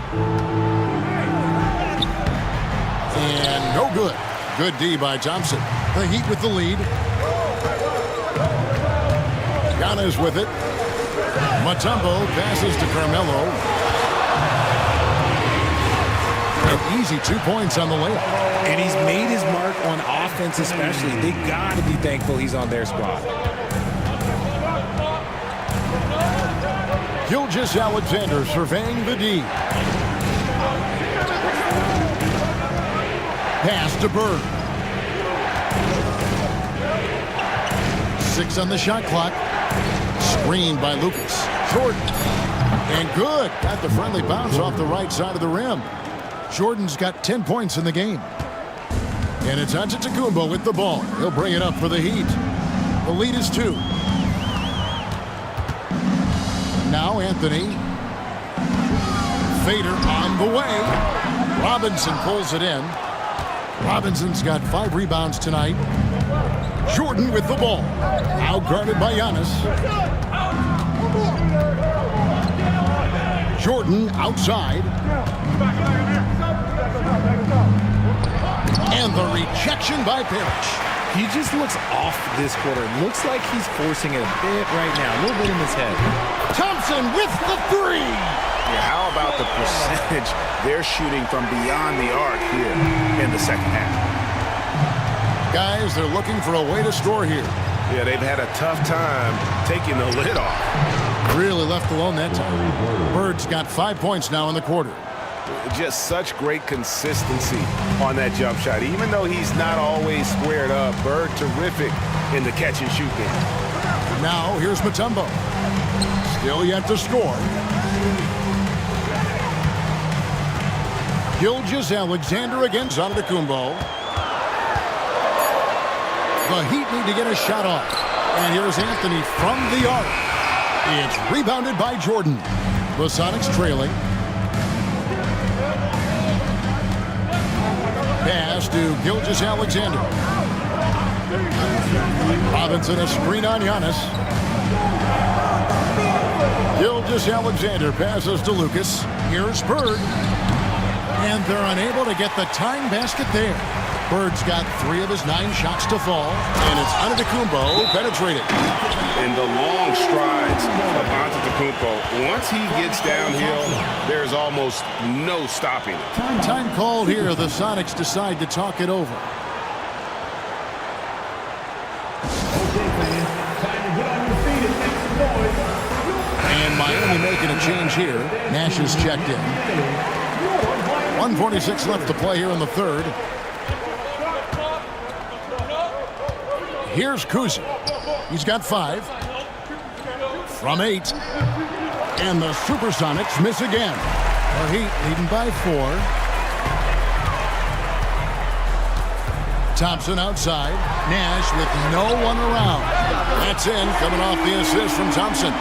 And no good. Good D by Thompson. The Heat with the lead. Giannis with it. Mutombo passes to Carmelo. An easy 2 points on the layup. And he's made his mark on offense especially. They got to be thankful he's on their squad. Gilgeous-Alexander surveying the D. Pass to Bird. 6 on the shot clock. Screened by Lucas. Jordan. And good. Got the friendly bounce off the right side of the rim. Jordan's got 10 points in the game. And it's Antetokounmpo with the ball. He'll bring it up for the Heat. The lead is 2. Now Anthony. Fader on the way. Robinson pulls it in. Robinson's got 5 rebounds tonight. Jordan with the ball. Out guarded by Giannis. Jordan outside. And the rejection by Parrish. He just looks off this quarter. Looks like he's forcing it a bit right now. A little bit in his head. Thompson with the 3. Yeah, how about the percentage they're shooting from beyond the arc here in the second half? Guys, they're looking for a way to score here. Yeah, they've had a tough time taking the lid off. Really left alone that time. Bird's got 5 points now in the quarter. Just such great consistency on that jump shot. Even though he's not always squared up, Bird terrific in the catch and shoot game. Now here's Mutombo. Still yet to score. Gilgeous-Alexander against Antetokounmpo. The Heat need to get a shot off. And here's Anthony from the arc. It's rebounded by Jordan. The Sonics trailing. Pass to Gilgeous-Alexander. Robinson a screen on Giannis. Gilgeous-Alexander passes to Lucas. Here's Bird. And they're unable to get the tying basket there. Bird's got 3 of his 9 shots to fall. And it's Antetokounmpo penetrated. In the long strides of Antetokounmpo, once he gets downhill, there's almost no stopping it. Time called here. The Sonics decide to talk it over. And Miami making a change here. Nash is checked in. 1:46 left to play here in the third. Here's Kuzi. He's got 5. From 8. And the Supersonics miss again. The Heat leading by 4. Thompson outside. Nash with no one around. That's in, coming off the assist from Thompson.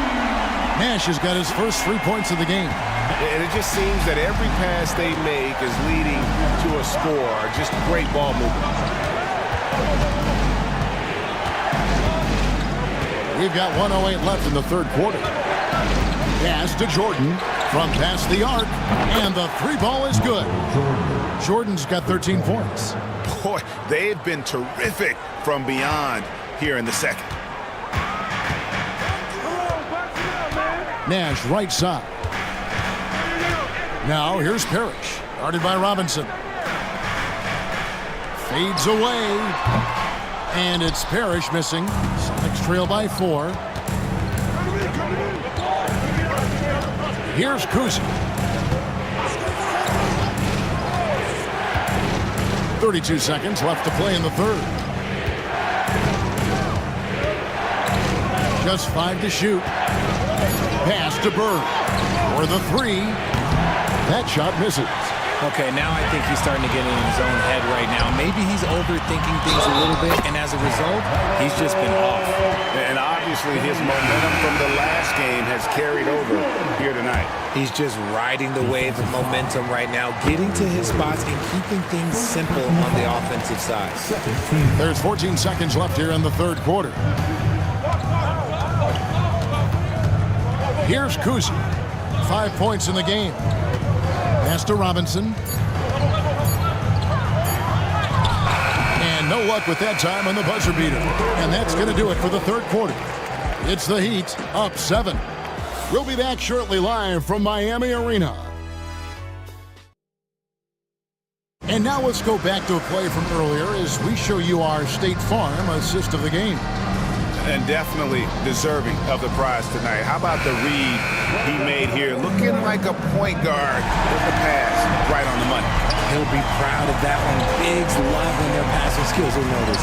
Nash has got his first 3 points of the game. And it just seems that every pass they make is leading to a score. Just great ball movement. We've got 1:08 left in the third quarter. Pass to Jordan from past the arc, and the three ball is good. Jordan's got 13 points. Boy, they've been terrific from beyond here in the second. Nash right side. Now here's Parrish, guarded by Robinson. Fades away, and it's Parrish missing. Sonics trail by 4. Here's Kuzi. 32 seconds left to play in the third. Just 5 to shoot. Pass to Bird for the 3. That shot misses. Okay, now I think he's starting to get in his own head right now. Maybe he's overthinking things a little bit, and as a result, he's just been off. And obviously his momentum from the last game has carried over here tonight. He's just riding the wave of momentum right now, getting to his spots and keeping things simple on the offensive side. There's 14 seconds left here in the third quarter. Here's Kuzi. 5 points in the game. Pass to Robinson. And no luck with that time on the buzzer beater. And that's going to do it for the third quarter. It's the Heat up 7. We'll be back shortly live from Miami Arena. And now let's go back to a play from earlier as we show you our State Farm assist of the game. And definitely deserving of the prize tonight. How about the read he made here? Looking like a point guard with the pass right on the money. He'll be proud of that one. Biggs loving their passing skills, you'll notice.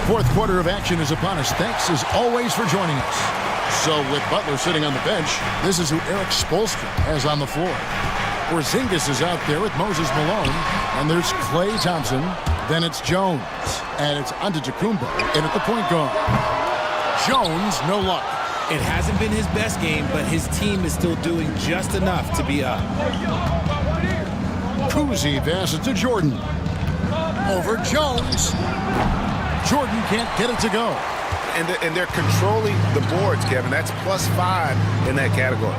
Fourth quarter of action is upon us. Thanks as always for joining us. So with Butler sitting on the bench, this is who Eric Spoelstra has on the floor. Porzingis is out there with Moses Malone, and there's Klay Thompson. Then it's Jones, and it's Antetokounmpo in at the point guard. Jones, no luck. It hasn't been his best game, but his team is still doing just enough to be up. Kuzi passes to Jordan. Over Jones. Jordan can't get it to go. And they're controlling the boards, Kevin. That's +5 in that category.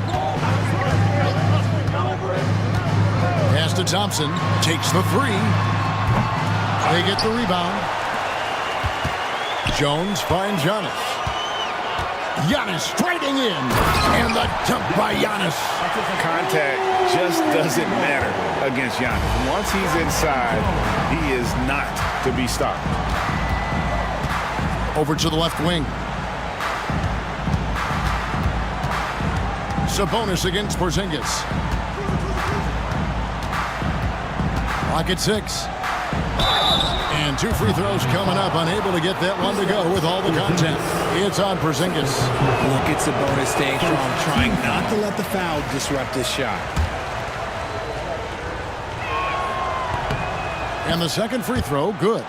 Pass to Thompson. Takes the 3. They get the rebound. Jones finds Giannis. Giannis striding in. And the dunk by Giannis. Contact just doesn't matter against Giannis. Once he's inside, he is not to be stopped. Over to the left wing. Sabonis against Porzingis. Clock at 6. And 2 free throws coming up. Unable to get that one to go with all the contact. It's on Porzingis. Look at Sabonis staying strong, trying not to let the foul disrupt his shot. And the second free throw, good.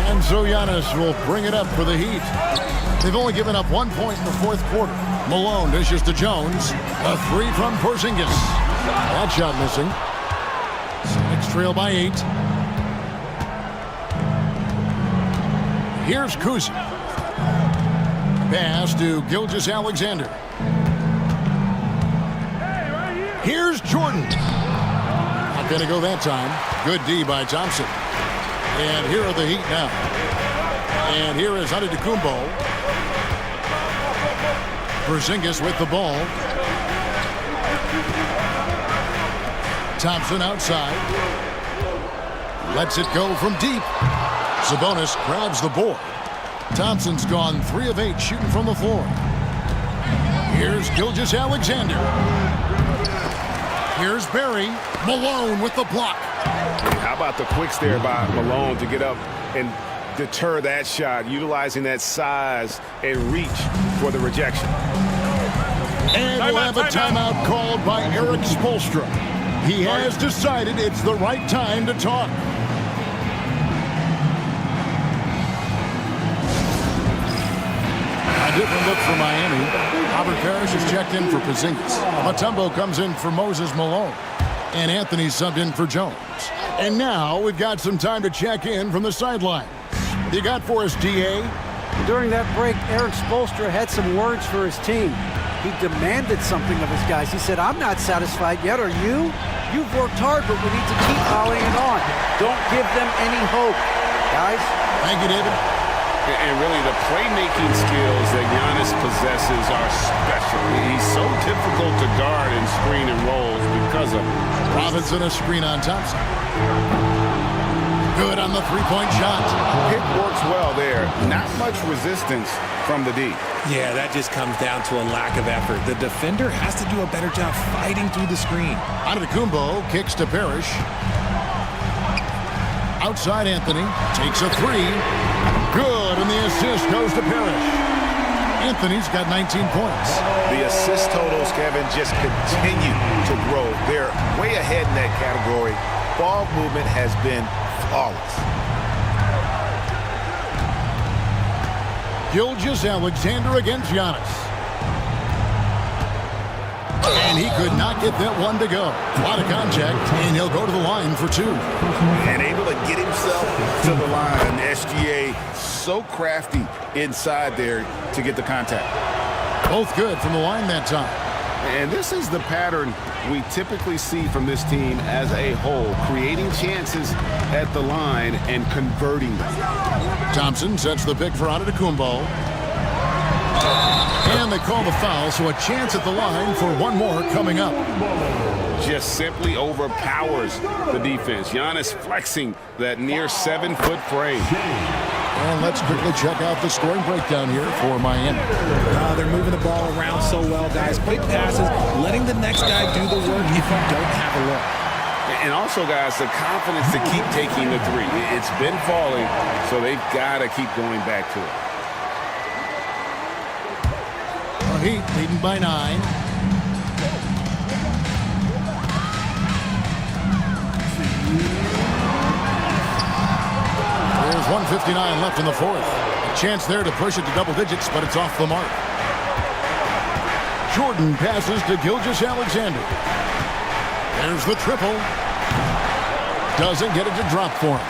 And so Giannis will bring it up for the Heat. They've only given up 1 point in the fourth quarter. Malone dishes to Jones. A 3 from Porzingis. That shot missing. Sonics trail by 8. Here's Kuzi. Pass to Gilgeous-Alexander. Here's Jordan. Not going to go that time. Good D by Thompson. And here are the Heat now. And here is Antetokounmpo. Porzingis with the ball. Thompson outside. Lets it go from deep. Sabonis grabs the board. Thompson's gone 3 of 8 shooting from the floor. Here's Gilgeous-Alexander. Here's Barry. Malone with the block. How about the quicks there by Malone to get up and deter that shot, utilizing that size and reach for the rejection. And we'll have a timeout called by Eric Spoelstra. He has decided it's the right time to talk. A different look for Miami. Robert Parrish is checked in for Porzingis. Mutombo comes in for Moses Malone. And Anthony subbed in for Jones. And now we've got some time to check in from the sideline. What you got for us, D.A.? During that break, Eric Spoelstra had some words for his team. He demanded something of his guys. He said, I'm not satisfied yet, are you? You've worked hard, but we need to keep volleying it on. Don't give them any hope. Guys? Thank you, David. And really, the playmaking skills that Giannis possesses are special. He's so difficult to guard in screen and rolls because of it. Robinson a screen on Thompson. Good on the three-point shot. Pick works well there. Not much resistance from the D. Yeah, that just comes down to a lack of effort. The defender has to do a better job fighting through the screen. Antetokounmpo kicks to Parrish. Outside Anthony. Takes a three. Good, and the assist goes to Parrish. Anthony's got 19 points. The assist totals, Kevin, just continue to grow. They're way ahead in that category. Ball movement has been flawless. Gilgeous-Alexander against Giannis. And he could not get that one to go. A lot of contact, and he'll go to the line for two. And able to get himself to the line. SGA so crafty inside there to get the contact. Both good from the line that time. And this is the pattern we typically see from this team as a whole, creating chances at the line and converting them. Thompson sets the pick for Antetokounmpo. And they call the foul, so a chance at the line for one more coming up. Just simply overpowers the defense. Giannis flexing that near 7-foot frame. And let's quickly check out the scoring breakdown here for Miami. They're moving the ball around so well, guys. Quick passes, letting the next guy do the work if you don't have a look. And also, guys, the confidence to keep taking the three. It's been falling, so they've got to keep going back to it. Heat leading by 9. There's 1:59 left in the fourth. A chance there to push it to double digits, but it's off the mark. Jordan passes to Gilgeous-Alexander. There's the triple. Doesn't get it to drop for him.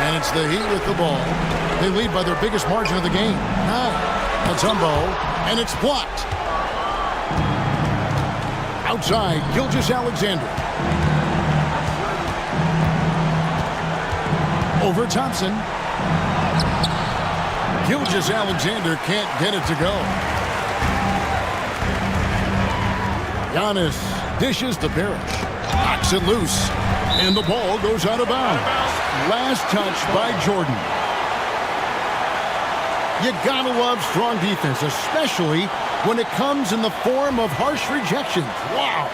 And it's the Heat with the ball. They lead by their biggest margin of the game, 9. Mutombo, and it's blocked. Outside, Gilgeous-Alexander. Over Thompson. Gilgeous-Alexander can't get it to go. Giannis dishes to Parrish. Knocks it loose. And the ball goes out of bounds. Last touch by Jordan. You gotta love strong defense, especially when it comes in the form of harsh rejections. Wow.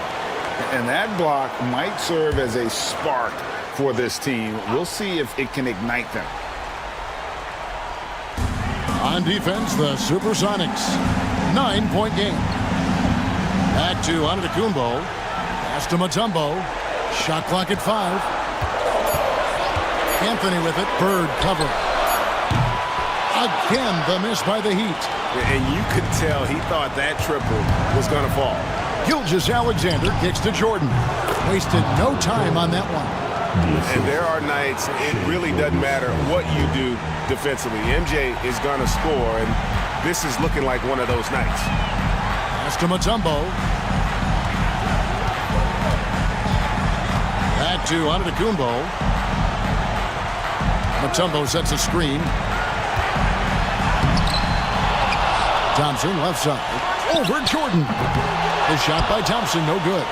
And that block might serve as a spark for this team. We'll see if it can ignite them. On defense, the Supersonics. 9-point game. Back to Antetokounmpo. Pass to Mutombo. Shot clock at 5. Anthony with it. Bird cover. Again, the miss by the Heat. And you could tell he thought that triple was going to fall. Gilgeous-Alexander kicks to Jordan. Wasted no time on that one. And there are nights it really doesn't matter what you do defensively. MJ is going to score, and this is looking like one of those nights. Pass to Mutombo. Back to Antetokounmpo. Mutombo sets a screen. Thompson left side. Over Jordan. The shot by Thompson, no good.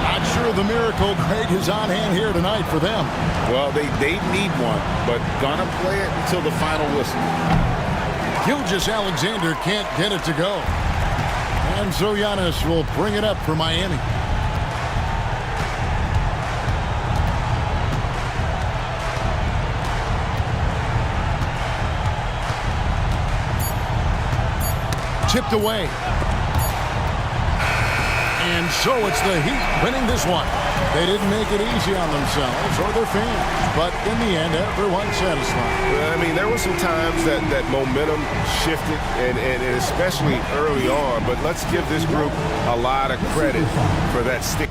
Not sure the miracle Craig is on hand here tonight for them. Well, they need one, but gonna play it until the final whistle. Gilgeous-Alexander can't get it to go. And so Giannis will bring it up for Miami. Tipped away. And so it's the Heat winning this one. They didn't make it easy on themselves or their fans, but in the end, everyone's satisfied. I mean, there were some times that momentum shifted, and especially early on, but let's give this group a lot of credit for that stick.